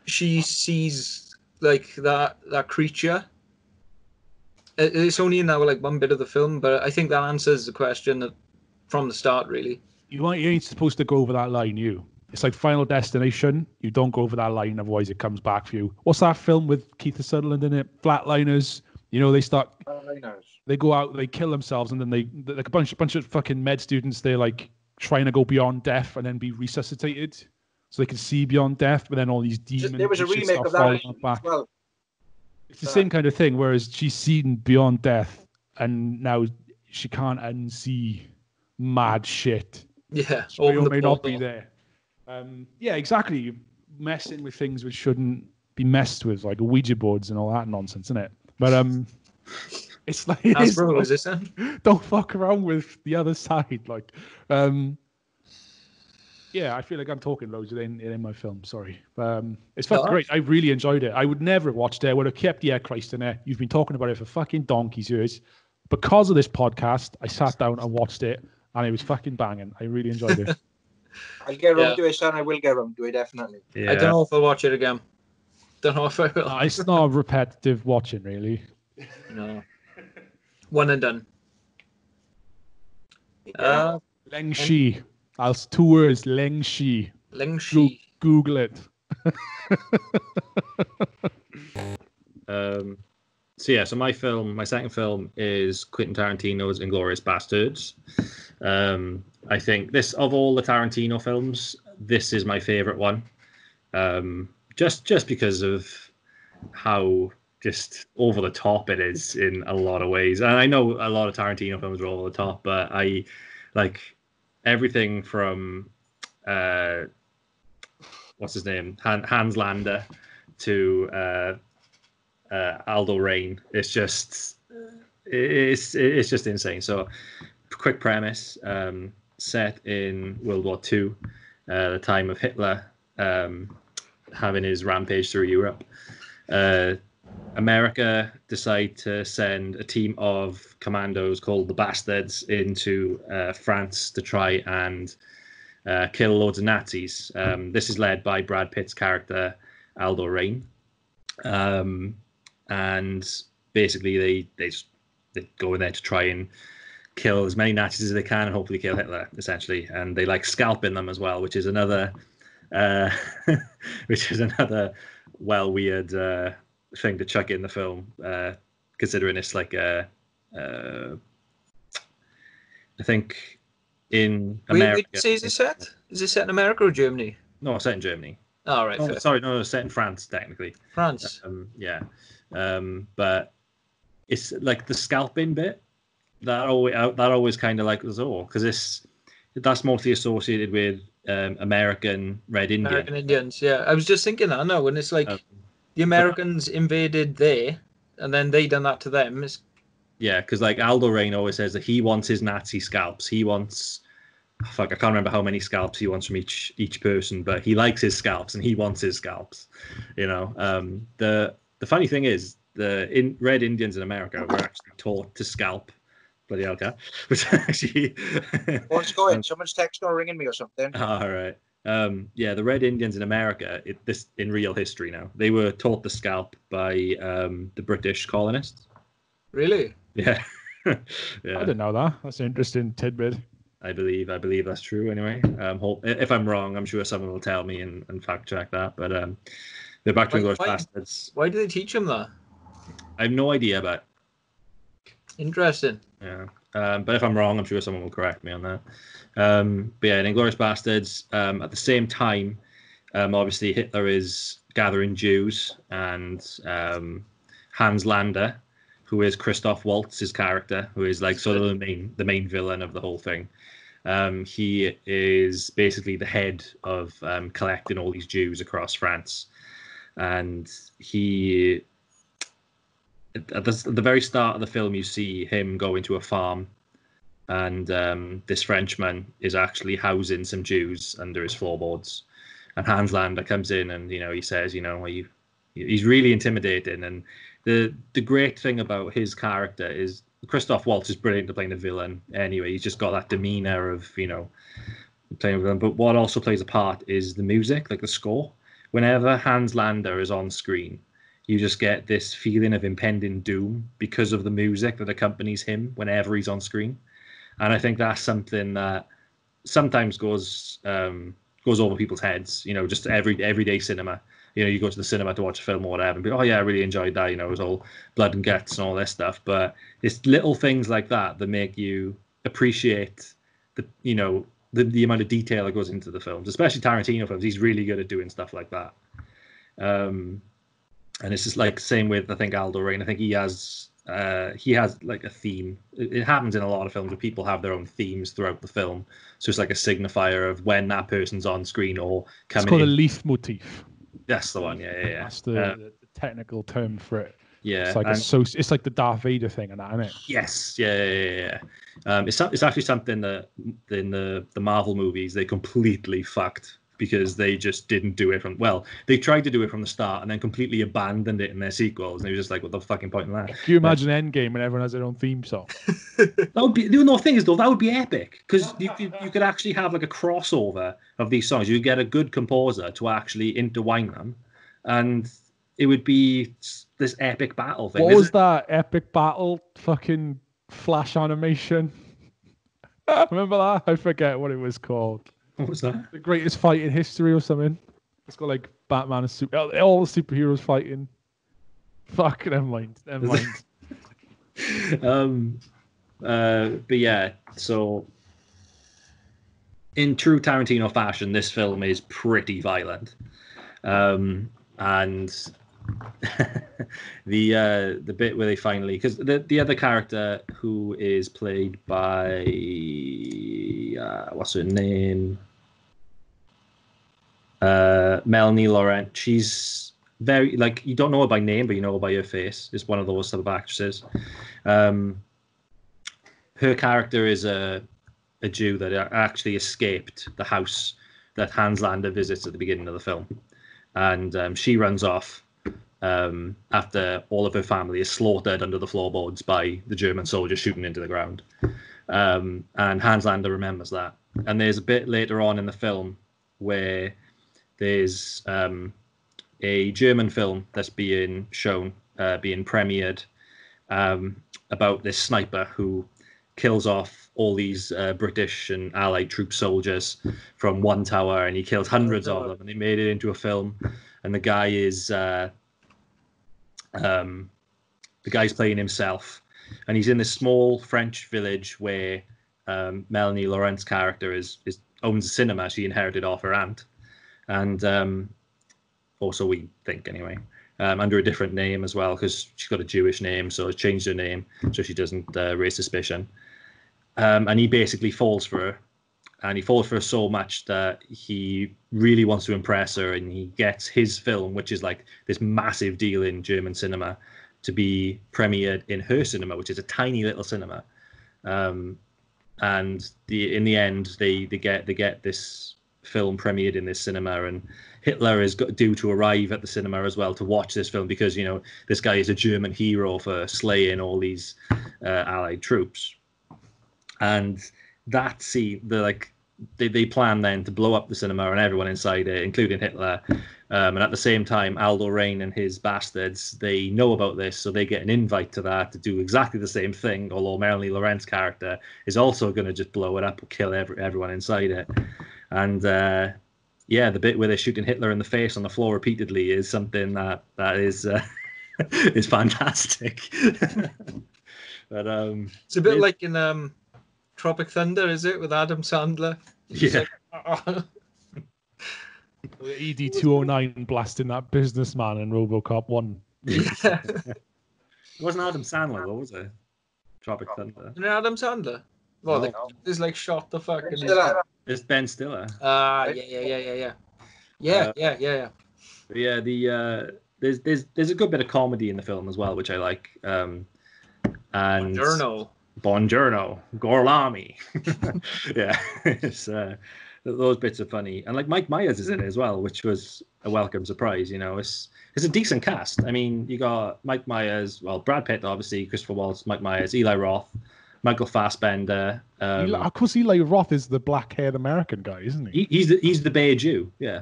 she sees like that creature. It's only in that like one bit of the film, but I think that answers the question from the start, really. you ain't supposed to go over that line, you. It's like Final Destination. You don't go over that line, otherwise it comes back for you. What's that film with Keith Sutherland in it? Flatliners. You know, they go out, they kill themselves, and then they like a bunch of fucking med students. They're like trying to go beyond death and then be resuscitated, so they can see beyond death. But then all these demons. There was a remake of that as well. It's the same kind of thing. Whereas she's seen beyond death, and now she can't unsee mad shit. Yeah, so you may not be there. Yeah, exactly. You're messing with things which shouldn't be messed with, like Ouija boards and all that nonsense, isn't it? But it's like don't fuck around with the other side. Like, yeah, I feel like I'm talking loads in my film. Sorry, it's fucking great. I really enjoyed it. I would never have watched it. I would have kept the Christ in it. You've been talking about it for fucking donkey's years. Because of this podcast, I sat down and watched it, and it was fucking banging. I really enjoyed it. I'll get around to it, son. I will get around to it, definitely. Yeah. I don't know if I'll watch it again. Don't know if I will. No, it's not repetitive watching, really. No. One and done. Leng Shi. That's 2 words. Leng Shi. Leng Shi. Google it. So my second film is Quentin Tarantino's Inglourious Basterds. I think of all the Tarantino films, this is my favorite one. Just because of how just over the top it is in a lot of ways. And I know a lot of Tarantino films are over the top, but I like everything from what's his name, Hans Lander to Aldo Rain. It's just insane. So, quick premise: set in World War II, the time of Hitler having his rampage through Europe. America decide to send a team of commandos called the Bastards into France to try and kill loads of Nazis. This is led by Brad Pitt's character Aldo Rain. And basically they go in there to try and kill as many Nazis as they can and hopefully kill Hitler, essentially. And they like scalping them as well, which is another weird thing to chuck in the film, considering it's like I think in America. Wait, is it set? Is it set in America or Germany? No, it's set in Germany. Oh, right. Oh, sorry, no, it's set in France, technically. France. Yeah. But it's like the scalping bit that always kind of like was because that's mostly associated with American Red Indian. American Indians, yeah. I was just thinking that, no, when it's like the Americans invaded there and then they done that to them. Yeah, because like Aldo Rain always says that he wants his Nazi scalps. He wants, I can't remember how many scalps he wants from each person, but he likes his scalps and he wants his scalps. You know, the funny thing is Red Indians in America were actually taught to scalp. Bloody hell, cat. Which actually. What's going? Someone's texting or ringing me or something. All right. Yeah, the Red Indians in America, this in real history now, they were taught to scalp by the British colonists. Really? Yeah. Yeah. I didn't know that. That's an interesting tidbit. I believe that's true. Anyway, if I'm wrong, I'm sure someone will tell me and fact check that. But they're back to Inglourious Bastards. Why do they teach them that? I have no idea, but interesting. Yeah. But if I'm wrong, I'm sure someone will correct me on that. But yeah, in Inglourious Bastards, at the same time, obviously Hitler is gathering Jews, and Hans Lander, who is Christoph Waltz's character, who is like sort of the main villain of the whole thing. He is basically the head of collecting all these Jews across France, and he. At the very start of the film, you see him go into a farm, and this Frenchman is actually housing some Jews under his floorboards. And Hans Lander comes in, and he says, he's really intimidating. And the great thing about his character is Christoph Waltz is brilliant at playing the villain. Anyway, he's just got that demeanor of playing a villain. But what also plays a part is the music, like the score. Whenever Hans Lander is on screen, you just get this feeling of impending doom because of the music that accompanies him whenever he's on screen. And I think that's something that sometimes goes over people's heads. Just everyday cinema. You go to the cinema to watch a film or whatever, and be, oh yeah, I really enjoyed that. It was all blood and guts and all this stuff. But it's little things like that make you appreciate the amount of detail that goes into the films, especially Tarantino films. He's really good at doing stuff like that. And it's just like same with, I think, Aldo Rain. I think he has like a theme. It happens in a lot of films where people have their own themes throughout the film. So it's like a signifier of when that person's on screen or coming. It's called in. a leitmotif. That's the one. Yeah. That's the technical term for it. Yeah, it's like it's like the Darth Vader thing, and that, isn't it? Yes, yeah. It's actually something that in the Marvel movies they completely fucked, because they just didn't do it they tried to do it from the start and then completely abandoned it in their sequels, and they were just like, what the fucking point in that? Can you imagine Endgame when everyone has their own theme song? That would be the thing is though, that would be epic, because you could actually have like a crossover of these songs. You get a good composer to actually intertwine them, and it would be this epic battle thing. What was that epic battle fucking flash animation? Remember that? I forget what it was called. What was that? The greatest fight in history or something. It's got like Batman and all the superheroes fighting. Fuck, never mind. But yeah, so in true Tarantino fashion, this film is pretty violent. And the bit where they finally, because the other character, who is played by what's her name, Melanie Laurent, she's very, like, you don't know her by name, but you know her by her face. It's one of those type of actresses. Her character is a Jew that actually escaped the house that Hans Landa visits at the beginning of the film, and she runs off after all of her family is slaughtered under the floorboards by the German soldiers shooting into the ground. And Hans Landa remembers that. And there's a bit later on in the film where there's a German film that's being shown, being premiered, about this sniper who kills off all these British and Allied troop soldiers from one tower, and he kills hundreds of them, and they made it into a film. And the guy is the guy's playing himself, and he's in this small French village where Melanie Laurent's character owns a cinema she inherited off her aunt, and also we think anyway, under a different name as well, because she's got a Jewish name, so it's changed her name so she doesn't raise suspicion. And he basically falls for her, and he falls for her so much that he really wants to impress her, and he gets his film, which is like this massive deal in German cinema, to be premiered in her cinema, which is a tiny little cinema. And in the end, they get this film premiered in this cinema, and Hitler is due to arrive at the cinema as well to watch this film, because this guy is a German hero for slaying all these Allied troops. And that scene, they plan then to blow up the cinema and everyone inside it, including Hitler. And at the same time, Aldo Rain and his bastards, they know about this, so they get an invite to that to do exactly the same thing, although Melanie Laurent's character is also going to just blow it up and kill everyone inside it. And the bit where they're shooting Hitler in the face on the floor repeatedly is something that is is fantastic. But it's a bit like in Tropic Thunder, is it, with Adam Sandler? Yeah. ED-209 blasting that businessman in RoboCop 1. Yeah. It wasn't Adam Sandler, though, was it? Tropic Thunder. Isn't it Adam Sandler? Well, No. it's like shot the fuck. It's Ben Stiller. Yeah. But there's a good bit of comedy in the film as well, which I like. And Buongiorno, Gorlami. Yeah, it's those bits are funny, and like Mike Myers is in it as well, which was a welcome surprise. It's a decent cast. I mean, you got Mike Myers, well, Brad Pitt, obviously, Christopher Waltz, Mike Myers, Eli Roth, Michael Fassbender. Of course, Eli Roth is the black-haired American guy, isn't he? He's the Bay Jew. Yeah.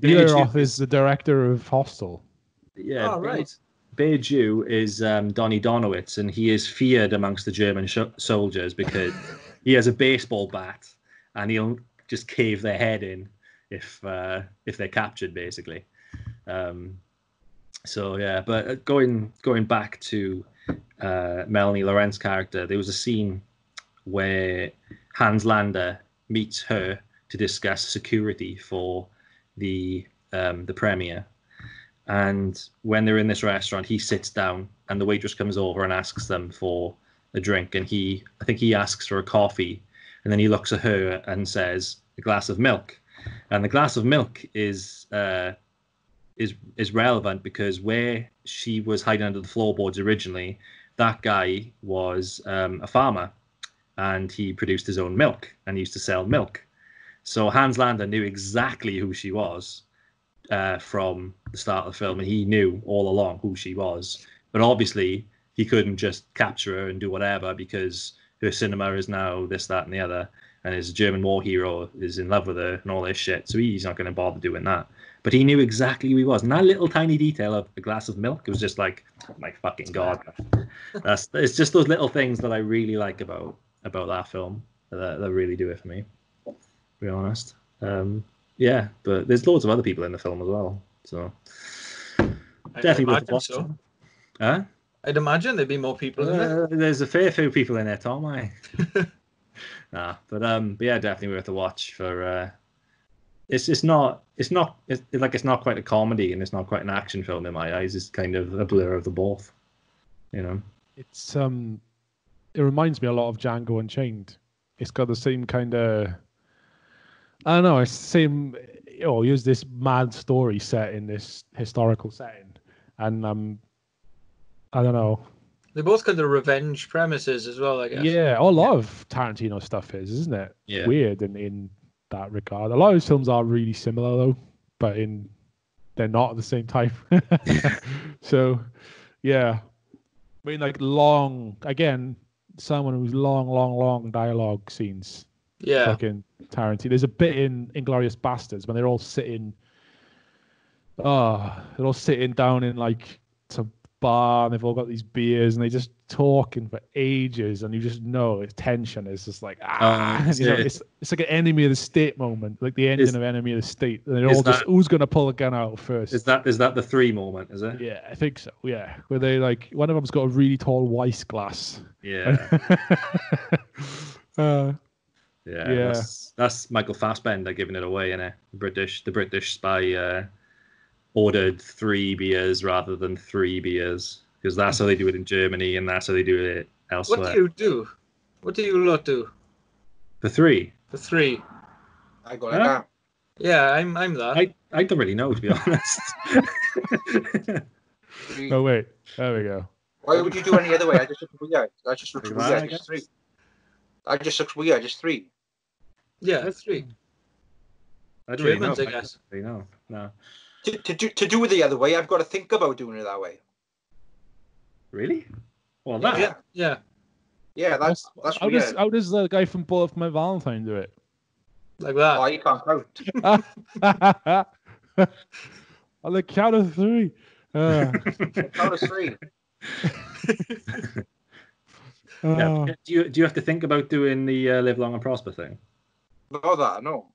Eli Roth is the director of Hostel. Yeah. Oh, right. Bay Jew is Donny Donowitz, and he is feared amongst the German soldiers because he has a baseball bat, and he'll just cave their head in if they're captured, basically. So yeah, but going back to Melanie Laurent's character, there was a scene where Hans Lander meets her to discuss security for the premiere. And when they're in this restaurant, he sits down and the waitress comes over and asks them for a drink. And I think he asks for a coffee. And then he looks at her and says, a glass of milk. And the glass of milk is relevant because where she was hiding under the floorboards originally, that guy was a farmer. And he produced his own milk and he used to sell milk. So Hans Lander knew exactly who she was from the start of the film, and he knew all along who she was. But obviously, he couldn't just capture her and do whatever because her cinema is now this, that, and the other, and his German war hero is in love with her and all this shit. So he's not going to bother doing that. But he knew exactly who he was. And that little tiny detail of a glass of milk, it was just like, oh my fucking God. It's just those little things that I really like about that film that really do it for me, to be honest. Yeah, but there's loads of other people in the film as well, so definitely worth watching. So. Huh? I'd imagine there'd be more people in there. There's a fair few people in there, Tom. Nah, but yeah, definitely worth a watch. For it's not quite a comedy and it's not quite an action film in my eyes. It's kind of a blur of the both, you know. It's it reminds me a lot of Django Unchained. It's got the same kind of, I don't know, it's the same, here's this mad story set in this historical setting. And I don't know. They both got the revenge premises as well, I guess. Yeah, a lot of Tarantino stuff isn't it? Yeah. Weird in that regard. A lot of his films are really similar though, but they're not at the same time. So, yeah. I mean, like someone who's long dialogue scenes. Yeah. Fucking Tarantino. There's a bit in Inglourious Bastards when they're all sitting down in like some bar and they've all got these beers and they just talking for ages and you just know it's tension. It's just like it's like an enemy of the state moment, like the ending of Enemy of the State. And they're all just who's gonna pull the gun out first. Is that the 3 moment, is it? Yeah, I think so. Yeah. Where they like one of them's got a really tall Weiss glass. Yeah. Yeah. That's Michael Fassbender giving it away, innit? The British spy ordered 3 beers rather than 3 beers because that's how they do it in Germany and that's how they do it elsewhere. What do you do? What do you lot do? For 3? For 3. I got it down. Yeah, I'm that. I don't really know, to be honest. Oh wait, there we go. Why would you do any other way? I just look weird. I just look weird. Just 3. I just looks weird. Just 3. Yeah, that's 3. I don't really know. I guess. No. To do it the other way, I've got to think about doing it that way. Really? Well, that. Yeah. Yeah, that's weird. How does the guy from Bullet for My Valentine do it? Like that. Oh, you can't count. On the count of 3. Count of 3. Yeah. Do you have to think about doing the Live Long and Prosper thing? No.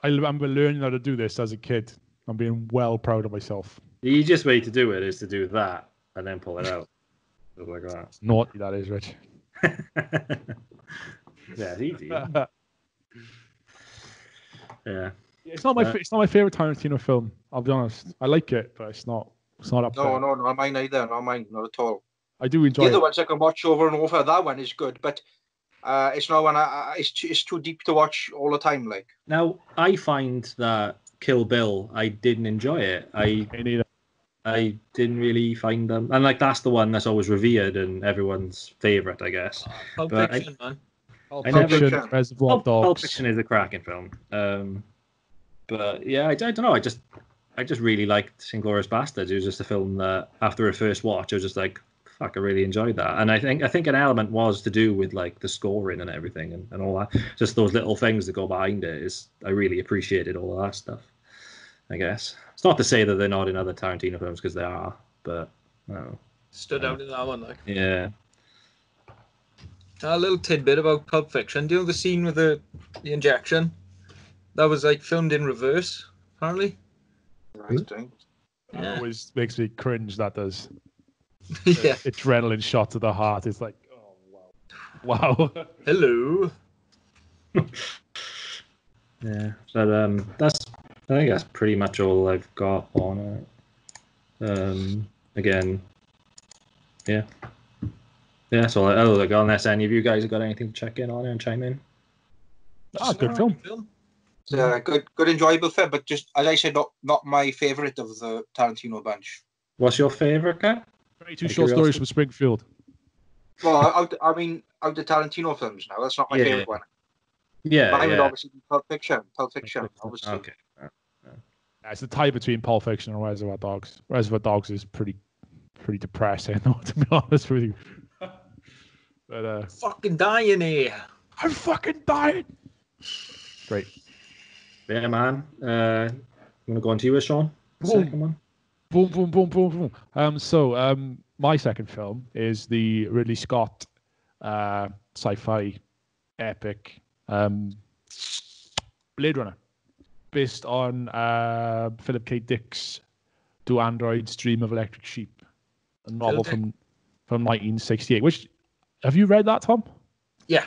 I remember learning how to do this as a kid. I'm being well proud of myself. The easiest way to do it is to do that and then pull it out. Just like that. It's naughty, that is, Rich. Yeah, it's easy. Yeah. It's not my favorite Tarantino film. I'll be honest. I like it, but it's not up there. No, not mine either. Not mine, not at all. I do enjoy the other it. ones I can watch over and over. That one is good, but it's not one. It's too deep to watch all the time. Like now, I find that Kill Bill, I didn't enjoy it. Me neither. I didn't really find them, and like that's the one that's always revered and everyone's favorite, I guess. Pulp Fiction, man. Pulp Fiction, Reservoir Dogs. Pulp Fiction is a cracking film. But yeah, I don't know. I just really liked Inglourious Basterds. It was just a film that after a first watch, I was just like, fuck, I really enjoyed that. And I think an element was to do with like the scoring and everything and all that. Just those little things that go behind it is I really appreciated all of that stuff. I guess it's not to say that they're not in other Tarantino films because they are, but no. Stood out in that one, like. Yeah. A little tidbit about Pulp Fiction. Do you know the scene with the injection? That was like filmed in reverse, apparently. Right, right. Yeah. Always makes me cringe, that does. Yeah. Adrenaline shot to the heart. It's like, oh, wow. Wow. Hello. Yeah, but I think that's pretty much all I've got on it. Again, yeah. Yeah, that's all I got, unless any of you guys have got anything to check in on and chime in. Good film. It's a good, enjoyable film, but just as I said, not my favourite of the Tarantino bunch. What's your favourite, Kat? 22 short stories from Springfield. Well, out the Tarantino films now, that's not my favourite one. Yeah, Mine would obviously be Pulp Fiction, obviously. Okay. It's the tie between Pulp Fiction and Reservoir Dogs. Reservoir Dogs is pretty depressing, though, to be honest with you. But fucking dying here. I'm fucking dying. Great. Yeah, man. I'm gonna go on to you, Sean. Second one. Boom. So my second film is the Ridley Scott sci-fi epic Blade Runner, based on Philip K. Dick's Do Androids Dream of Electric Sheep, a novel from 1968. Which, have you read that, Tom? Yeah.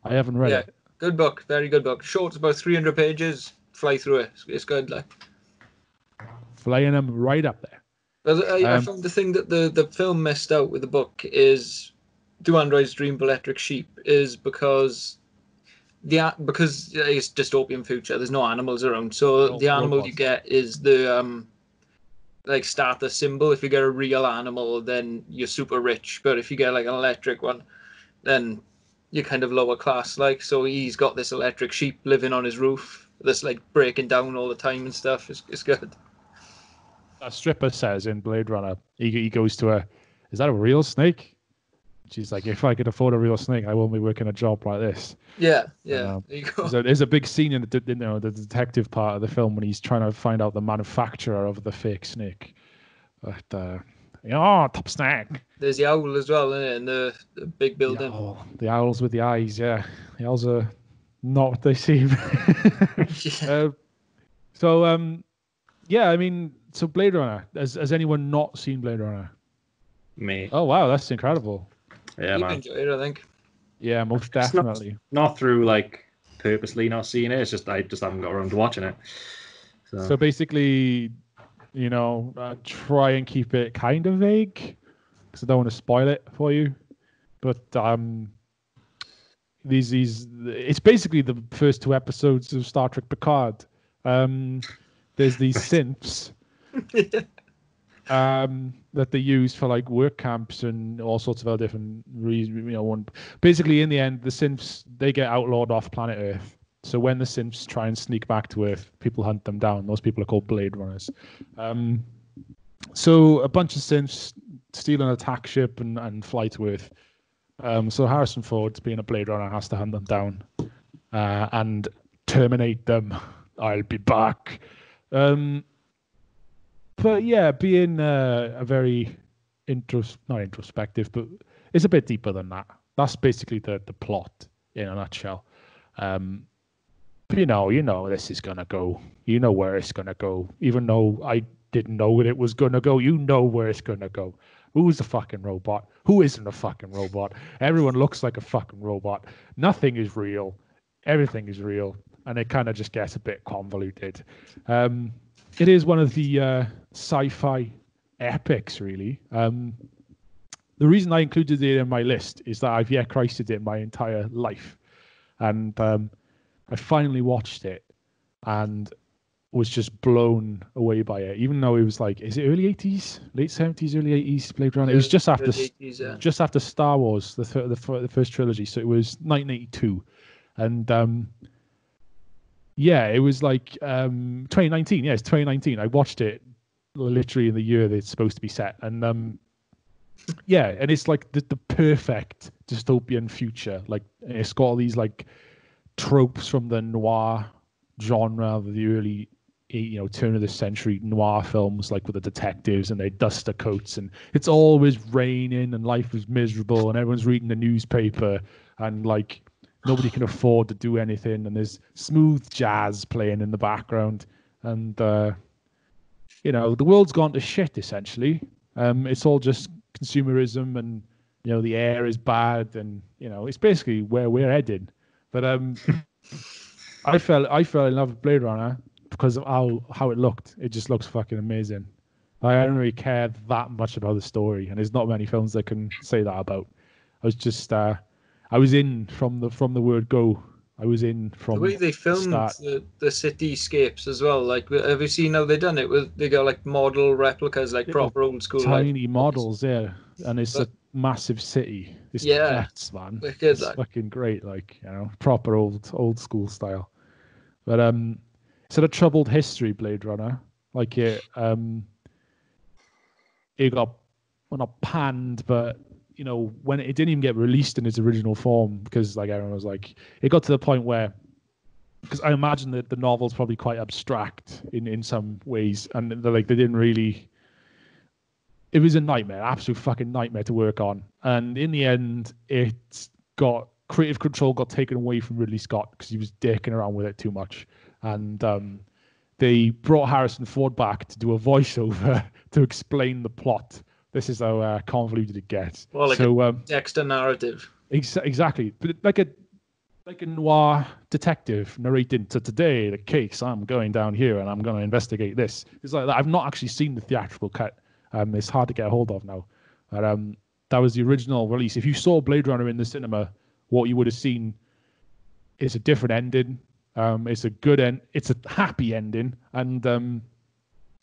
I haven't read it. Good book, very good book. Short, it's about 300 pages. Fly through it. It's good, like. Flying them right up there. But I found the thing that the film messed out with the book is Do Androids Dream of Electric Sheep is because it's dystopian future. There's no animals around, so the animal robots you get is the like starter symbol. If you get a real animal, then you're super rich. But if you get like an electric one, then you're kind of lower class. Like, so he's got this electric sheep living on his roof that's like breaking down all the time and stuff. It's good. A stripper says in Blade Runner, he goes to is that a real snake? She's like, if I could afford a real snake, I won't be working a job like this. Yeah. There you go. So there's a big scene in the detective part of the film when he's trying to find out the manufacturer of the fake snake. But top snake. There's the owl as well, isn't it, in the big building. The owls with the eyes, yeah. The owls are not what they seem. I mean, so Blade Runner. Has anyone not seen Blade Runner? Me. Oh wow, that's incredible. Yeah, man. Enjoy it, I think. Yeah, most definitely. Not through like purposely not seeing it. It's just I just haven't got around to watching it. So basically, try and keep it kind of vague because I don't want to spoil it for you. But it's basically the first two episodes of Star Trek Picard. There's these synths that they use for like work camps and all sorts of other different reasons. Basically, in the end, the synths, they get outlawed off planet Earth. So when the synths try and sneak back to Earth, people hunt them down. Those people are called Blade Runners. So a bunch of synths steal an attack ship and fly to Earth. So Harrison Ford, being a Blade Runner, has to hunt them down and terminate them. I'll be back. But yeah, being a very not introspective, but it's a bit deeper than that. That's basically the plot in a nutshell. But you know this is gonna go. You know where it's gonna go. Even though I didn't know where it was gonna go, you know where it's gonna go. Who's a fucking robot? Who isn't a fucking robot? Everyone looks like a fucking robot. Nothing is real. Everything is real. And it kind of just gets a bit convoluted. It is one of the sci-fi epics, really. The reason I included it in my list is that I've yet Christed it my entire life. And I finally watched it and was just blown away by it. Even though it was like, is it early 80s? Late 70s, eely 80s Blade Runner? It was just after 80s, just after Star Wars, the first trilogy. So it was 1982. And it was like 2019. Yeah, it's 2019. I watched it literally in the year that it's supposed to be set. And and it's like the perfect dystopian future. Like, it's got all these like tropes from the noir genre of the early turn of the century noir films, like with the detectives and their duster coats, and it's always raining and life is miserable and everyone's reading the newspaper and like nobody can afford to do anything, and there's smooth jazz playing in the background, and you know, the world's gone to shit essentially. It's all just consumerism, and you know, the air is bad, and you know, it's basically where we're headed. But I fell in love with Blade Runner because of how it looked. It just looks fucking amazing. I don't really care that much about the story, and there's not many films that can say that about. I was just I was in from the word go. I was in from the way they filmed the cityscapes as well. Like, have you seen how they done it? They got like model replicas, like proper old school, tiny like, models, yeah. And it's a massive city. It's nuts, man. Wicked, it's fucking great, like, you know, proper old school style. But it's had a troubled history, Blade Runner. Like it got, well, not panned, but you know, when it didn't even get released in its original form, because like everyone was like, it got to the point where, because I imagine that the novel's probably quite abstract in some ways, and they didn't really. It was a nightmare, absolute fucking nightmare to work on, and in the end, creative control got taken away from Ridley Scott because he was dicking around with it too much, and they brought Harrison Ford back to do a voiceover to explain the plot. This is how convoluted it gets. Well, like a Dexter narrative. Exactly, but like a noir detective narrating to today the case. I'm going down here and I'm going to investigate this. It's like that. I've not actually seen the theatrical cut. It's hard to get a hold of now. But that was the original release. If you saw Blade Runner in the cinema, what you would have seen is a different ending. It's a good end. It's a happy ending, and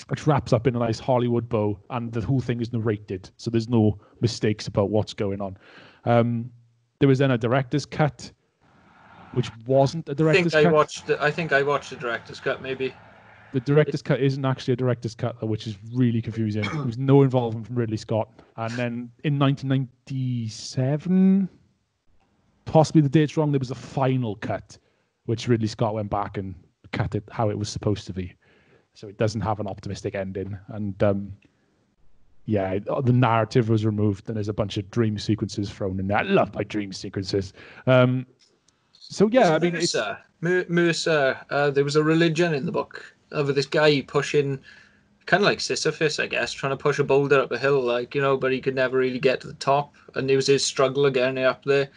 which wraps up in a nice Hollywood bow, and the whole thing is narrated, so there's no mistakes about what's going on. There was then a director's cut, which wasn't a director's cut. I think I watched the director's cut, maybe. The director's cut isn't actually a director's cut, though, which is really confusing. There was no involvement from Ridley Scott. And then in 1997, possibly the date's wrong, there was a final cut, which Ridley Scott went back and cut it how it was supposed to be. So it doesn't have an optimistic ending. And the narrative was removed, and there's a bunch of dream sequences thrown in there. I love my dream sequences. So yeah, I mean, Mercer, there was a religion in the book of this guy pushing, kind of like Sisyphus, I guess, trying to push a boulder up a hill, like, you know, but he could never really get to the top, and it was his struggle getting up there.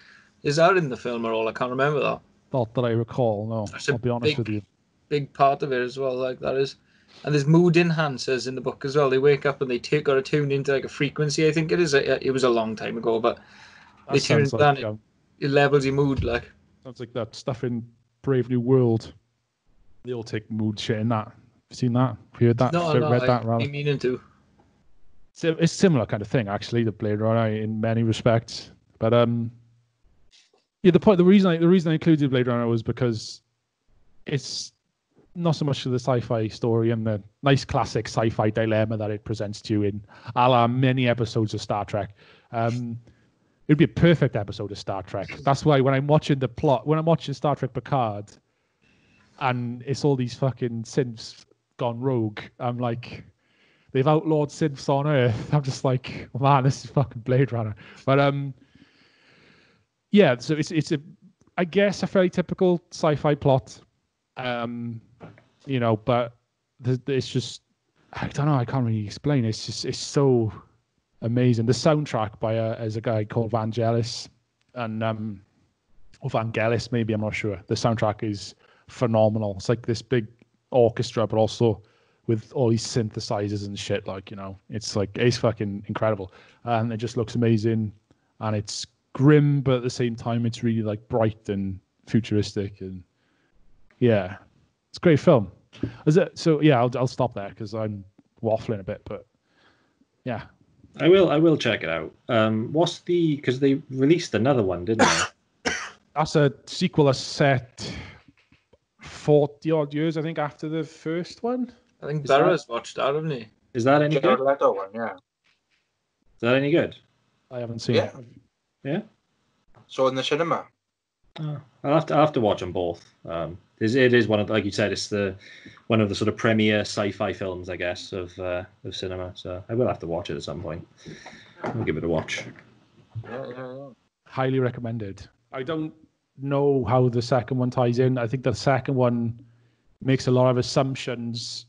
Is that in the film at all? I can't remember that. Not that I recall, no. I'll be honest with you. Big part of it as well, like that is. And there's mood enhancers in the book as well. They wake up and they got to tune into like a frequency. I think it is. It was a long time ago, but they tune it down. It levels your mood, like. Sounds like that stuff in Brave New World. They all take mood shit in that. Seen that? Heard that? Read that? Rather. I'm meaning to. So it's similar kind of thing, actually, the Blade Runner in many respects. But the reason I included Blade Runner was because it's not so much of the sci-fi story and the nice classic sci-fi dilemma that it presents to you in a la many episodes of Star Trek. It'd be a perfect episode of Star Trek. That's why when I'm watching Star Trek Picard, and it's all these fucking synths gone rogue, I'm like, they've outlawed synths on Earth. I'm just like, man, this is fucking Blade Runner. But yeah, so it's I guess a fairly typical sci-fi plot. You know, but it's just, I don't know, I can't really explain. It's so amazing. The soundtrack by a guy called Vangelis, and or Vangelis maybe, I'm not sure. The soundtrack is phenomenal. It's like this big orchestra, but also with all these synthesizers and shit. Like, you know, it's fucking incredible, and it just looks amazing, and it's grim, but at the same time, it's really like bright and futuristic, and yeah, it's a great film. So yeah, I'll stop there because I'm waffling a bit, but yeah. I will check it out. Because they released another one, didn't they? That's a sequel set 40 odd years, I think, after the first one. I think Barra's watched that, hasn't he? Is that any good? One, yeah. Is that any good? I haven't seen it. Yeah. So in the cinema. I'll have to watch them both. It is one of, like you said, it's one of the sort of premier sci-fi films, I guess, of cinema. So I will have to watch it at some point. I'll give it a watch. Yeah. Highly recommended. I don't know how the second one ties in. I think the second one makes a lot of assumptions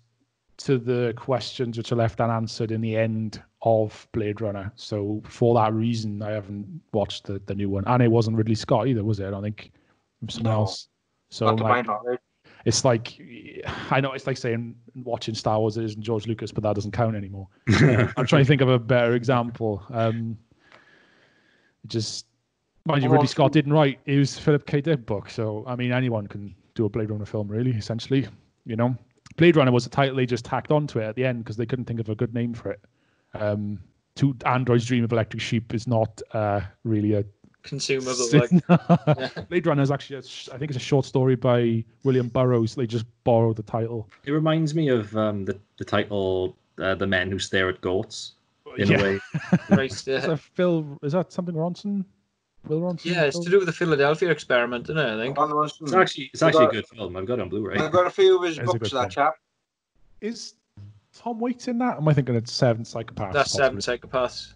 to the questions which are left unanswered in the end of Blade Runner. So for that reason, I haven't watched the new one. And it wasn't Ridley Scott either, was it? I don't think it was someone else. So Not to my knowledge. it's like, I know it's like saying watching Star Wars isn't George Lucas, but that doesn't count anymore. I'm trying to think of a better example. Mind you, Ridley Scott didn't write. It was Philip K. Dick book. So, I mean, anyone can do a Blade Runner film, really, essentially. You know? Blade Runner was a title they just tacked onto it at the end because they couldn't think of a good name for it. To Android's Dream of Electric Sheep is not really a... consumable. Blade Runner is actually, I think it's a short story by William Burroughs. They just borrowed the title. It reminds me of the title, The Men Who Stare at Goats, in a way. Right, Is that something Ronson? Will Ronson? Yeah, it's to do with the Philadelphia experiment, isn't it? I think. It's actually a good film. I've got it on Blu-ray. I've got a few of his books, that chap. Is Tom Waits in that? Am I thinking it's Seven Psychopaths? That's Seven Psychopaths.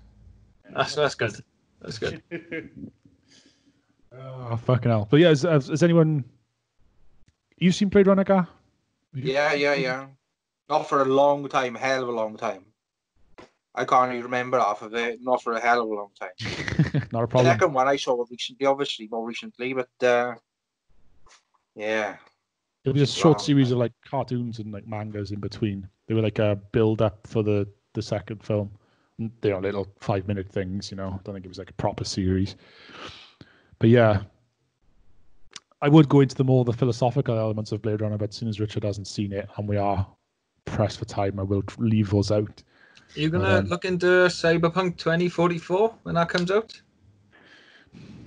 That's good. That's good. Oh, fucking hell. But yeah, has anyone... You seen Blade Runner, Gar? Yeah. Not for a long time, hell of a long time. I can't even remember half of it. Not for a hell of a long time. Not a problem. The second one I saw recently, obviously, more recently, but yeah. It was a short series of like cartoons and like mangas in between. They were like a build-up for the second film. They are little 5-minute things, you know. I don't think it was like a proper series. But yeah, I would go into the philosophical elements of Blade Runner, but as soon as Richard hasn't seen it and we are pressed for time, I will leave those out. Are you going to look into Cyberpunk 2044 when that comes out?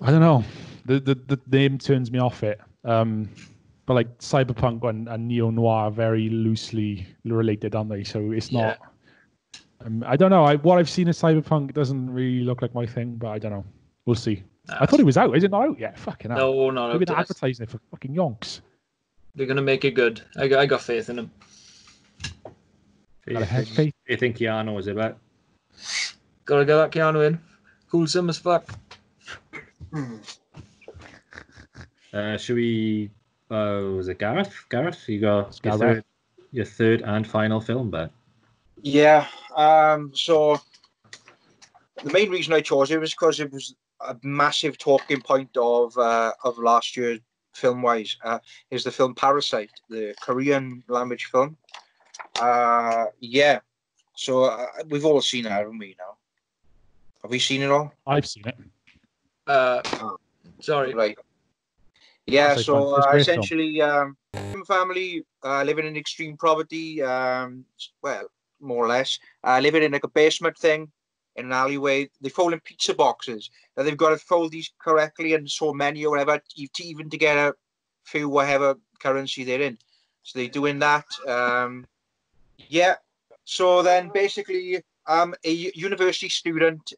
I don't know. The name turns me off it. But like Cyberpunk and Neo-Noir are very loosely related, aren't they? So it's not... I don't know. What I've seen of Cyberpunk doesn't really look like my thing, but I don't know. We'll see. I thought it was out. Is it not out yet? Fucking hell. No, not out. They've been advertising it for fucking yonks. They're going to make it good. I got faith in them. Got a head faith. You think Keanu is about? Gotta get that Keanu in. Wholesome as fuck. Should we... was it Gareth? Gareth, you got your third and final film bet. Yeah. So the main reason I chose it was because it was a massive talking point of last year, film-wise. Is the film Parasite, the Korean language film. Yeah. So we've all seen it, haven't we? Now, have we seen it all? I've seen it. Sorry. Right. Yeah, so essentially, family living in extreme poverty, well, more or less, living in like a basement thing in an alleyway. They fold in pizza boxes. Now they've got to fold these correctly and so many or whatever, even to get a few whatever currency they're in. So they're doing that. Yeah. So then basically, a university student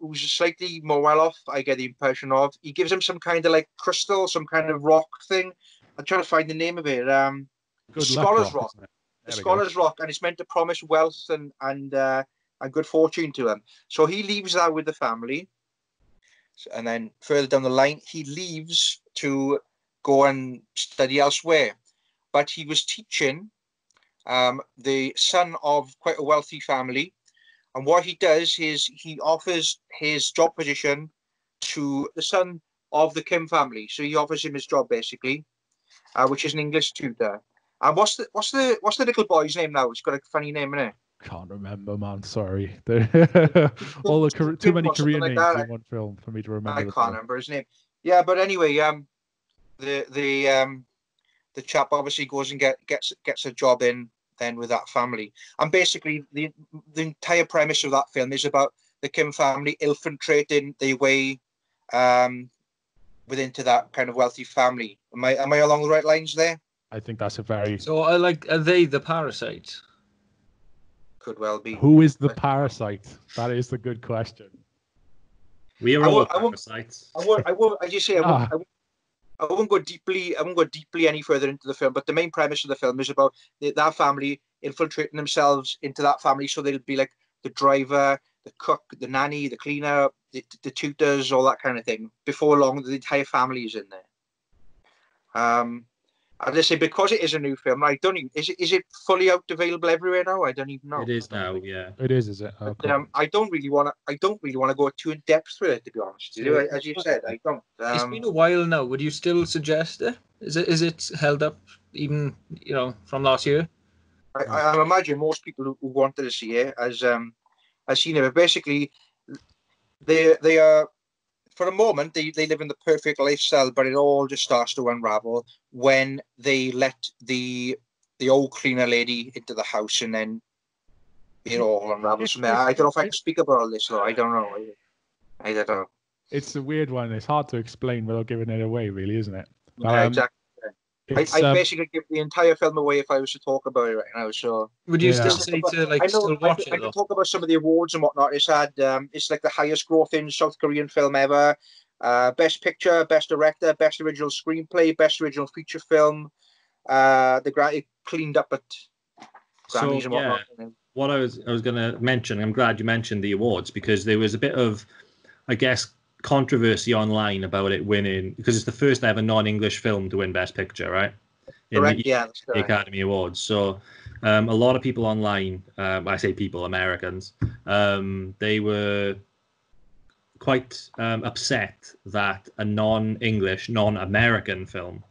who's slightly more well off, I get the impression of. He gives him some kind of like crystal, some kind of rock thing. I'm trying to find the name of it. Scholar's Rock. Scholar's Rock, and it's meant to promise wealth and good fortune to him. So he leaves that with the family, and then further down the line, he leaves to go and study elsewhere. But he was teaching the son of quite a wealthy family. And what he does is he offers his job position to the son of the Kim family. So he offers him his job basically, which is an English tutor. And what's the little boy's name now? It's got a funny name in it. Can't remember, man. Sorry. Too many Korean names in one film for me to remember. I can't remember his name. Yeah, but anyway, the chap obviously goes and gets a job in then with that family, and basically the entire premise of that film is about the Kim family infiltrating their way into that kind of wealthy family. Am I along the right lines there? I think that's a very... So are they the parasite? Could well be. Who is the parasite? That is the good question. We are all parasites. I won't go deeply any further into the film, but the main premise of the film is about that family infiltrating themselves into that family, so they'll be like the driver, the cook, the nanny, the cleaner, the tutors, all that kind of thing. Before long, the entire family is in there. As I say, because it is a new film, I don't even, is it fully out available everywhere now? I don't even know. It is now, yeah. It is it? But, Okay. I don't really want to go too in depth with it, to be honest. As you said, I don't. It's been a while now. Would you still suggest it? Is it held up even from last year? I imagine most people who wanted to see it as seen it. But basically, they are, for a moment they live in the perfect lifestyle, but it all just starts to unravel when they let the old cleaner lady into the house, and then it all unravels from there. I don't know if I can speak about all this, though. I don't know. I don't know. It's a weird one. It's hard to explain without giving it away, really, isn't it? Yeah, exactly. I basically give the entire film away if I was to talk about it right now. So would you still say to still watch it? I can talk about some of the awards and whatnot. It's had it's like the highest grossing South Korean film ever. Best picture, best director, best original screenplay, best original feature film. It cleaned up at Grammys and whatnot. What I was going to mention, I'm glad you mentioned the awards, because there was a bit of, I guess, controversy online about it winning, because it's the first ever non-English film to win Best Picture, right? Correct, that's the Academy Awards. So a lot of people online, I say people, Americans, they were quite upset that a non-English, non-American film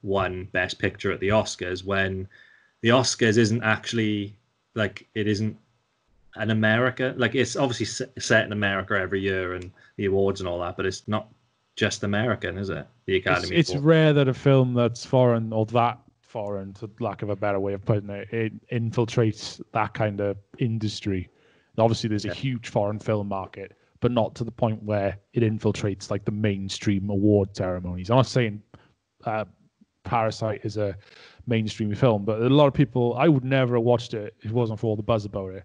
won Best Picture at the Oscars, when the Oscars isn't actually, it isn't an America, it's obviously set in America every year and the awards and all that, but it's not just American, is it? The Academy. It's rare that a film that's foreign, or that foreign, to lack of a better way of putting it infiltrates that kind of industry. Obviously, there's a huge foreign film market, but not to the point where it infiltrates the mainstream award ceremonies. I'm not saying Parasite is a mainstream film, but a lot of people, I would never have watched it if it wasn't for all the buzz about it.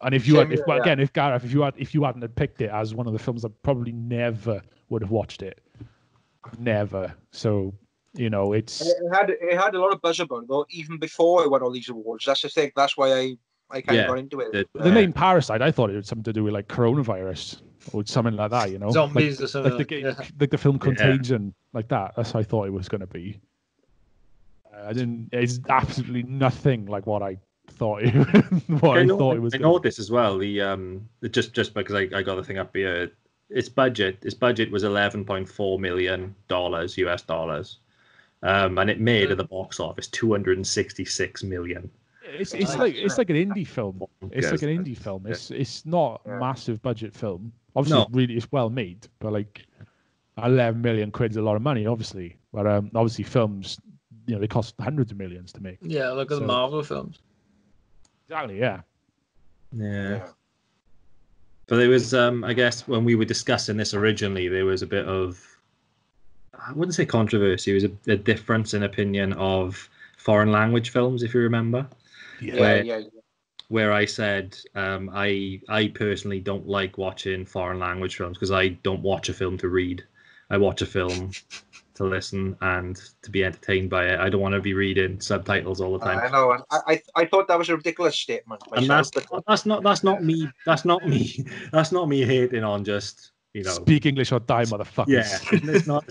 And if you Gareth, if you hadn't had picked it as one of the films, I probably never would have watched it. Never. So it had a lot of buzz about it though, even before it won all these awards. That's the thing. That's why I kind of got into it. The name Parasite, I thought it had something to do with coronavirus or something like that. Zombies or something. Like the film Contagion, like that. That's how I thought it was going to be. It's absolutely nothing like what I thought it was. I know this as well. The just because I got the thing up here. Its budget was $11.4 million US dollars, and it made at the box office $266 million. It's like an indie film. It's like an indie film. It's not a massive budget film. Obviously, really, it's well made, but 11 million quid's a lot of money, obviously. But obviously, films, they cost hundreds of millions to make. Yeah, look at the Marvel films. Exactly. Yeah. But there was, I guess, when we were discussing this originally, there was a bit of, I wouldn't say controversy. It was a difference in opinion of foreign language films, if you remember. Where I said I personally don't like watching foreign language films because I don't watch a film to read. I watch a film to listen and to be entertained by it. I don't want to be reading subtitles all the time. I know. I thought that was a ridiculous statement. Myself, and that's not me. That's not me hating on just speak English or die, motherfuckers. Yeah, it's not.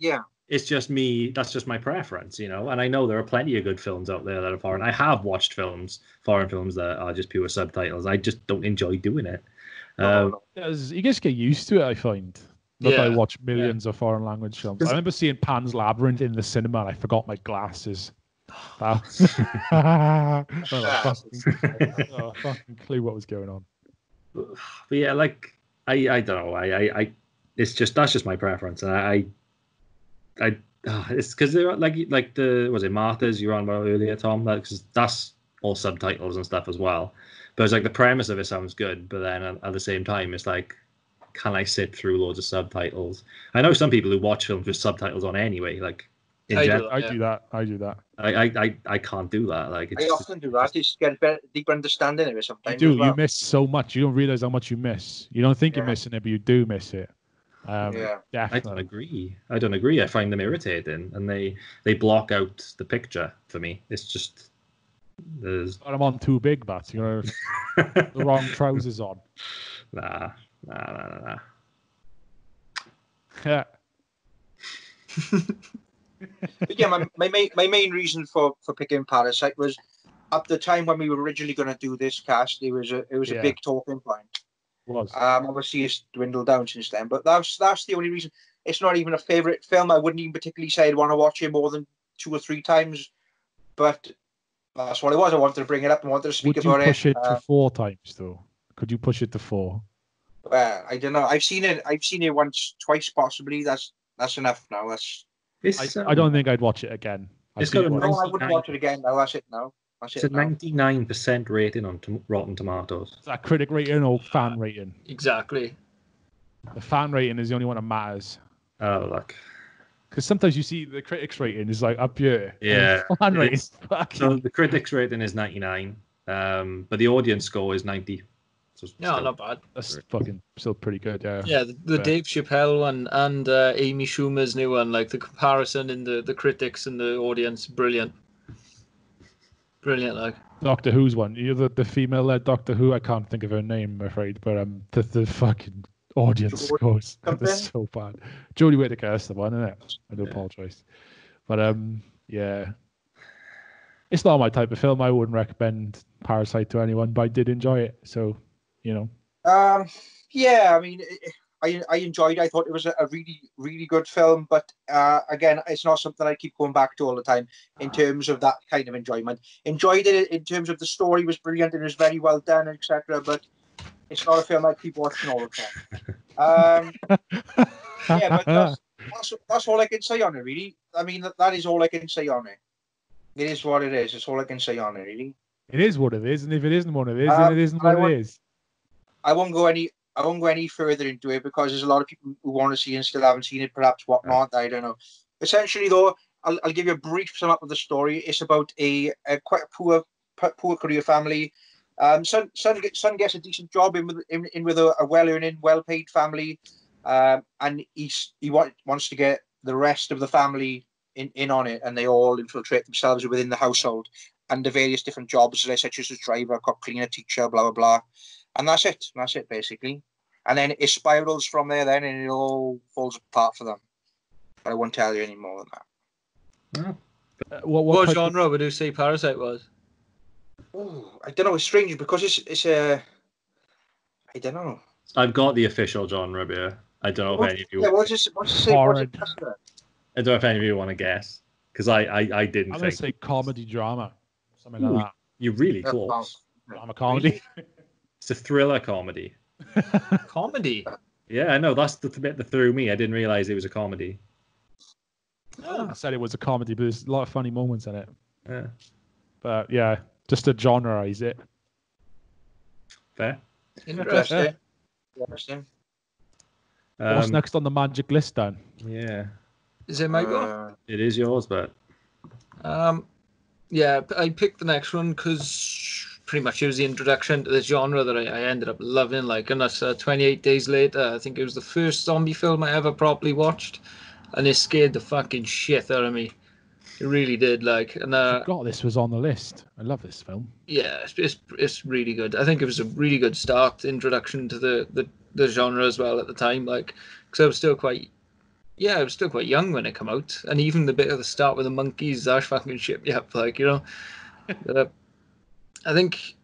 Yeah. It's just me. That's just my preference, And I know there are plenty of good films out there that are foreign. I have watched foreign films that are just pure subtitles. I just don't enjoy doing it. You just get used to it, I find. I watch millions of foreign language films. I remember seeing Pan's Labyrinth in the cinema and I forgot my glasses. Fucking clue what was going on. But yeah, I don't know. It's just, that's just my preference. And it's because they're like was it Martyrs you were on about earlier, Tom? That's all subtitles and stuff as well. But it's the premise of it sounds good, but then at the same time, it's can I sit through loads of subtitles? I know some people who watch films with subtitles on anyway. I do that. I can't do that. I often do that. Just get a deeper understanding of it sometimes. You do. You miss so much. You don't realize how much you miss. You don't think you're missing it, but you do miss it. Definitely. I don't agree. I find them irritating, and they block out the picture for me. It's just There's Got him on too big, Bats. You know, the wrong trousers on. nah. Yeah. But yeah, my main reason for picking Parasite was at the time when we were originally going to do this cast, it was a big talking point. Was. Obviously it's dwindled down since then, but that's the only reason. It's not even a favorite film. I wouldn't even particularly say I'd want to watch it more than 2 or 3 times, but that's what it was. I wanted to bring it up and wanted to speak about it. Would you push it to 4 times though? Could you push it to 4? Well, I don't know. I've seen it once, twice, possibly. That's enough now. I don't think I'd watch it again. It's got a No, I wouldn't watch it again. No, that's it now. It's a 99% rating on Rotten Tomatoes. Is that critic rating or fan rating? Exactly. The fan rating is the only one that matters. Oh, look. Because sometimes you see the critics rating is like up here. Yeah. And the fan rating is fucking... So the critics rating is 99, but the audience score is 90. So No, not bad. That's fucking still pretty good, yeah. Yeah, the Dave Chappelle one and Amy Schumer's new one, like the comparison in the critics and the audience, brilliant. Brilliant, like. Doctor Who's one. You're the female-led Doctor Who. I can't think of her name, I'm afraid, but the fucking audience scores. That's so bad. Jodie Whittaker, that's the one, isn't it? I do apologise. But yeah. It's not my type of film. I wouldn't recommend Parasite to anyone, but I did enjoy it. So, you know. Yeah, I mean, I enjoyed it. I thought it was a really, really good film. But again, it's not something I keep going back to all the time in terms of that kind of enjoyment. Enjoyed it in terms of the story was brilliant and it was very well done, etc. But it's not a film I keep watching all the time. Yeah, but that's all I can say on it, really. I mean, that is all I can say on it. It is what it is. It's all I can say on it, really. It is what it is, and if it isn't what it is, then it isn't what it is. I won't go any further into it because there's a lot of people who want to see it and still haven't seen it, perhaps whatnot. I don't know. Essentially, though, I'll give you a brief sum up of the story. It's about a quite a poor Korean family. Son gets a decent job in with a well-earning, well-paid family, and he wants to get the rest of the family in on it, and they all infiltrate themselves within the household and the various different jobs, such as a driver, cook, cleaner, teacher, blah blah blah. And that's it. That's it, basically. And then it spirals from there, then, and it all falls apart for them. But I won't tell you any more than that. Yeah. What genre would you say Parasite was? Oh, I don't know. It's strange because it's a. I don't know. I've got the official genre here. I don't know if any of you. Yeah, what's it? I don't know if any of you want to guess because I didn't. I'm gonna say comedy drama, something like that. You're really close. Drama comedy. It's a thriller comedy. Comedy? Yeah, I know. That's the bit that threw me. I didn't realize it was a comedy. Oh. I said it was a comedy, but there's a lot of funny moments in it. Yeah. But yeah, just to genreize it. Fair. Interesting. What's next on the magic list then? Yeah. Is it my go? It is yours, but. Yeah, I picked the next one because pretty much it was the introduction to this genre that I ended up loving. Like, and that's 28 Days Later. I think it was the first zombie film I ever properly watched, and it scared the fucking shit out of me. It really did. Like, and I forgot this was on the list. I love this film. Yeah, it's really good. I think it was a really good introduction to the genre as well at the time. Like, because I was still quite young when it came out, and even the bit at the start with the monkeys, that fucking shit me up. Like, you know. I think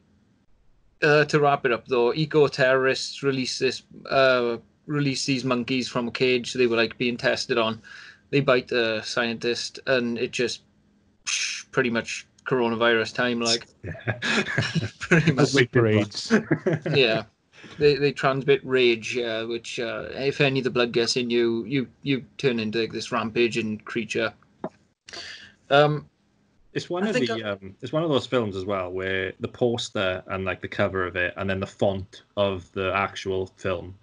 to wrap it up though, eco-terrorists release these monkeys from a cage they were like being tested on. They bite the scientist, and it just pretty much coronavirus time, like. Pretty much. Rage. Yeah, they transmit rage, which if any of the blood gets in you turn into like, this rampaging creature. It's one of those films as well where the poster and like the cover of it and then the font of the actual film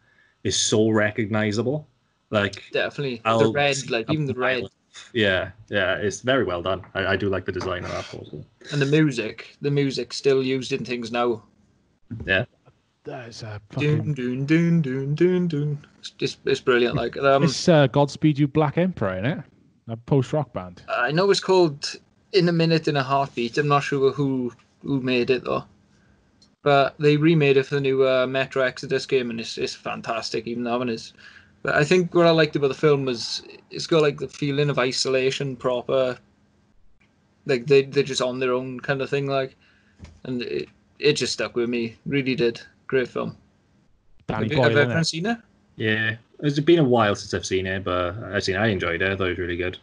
is so recognizable. Like definitely the red, like even the red. Yeah, it's very well done. I do like the design of that poster. And the music still used in things now. Yeah. That is a fucking... Dun. It's brilliant. Like it's Godspeed You Black Emperor, isn't it? A post-rock band. I know it's called In a Minute in a Heartbeat. I'm not sure who who made it though. But they remade it for the new Metro Exodus game, and it's fantastic. Even that one is. But I think what I liked about the film was it's got like the feeling of isolation, proper. Like they're just on their own kind of thing, like, and it just stuck with me. Really did. Great film. Danny Have Boyle, everyone innit? seen it? Yeah, it's been a while since I've seen it, but I enjoyed it. I thought it was really good.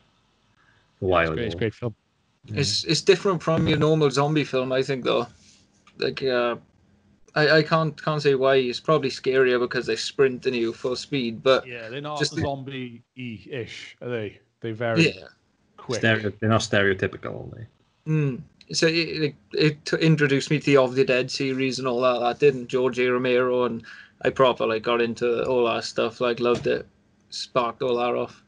A while It's ago. great film. It's different from your normal zombie film, I think, though. Like, I can't say why. It's probably scarier because they sprint in you full speed, but Yeah, they're not just zombie-ish, are they? They're very quick. They're not stereotypical, are they? So it introduced me to the Of the Dead series and all that. That didn't George A. Romero, and I properly got into all that stuff. Like, loved it, sparked all that off.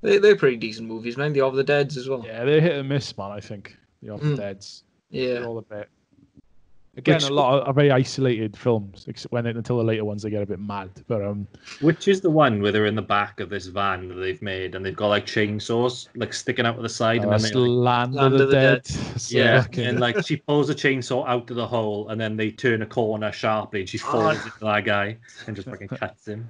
They're pretty decent movies, man. The Of the Deads as well. Yeah, they're hit and miss, man. I think the Of the Deads. Yeah. They're all a bit. Again, a lot of very isolated films. Until the later ones, they get a bit mad. But Which is the one where they're in the back of this van that they've made, and they've got like chainsaws like sticking out of the side, and then they Land of the Dead. So yeah, fucking- and like she pulls a chainsaw out of the hole, and then they turn a corner sharply, and she falls into that guy and just fucking cuts him.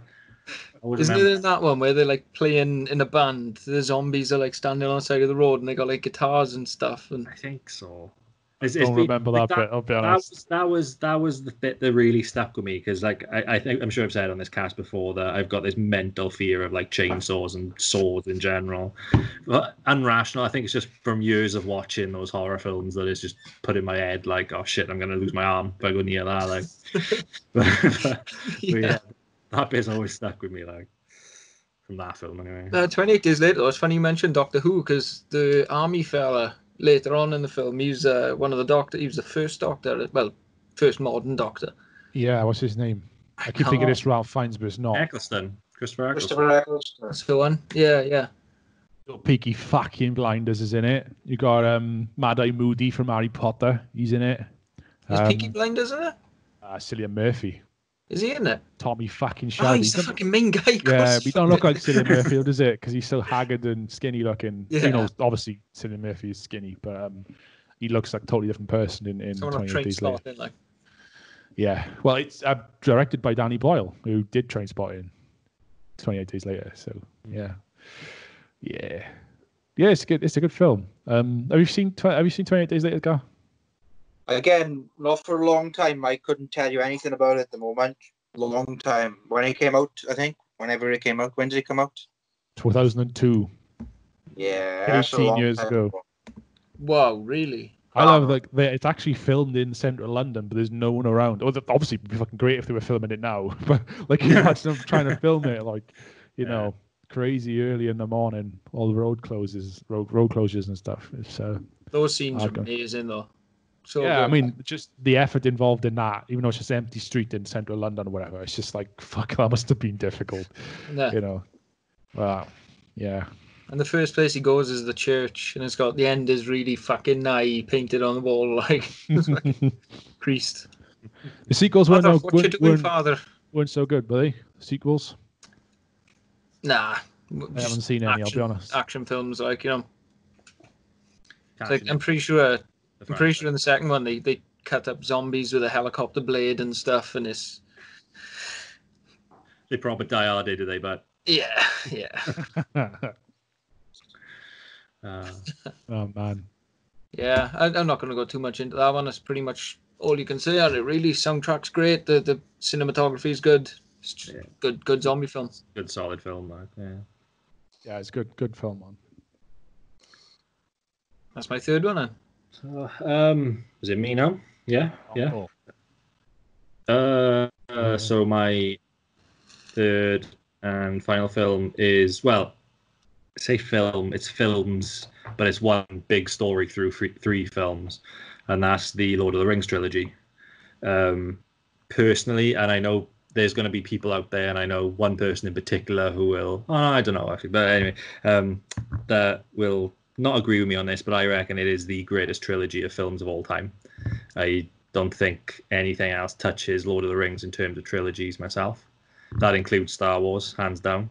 Isn't it in that one where they're like playing in a band? The zombies are like standing on the side of the road, and they got like guitars and stuff. And I think so. I don't remember that bit. I'll be honest. That was the bit that really stuck with me because, like, I think I'm sure I've said on this cast before that I've got this mental fear of like chainsaws and swords in general. But unrational. I think it's just from years of watching those horror films that it's just put in my head like, oh shit, I'm gonna lose my arm if I go near that. Like, but yeah, that bit's always stuck with me, like, from that film anyway. 28 Days Later, it's funny you mentioned Doctor Who because the army fella later on in the film, he was one of the doctors. He was the first doctor, well, first modern doctor. Yeah, what's his name? I keep thinking it's Ralph Fiennes, but it's not. Eccleston. Christopher Eccleston. That's the one. Yeah. Peaky fucking Blinders is in it. You got Mad Eye Moody from Harry Potter. He's in it. Is Peaky Blinders in it? Cillian Murphy. Is he in it? Tommy fucking Oh, Shelby. he's the fucking main guy. Yeah, we don't look like Cillian Murphy, does it? Because he's so haggard and skinny looking. Yeah. You know, obviously Cillian Murphy is skinny, but he looks like a totally different person in 28 Days Later. Like. Yeah, well, it's directed by Danny Boyle, who did Trainspotting 28 Days Later. So yeah, it's good. It's a good film. Have you seen 28 Days Later, Gar? Again, not for a long time. I couldn't tell you anything about it at the moment. Long time. When it came out, I think. Whenever it came out. When did it come out? 2002. Yeah, that's a 18 long years time ago. Wow, really? I love it's actually filmed in central London, but there's no one around. Obviously, it'd be fucking great if they were filming it now. But like, you imagine them trying to film it, like, you know, crazy early in the morning, all the road closures and stuff. It's those scenes are amazing, though. So yeah, good. I mean, just the effort involved in that, even though it's just an empty street in central London or whatever, it's just like, fuck, that must have been difficult. Yeah. You know. Wow. Yeah. And the first place he goes is the church, and it's got the end is really fucking nigh painted on the wall, like, priest. The sequels Father, what you doing, Father? Weren't so good, were they? The sequels? Nah. I haven't seen any, I'll be honest. Action films, like, you know. Like, I'm pretty sure in the second one they cut up zombies with a helicopter blade and stuff, and it's... They proper die hard, do they, but... Yeah. Oh, man. Yeah, I'm not going to go too much into that one. It's pretty much all you can say on it, really. Soundtrack's great. The cinematography is good. It's just good zombie film. Good, solid film, like, yeah. Yeah, it's good film, man. That's my third one, then. So, is it me now? Yeah. So my third and final film is, well, I say film, it's films, but it's one big story through three films, and that's the Lord of the Rings trilogy. Personally, and I know there's going to be people out there, and I know one person in particular who will, I don't know actually, but anyway, that will not agree with me on this, but I reckon it is the greatest trilogy of films of all time. I don't think anything else touches Lord of the Rings in terms of trilogies myself. That includes Star Wars, hands down.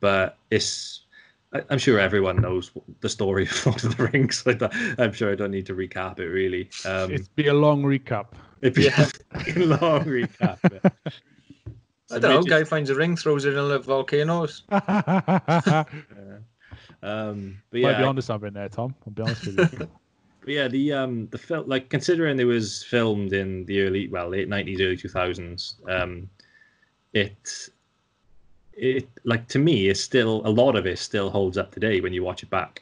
But it's I'm sure everyone knows the story of Lord of the Rings. I'm sure I don't need to recap it really. It'd be a long recap. It'd be a long recap. Yeah. I don't know. Guy finds a ring, throws it in the volcanoes. But Might be onto something there, Tom. I'll be honest with you. But yeah, the film, like considering it was filmed in the late 90s, early 2000s, it like to me is still a lot of it still holds up today when you watch it back.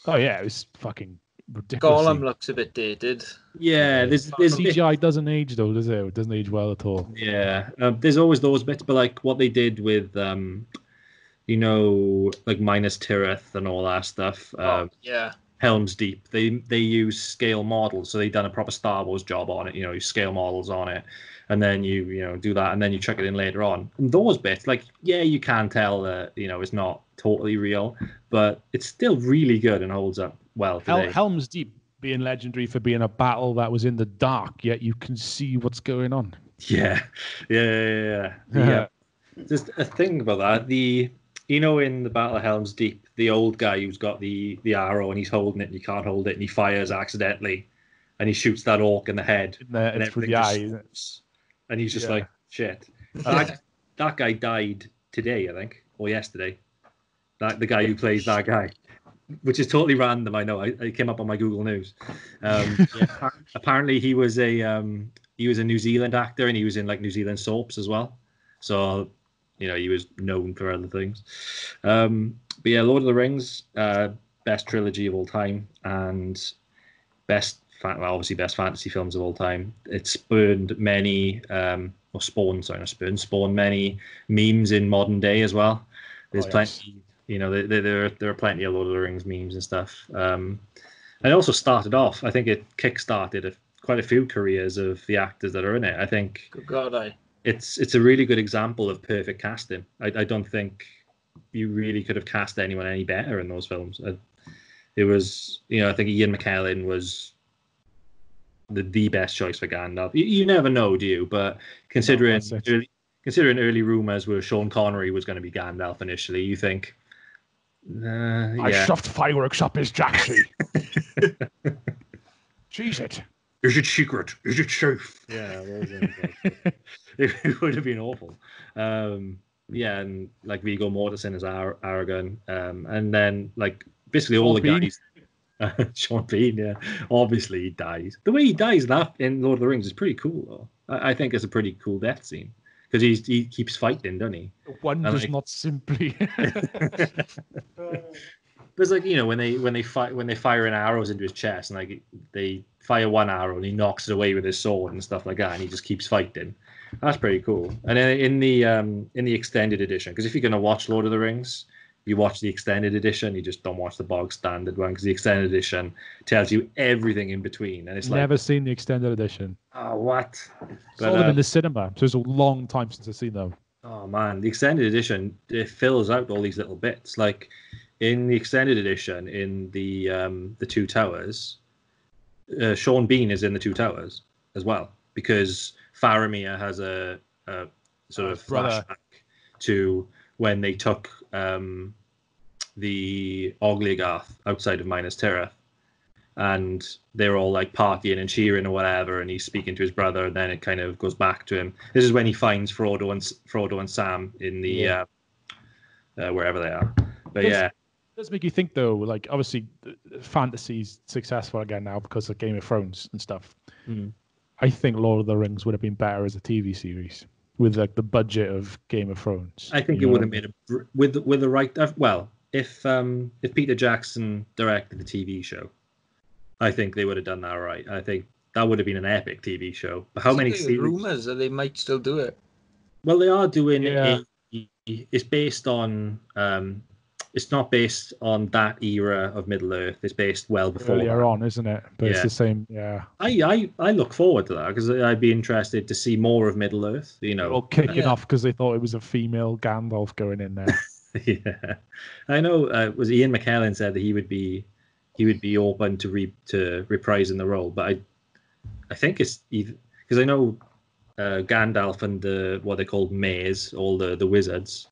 Oh yeah, it was fucking ridiculous. Gollum looks a bit dated. Yeah, there's CGI doesn't age though, does it? It doesn't age well at all. Yeah, there's always those bits, but like what they did with you know, like Minas Tirith and all that stuff. Yeah. Helm's Deep. They use scale models, so they've done a proper Star Wars job on it. You know, you scale models on it, and then you do that, and then you chuck it in later on. And those bits, like, yeah, you can tell that it's not totally real, but it's still really good and holds up well today. Helm's Deep being legendary for being a battle that was in the dark, yet you can see what's going on. Yeah. Just a thing about that. In the Battle of Helm's Deep, the old guy who's got the arrow and he's holding it and he can't hold it and he fires accidentally and he shoots that orc in the head and through the eye. And he's just like, shit. That guy died today, I think, or yesterday. The guy who plays that guy, which is totally random. I know. It came up on my Google News. Apparently, he was a New Zealand actor and he was in like New Zealand soaps as well. So. He was known for other things. But yeah, Lord of the Rings, best trilogy of all time, and obviously best fantasy films of all time. It spawned many, spawned many memes in modern day as well. There's plenty, there are plenty of Lord of the Rings memes and stuff. And it also started off, I think it kick-started quite a few careers of the actors that are in it. I think. Good God, It's a really good example of perfect casting. I don't think you really could have cast anyone any better in those films. It was, I think Ian McKellen was the best choice for Gandalf. You never know, do you? But considering early rumors where Sean Connery was going to be Gandalf initially, you think, I shoved fireworks up his jacksie. Cheese it. Is it secret? Is it safe? Yeah, it would have been awful. And like Viggo Mortensen as Aragorn, and then like basically all the guys. Sean Bean, yeah, obviously he dies. The way he dies in Lord of the Rings is pretty cool, though. I think it's a pretty cool death scene because he keeps fighting, doesn't he? One does not simply. But it's like when they fire arrows into his chest and like they fire one arrow and he knocks it away with his sword and stuff like that, and he just keeps fighting. That's pretty cool. And then in the extended edition, because if you're gonna watch Lord of the Rings, you watch the extended edition. You just don't watch the bog standard one because the extended edition tells you everything in between. And it's never seen the extended edition. Oh, what? Saw them in the cinema, so it's a long time since I've seen them. Oh man, the extended edition, it fills out all these little bits. Like in the extended edition, in the Two Towers, Sean Bean is in the Two Towers as well because Faramir has a sort of flashback to when they took the Ogligarth outside of Minas Tirith, and they're all like partying and cheering or whatever, and he's speaking to his brother, and then it kind of goes back to him. This is when he finds Frodo and Sam in the wherever they are. But it does make you think though, like obviously fantasy's successful again now because of Game of Thrones and stuff. I think Lord of the Rings would have been better as a TV series with like the budget of Game of Thrones. I think it would have made with the right. Well, if Peter Jackson directed the TV show, I think they would have done that right. I think that would have been an epic TV show. But how many series? Rumors that they might still do it. Well, they are doing it. It's based on. It's not based on that era of Middle Earth. It's based well before earlier on, isn't it? But it's the same. Yeah. I look forward to that because I'd be interested to see more of Middle Earth. Well, kicking off because they thought it was a female Gandalf going in there. Yeah, I know. Was Ian McKellen said that he would be open to reprising the role, but I think it's because I know Gandalf and what they called Maze, all the wizards.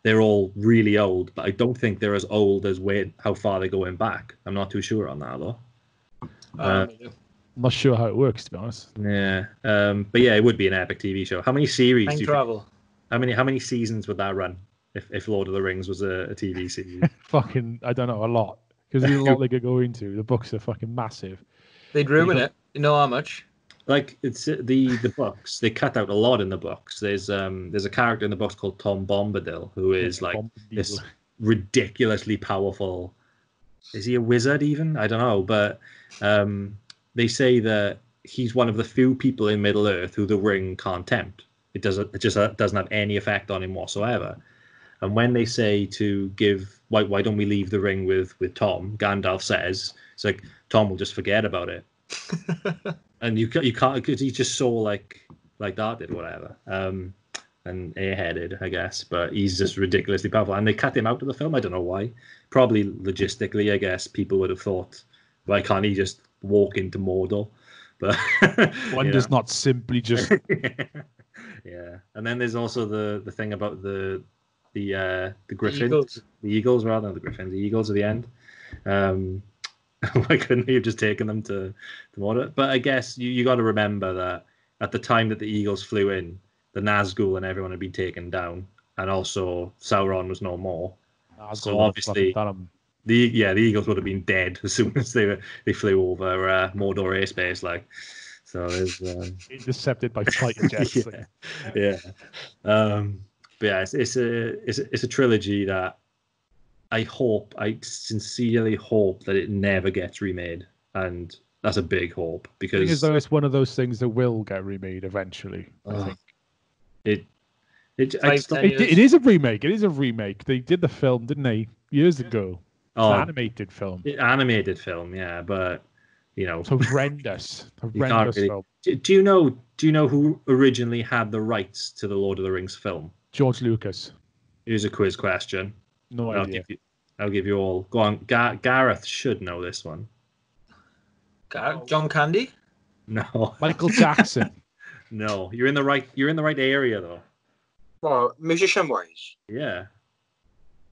they're all really old, but I don't think they're as old as how far they're going back. I'm not too sure on that though. I'm not sure how it works, to be honest. Yeah, but yeah, it would be an epic TV show. How many series? Time travel. How many seasons would that run if Lord of the Rings was a TV series? Fucking, I don't know, a lot. Because there's a lot they could go into. The books are fucking massive. They'd ruin it. You know how much? Like it's the books. They cut out a lot in the books. There's a character in the books called Tom Bombadil who is like this ridiculously powerful. Is he a wizard even? I don't know, but they say that he's one of the few people in Middle Earth who the ring can't tempt. It just doesn't have any effect on him whatsoever. And when they say to give, why don't we leave the ring with Tom? Gandalf says, it's like Tom will just forget about it, and you can't because he's just so like that did whatever, and airheaded, I guess. But he's just ridiculously powerful, and they cut him out of the film. I don't know why. Probably logistically, I guess people would have thought, why can't he just walk into Mordor? But one does not simply just. Yeah, and then there's also the thing about the Griffins, the Eagles rather than the Griffins, the Eagles at the end. Why couldn't he have just taken them to Mordor? But I guess you got to remember that at the time that the Eagles flew in, the Nazgul and everyone had been taken down, and also Sauron was no more. So obviously, the Eagles would have been dead as soon as they flew over Mordor airspace, like. So there's intercepted by fighter jets. Yeah. But yeah, it's a trilogy that I sincerely hope that it never gets remade, and that's a big hope because as though it's one of those things that will get remade eventually. I think it is a remake. It is a remake. They did the film, didn't they, years ago? It's an animated film. Animated film, yeah, but. You know, it's horrendous film. Do you know who originally had the rights to the Lord of the Rings film? George Lucas. Here's a quiz question. No idea. I'll give you all. Go on, Gareth should know this one. John Candy? No. Michael Jackson. No, you're in the right area though. Well, musician wise. Yeah.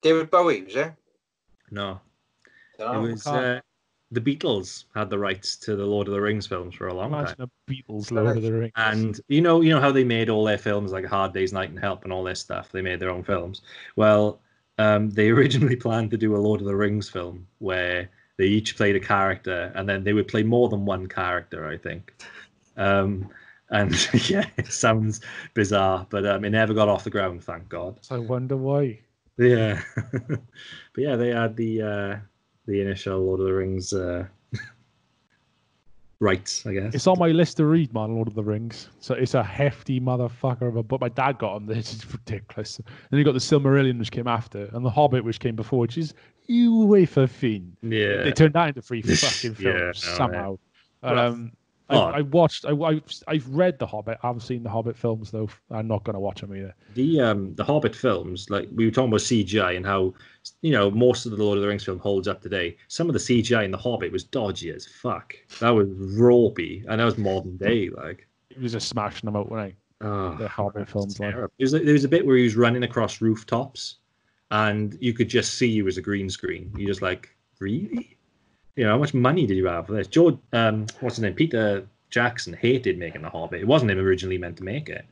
David Bowie, was it? No. It was. The Beatles had the rights to the Lord of the Rings films for a long time. The Beatles Lord of the Rings. And you know how they made all their films like Hard Day's Night and Help and all this stuff. They made their own films. Well, they originally planned to do a Lord of the Rings film where they each played a character, and then they would play more than one character, I think. And yeah, it sounds bizarre, but it never got off the ground, thank God. I wonder why. Yeah, but yeah, they had the initial Lord of the Rings rights, I guess. It's on my list to read, man, Lord of the Rings. So it's a hefty motherfucker of a book. My dad got them. This is ridiculous. Then you got the Silmarillion, which came after, and the Hobbit, which came before, which is way for fin. Yeah. They turned that into 3 fucking films somehow. I've read The Hobbit. I haven't seen the Hobbit films though. I'm not going to watch them either. The Hobbit films, like we were talking about CGI and how most of the Lord of the Rings film holds up today. Some of the CGI in the Hobbit was dodgy as fuck. That was ropey, and that was modern day. Like it was just smashing them out when the Hobbit films. Like. There was a bit where he was running across rooftops, and you could just see it was a green screen. You just like, really? How much money did you have for this? What's his name? Peter Jackson hated making The Hobbit. It wasn't him originally meant to make it.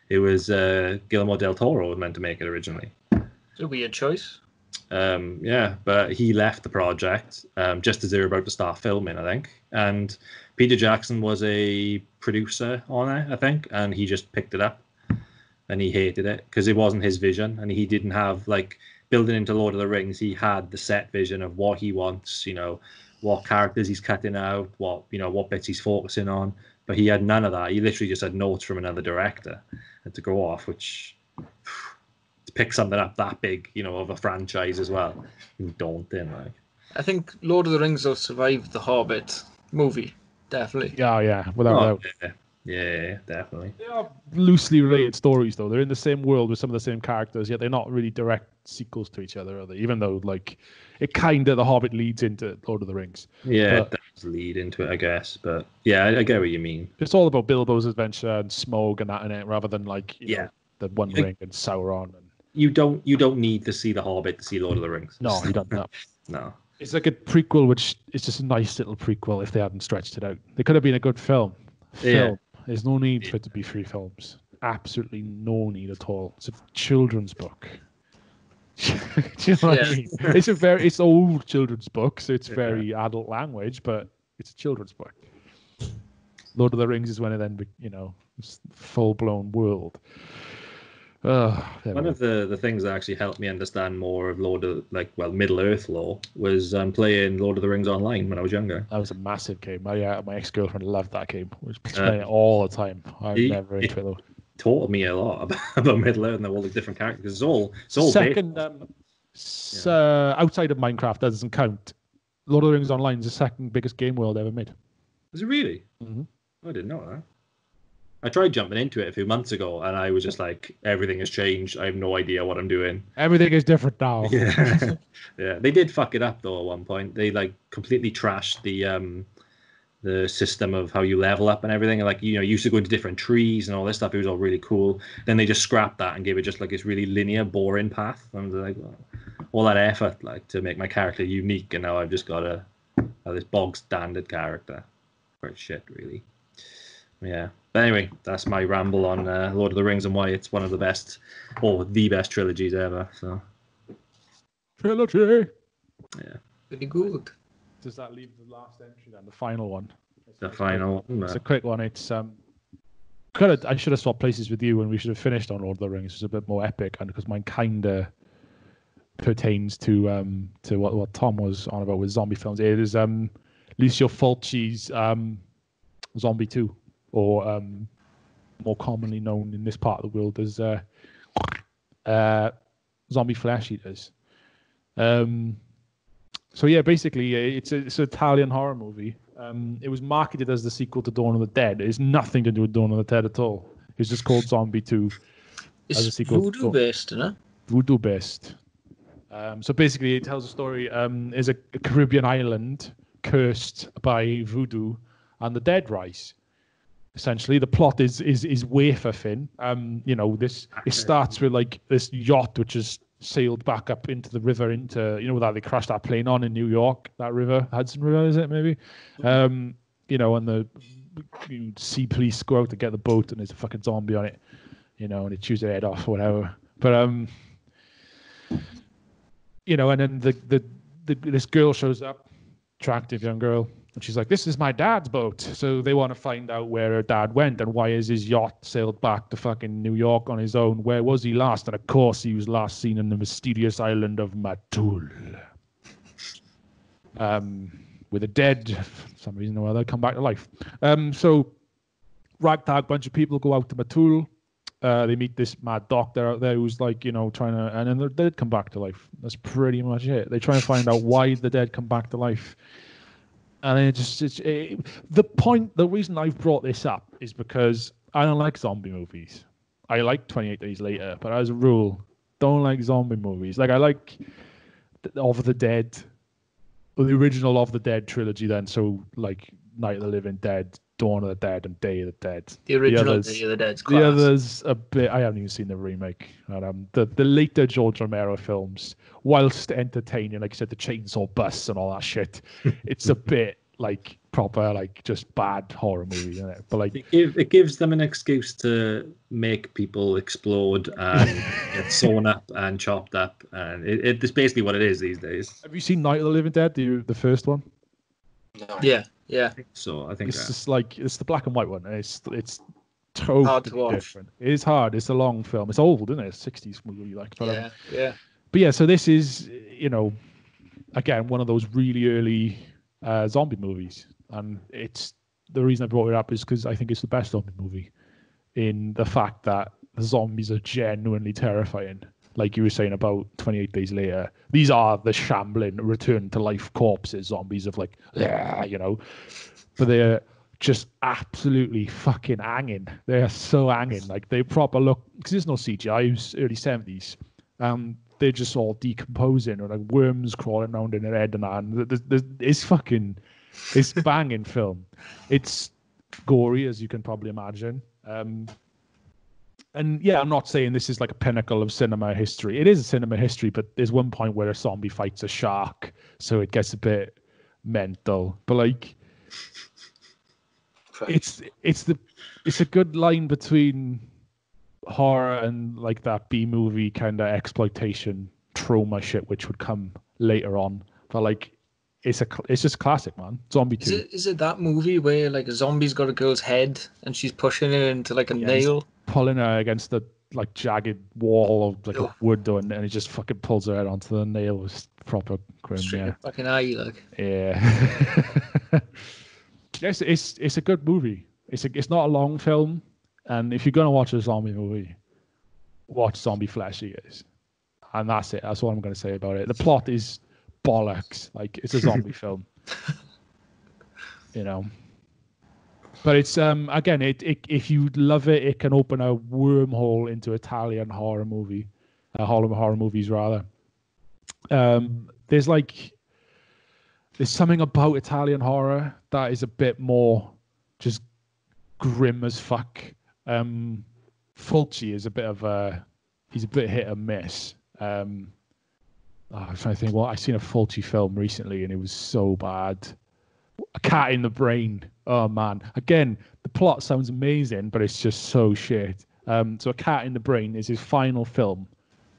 It was Guillermo del Toro meant to make it originally. It's a weird choice. Yeah, but he left the project just as they were about to start filming, I think. And Peter Jackson was a producer on it, I think, and he just picked it up. And he hated it because it wasn't his vision, and he didn't have, like, building into Lord of the Rings, he had the set vision of what he wants, what characters he's cutting out, what bits he's focusing on, but he had none of that. He literally just had notes from another director and to go off, which to pick something up that big, of a franchise as well, daunting. Like, I think Lord of the Rings will survive the Hobbit movie, definitely. Yeah, without doubt. Yeah, definitely. They are loosely related stories, though. They're in the same world with some of the same characters, yet they're not really direct sequels to each other, are they? Even though, like, it kind of, The Hobbit leads into Lord of the Rings. Yeah, it does lead into it, I guess. But, yeah, I get what you mean. It's all about Bilbo's adventure and Smaug and that in it, rather than, like, the One Ring and Sauron. you don't need to see The Hobbit to see Lord of the Rings. No, you don't. No. No. It's like a prequel, which is just a nice little prequel if they hadn't stretched it out. They could have been a good film. Yeah. There's no need for it to be 3 films. Absolutely no need at all. It's a children's book. Do you know what I mean? It's old children's book, so it's very adult language, but it's a children's book. Lord of the Rings is when it then, it's full blown world. One of the things that actually helped me understand more of Middle Earth lore was playing Lord of the Rings online when I was younger. That was a massive game. My ex-girlfriend loved that game. We was playing it all the time. I was never into it though. Taught me a lot about Middle Earth and all the different characters. It's all second. Outside of Minecraft, that doesn't count. Lord of the Rings Online is the second biggest game world ever made. Is it really? Mm-hmm. I didn't know that. I tried jumping into it a few months ago, and I was just like, everything has changed. I have no idea what I'm doing. Everything is different now. Yeah, yeah. They did fuck it up though at one point. They completely trashed the system of how you level up and everything. And you used to go into different trees and all this stuff. It was all really cool. Then they just scrapped that and gave it just this really linear, boring path. And I was like, well, all that effort to make my character unique, and now I've just got this bog standard character. Quite shit, really. Yeah. But anyway, that's my ramble on Lord of the Rings and why it's one of the best, or the best trilogies ever. So. Trilogy. Yeah. Pretty good. Does that leave the last entry then? The final one. The final one. It's a quick one. It's I should have swapped places with you, and we should have finished on Lord of the Rings. It's a bit more epic, and because mine kinda pertains to what Tom was on about with zombie films. It is Lucio Fulci's Zombie 2. Or more commonly known in this part of the world as zombie flesh eaters. So yeah, basically, it's an Italian horror movie. It was marketed as the sequel to Dawn of the Dead. It has nothing to do with Dawn of the Dead at all. It's just called Zombie 2. It's voodoo based, isn't it? Voodoo based. So basically, it tells a story. Is a Caribbean island cursed by voodoo, and the dead rise. Essentially, the plot is wafer thin. It starts with this yacht which is sailed back up into the river that they crashed that plane on in New York, that river, Hudson River, is it maybe? And the sea police go out to get the boat, and there's a fucking zombie on it, and they chews their head off or whatever. But and then this girl shows up, attractive young girl. And she's like, this is my dad's boat. So they want to find out where her dad went and why is his yacht sailed back to fucking New York on his own. Where was he last? And of course, he was last seen in the mysterious island of Matul. With the dead, for some reason or other, come back to life. So ragtag bunch of people go out to Matul. They meet this mad doctor out there who's trying to, and then the dead come back to life. That's pretty much it. They try and find out why the dead come back to life. And the reason I've brought this up is because I don't like zombie movies. I like 28 Days Later, but as a rule, don't like zombie movies. I like Of the Dead, or the original Of the Dead trilogy then. So Night of the Living Dead, Dawn of the Dead, and Day of the Dead. The original Day of the Dead's class. The others a bit. I haven't even seen the remake. And, the later George Romero films, whilst entertaining, like you said, the chainsaw busts and all that shit, it's a bit proper just bad horror movie, isn't it? But it gives them an excuse to make people explode and get sewn up and chopped up, and it's basically what it is these days. Have you seen Night of the Living Dead, the first one? No. Yeah. I think it's just it's the black and white one. It's totally hard to watch. Different. It is hard. It's a long film. It's old, isn't it? 60s movie, But, yeah. But yeah, so this is again one of those really early zombie movies, and it's the reason I brought it up is because I think it's the best zombie movie in the fact that the zombies are genuinely terrifying. Like you were saying about 28 Days Later, these are the shambling, return to life corpses, zombies of but they're just absolutely fucking hanging. They're so hanging. They proper look, because there's no CGI, it was early 70s. They're just all decomposing, or worms crawling around in their head and that. It's banging film. It's gory, as you can probably imagine. And yeah, I'm not saying this is like a pinnacle of cinema history. It is a cinema history, but there's one point where a zombie fights a shark, so it gets a bit mental. But like, it's a good line between horror and like that B movie kind of exploitation trauma shit, which would come later on. But like, it's just classic, man. Zombie 2. Is it that movie where like a zombie's got a girl's head and she's pushing it into like a nail? Pulling her against the like jagged wall of like a wood door, and he just fucking pulls her head onto the nail. It was proper grim. Yeah. Fucking eye, like. Yeah. Yes, it's a good movie. It's not a long film, and if you're gonna watch a zombie movie, watch Zombie Flesh Eaters, and that's it. That's what I'm gonna say about it. The plot is bollocks. Like, it's a zombie film, you know. But it's again, if you love it, it can open a wormhole into Italian horror movie, horror movies rather. There's something about Italian horror that is a bit more just grim as fuck. Fulci is a bit hit and miss. I'm trying to think. Well, I seen a Fulci film recently, and it was so bad. A Cat in the Brain. Oh man! Again, the plot sounds amazing, but it's just so shit. So A Cat in the Brain is his final film.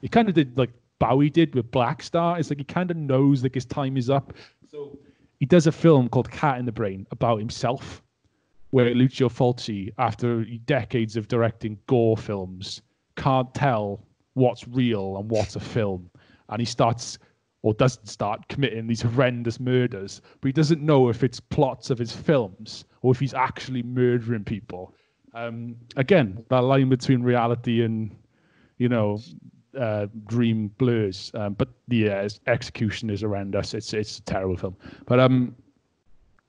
He kind of did like Bowie did with Black Star. It's like he kind of knows like his time is up. So he does a film called Cat in the Brain about himself, where Lucio Fulci, after decades of directing gore films, can't tell what's real and what's a film, and he starts, or doesn't start, committing these horrendous murders, but he doesn't know if it's plots of his films or if he's actually murdering people. Again, that line between reality and, you know, dream blurs. But yeah, execution is horrendous. It's a terrible film. But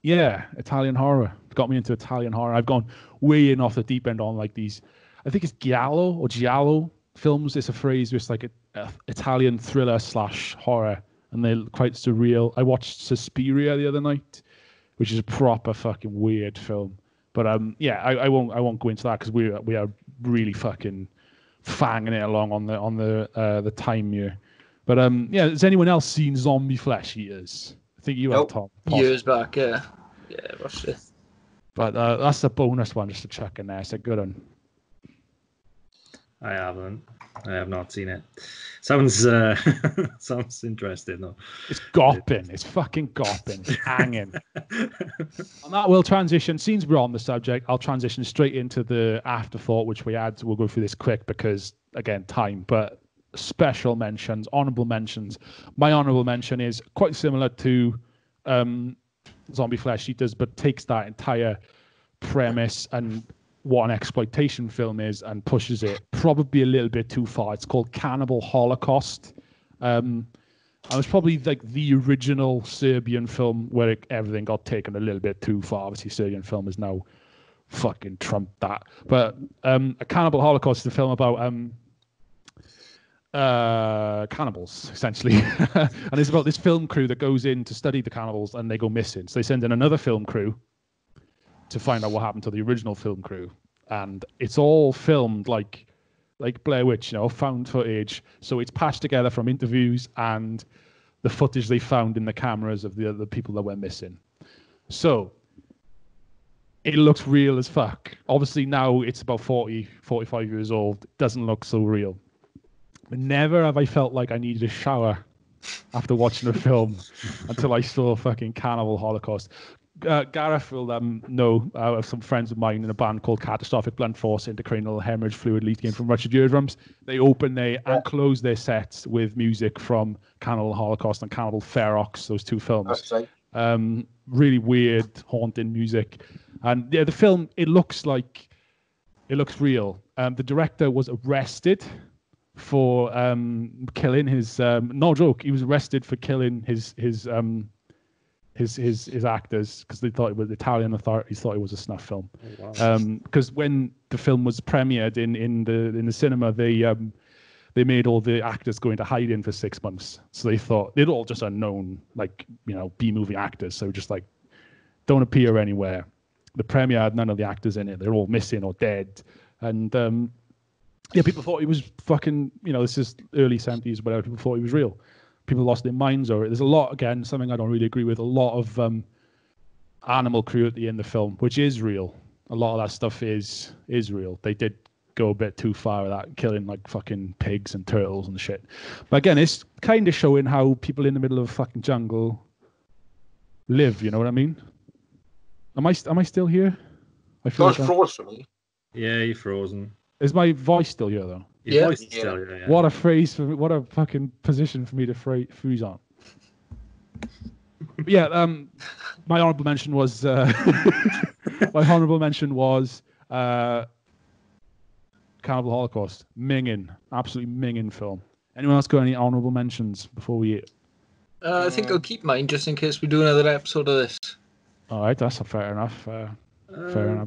yeah, Italian horror got me into Italian horror. I've gone way in off the deep end on like these. I think it's giallo films. It's a phrase where it's like a Italian thriller / horror, and they're quite surreal. I watched Suspiria the other night, which is a proper fucking weird film. But yeah, I won't go into that because we are really fucking fanging it along on the time here. But yeah, has anyone else seen Zombie Flesh Eaters? I think you have, Tom. Years back, yeah. Yeah, watched it. But that's a bonus one just to chuck in there. It's a good one. I haven't. I have not seen it. Sounds interesting though. It's gopping. It's fucking gopping. It's hanging. On that, we'll transition. Since we're on the subject, I'll transition straight into the afterthought, which we had. We'll go through this quick because, again, time. But special mentions, honorable mentions. My honorable mention is quite similar to Zombie Flesh Eaters, but takes that entire premise and what an exploitation film is and pushes it probably a little bit too far. It's called Cannibal Holocaust. And it's probably like the original Serbian film where everything got taken a little bit too far. Obviously, Serbian film is now fucking trumped that. But A Cannibal Holocaust is a film about cannibals, essentially. And it's about this film crew that goes in to study the cannibals and they go missing. So they send in another film crew to find out what happened to the original film crew. And it's all filmed like Blair Witch, you know, found footage. So it's patched together from interviews and the footage they found in the cameras of the other people that went missing. So it looks real as fuck. Obviously now it's about 45 years old. It doesn't look so real. But never have I felt like I needed a shower after watching a film until I saw fucking Cannibal Holocaust. Gareth will know some friends of mine in a band called Catastrophic Blunt Force Intracranial Hemorrhage Fluid Leaking from Ruptured Eardrums. They open and close their sets with music from Cannibal Holocaust and Cannibal Ferox, those two films. That's right. Really weird, haunting music. And yeah, the film, it looks real. The director was arrested for killing his no joke, he was arrested for killing his actors because they thought the Italian authorities thought it was a snuff film. Oh, wow. Because when the film was premiered in the cinema, they made all the actors go into hiding for 6 months. So they thought they'd all just unknown, like, you know, B-movie actors. So just like don't appear anywhere. The premiere had none of the actors in it. They're all missing or dead. And Yeah, people thought he was fucking, this is early 70s, whatever. People thought he was real. People lost their minds over it. There's a lot, again, something I don't really agree with, a lot of animal cruelty in the film, which is real. A lot of that stuff is real. They did go a bit too far with that, killing like fucking pigs and turtles and shit. But again, it's kind of showing how people in the middle of a fucking jungle live, you know what I mean? Am I still here? I feel Gosh, froze for me. Yeah, you're frozen. Is my voice still here though? Your Yeah. voice is still here, yeah. What a phrase for me, what a fucking position for me to freeze on. But yeah, my honorable mention was Cannibal Holocaust. Minging, absolutely minging film. Anyone else got any honorable mentions before we? I think I'll keep mine just in case we do another episode of this. All right, that's a fair enough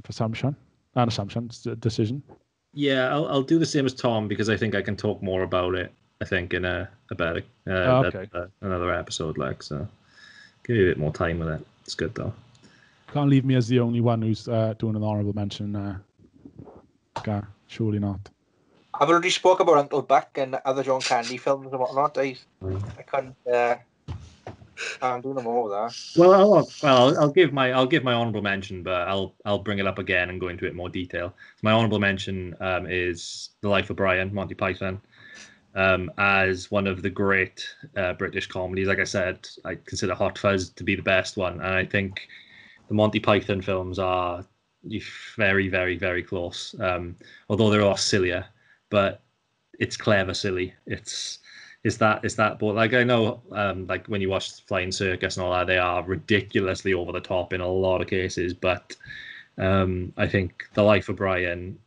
assumption. An assumption, it's a decision. Yeah, I'll do the same as Tom because I think I can talk more about it. I think in another episode, like, so. Give you a bit more time with it. It's good though. Can't leave me as the only one who's doing an honorable mention. Surely not. I've already spoke about Uncle Buck and other John Candy films and whatnot. I can't do no more of that. Well, I'll give my honorable mention, but I'll bring it up again and go into it in more detail. My honorable mention is The Life of Brian, Monty Python. As one of the great British comedies. Like I said, I consider Hot Fuzz to be the best one, and I think the Monty Python films are very, very, very close. Although they're a lot sillier, but it's clever silly. It's that, but like I know, like when you watch Flying Circus and all that, they are ridiculously over the top in a lot of cases. But I think The Life of Brian,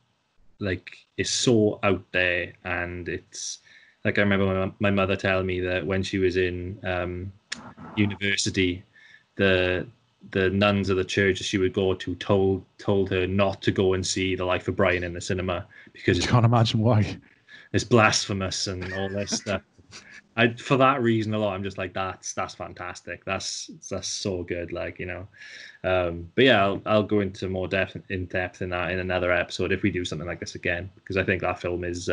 like, is so out there, and it's. Like I remember my mother telling me that when she was in university, the nuns of the church that she would go to told her not to go and see The Life of Brian in the cinema because I can't imagine why. It's blasphemous and all this stuff. For that reason alone, I'm just like, that's fantastic. That's so good, like, But yeah, I'll go into more in depth in that in another episode if we do something like this again, because I think that film is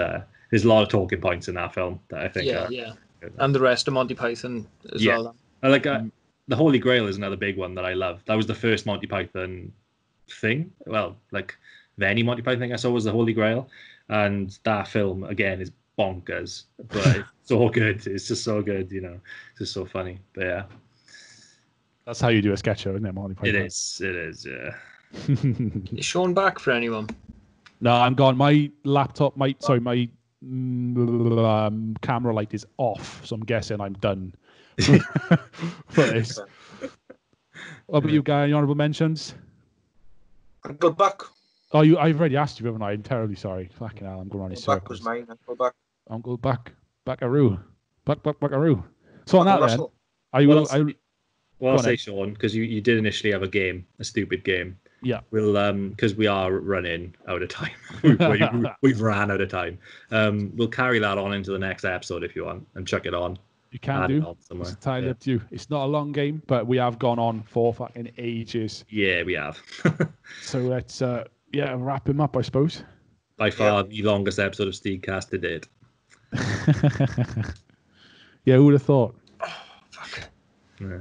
there's a lot of talking points in that film that I think. Yeah. And the rest of Monty Python as well. I like The Holy Grail is another big one that I love. That was the first Monty Python thing. Well, like the any Monty Python thing I saw was The Holy Grail, and that film again is bonkers, but it's so good. It's just so good, It's just so funny. But yeah, that's how you do a sketch show, isn't it, Monty Python? It is. Yeah. Is Sean back for anyone? No, I'm gone. My laptop, my camera light is off, so I'm guessing I'm done for this. What about you, Guy? Any honorable mentions? Uncle Buck. Oh, I've already asked you, haven't I? I'm terribly sorry. Fucking hell, I'm going around in circles. Buck was mine. Uncle Buck. Uncle Buck. Buckaroo. Buckaroo. So on that Russell. then, I'll say, Sean, because you did initially have a stupid game. Yeah. We'll because we are running out of time. We've ran out of time. We'll carry that on into the next episode if you want and chuck it on. You can do. It's entirely up to you. It's not a long game, but we have gone on for fucking ages. Yeah, we have. So let's wrap him up, I suppose. By far the longest episode of SteegCast to date. Yeah, who would have thought? Oh, fuck. Yeah.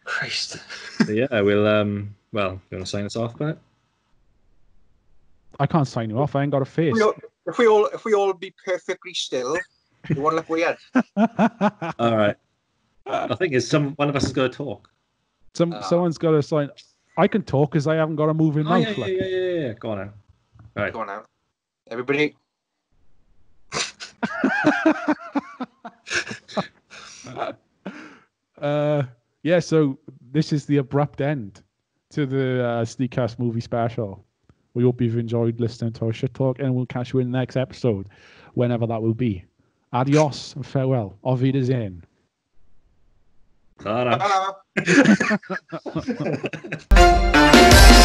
Christ. So yeah, we'll you want to sign us off, Pat? I can't sign you off. I ain't got a face. If we all be perfectly still, you want to look weird. All right. I think one of us is going to talk. Someone's got to sign. I can talk because I haven't got a moving mouth. Yeah. Go on now. All right. Go on now. Everybody. Yeah, so this is the abrupt end to the SteegCast movie special. We hope you've enjoyed listening to our shit talk, and we'll catch you in the next episode, whenever that will be. Adios and farewell. Auf Wiedersehen. Ta-da. Ta-da.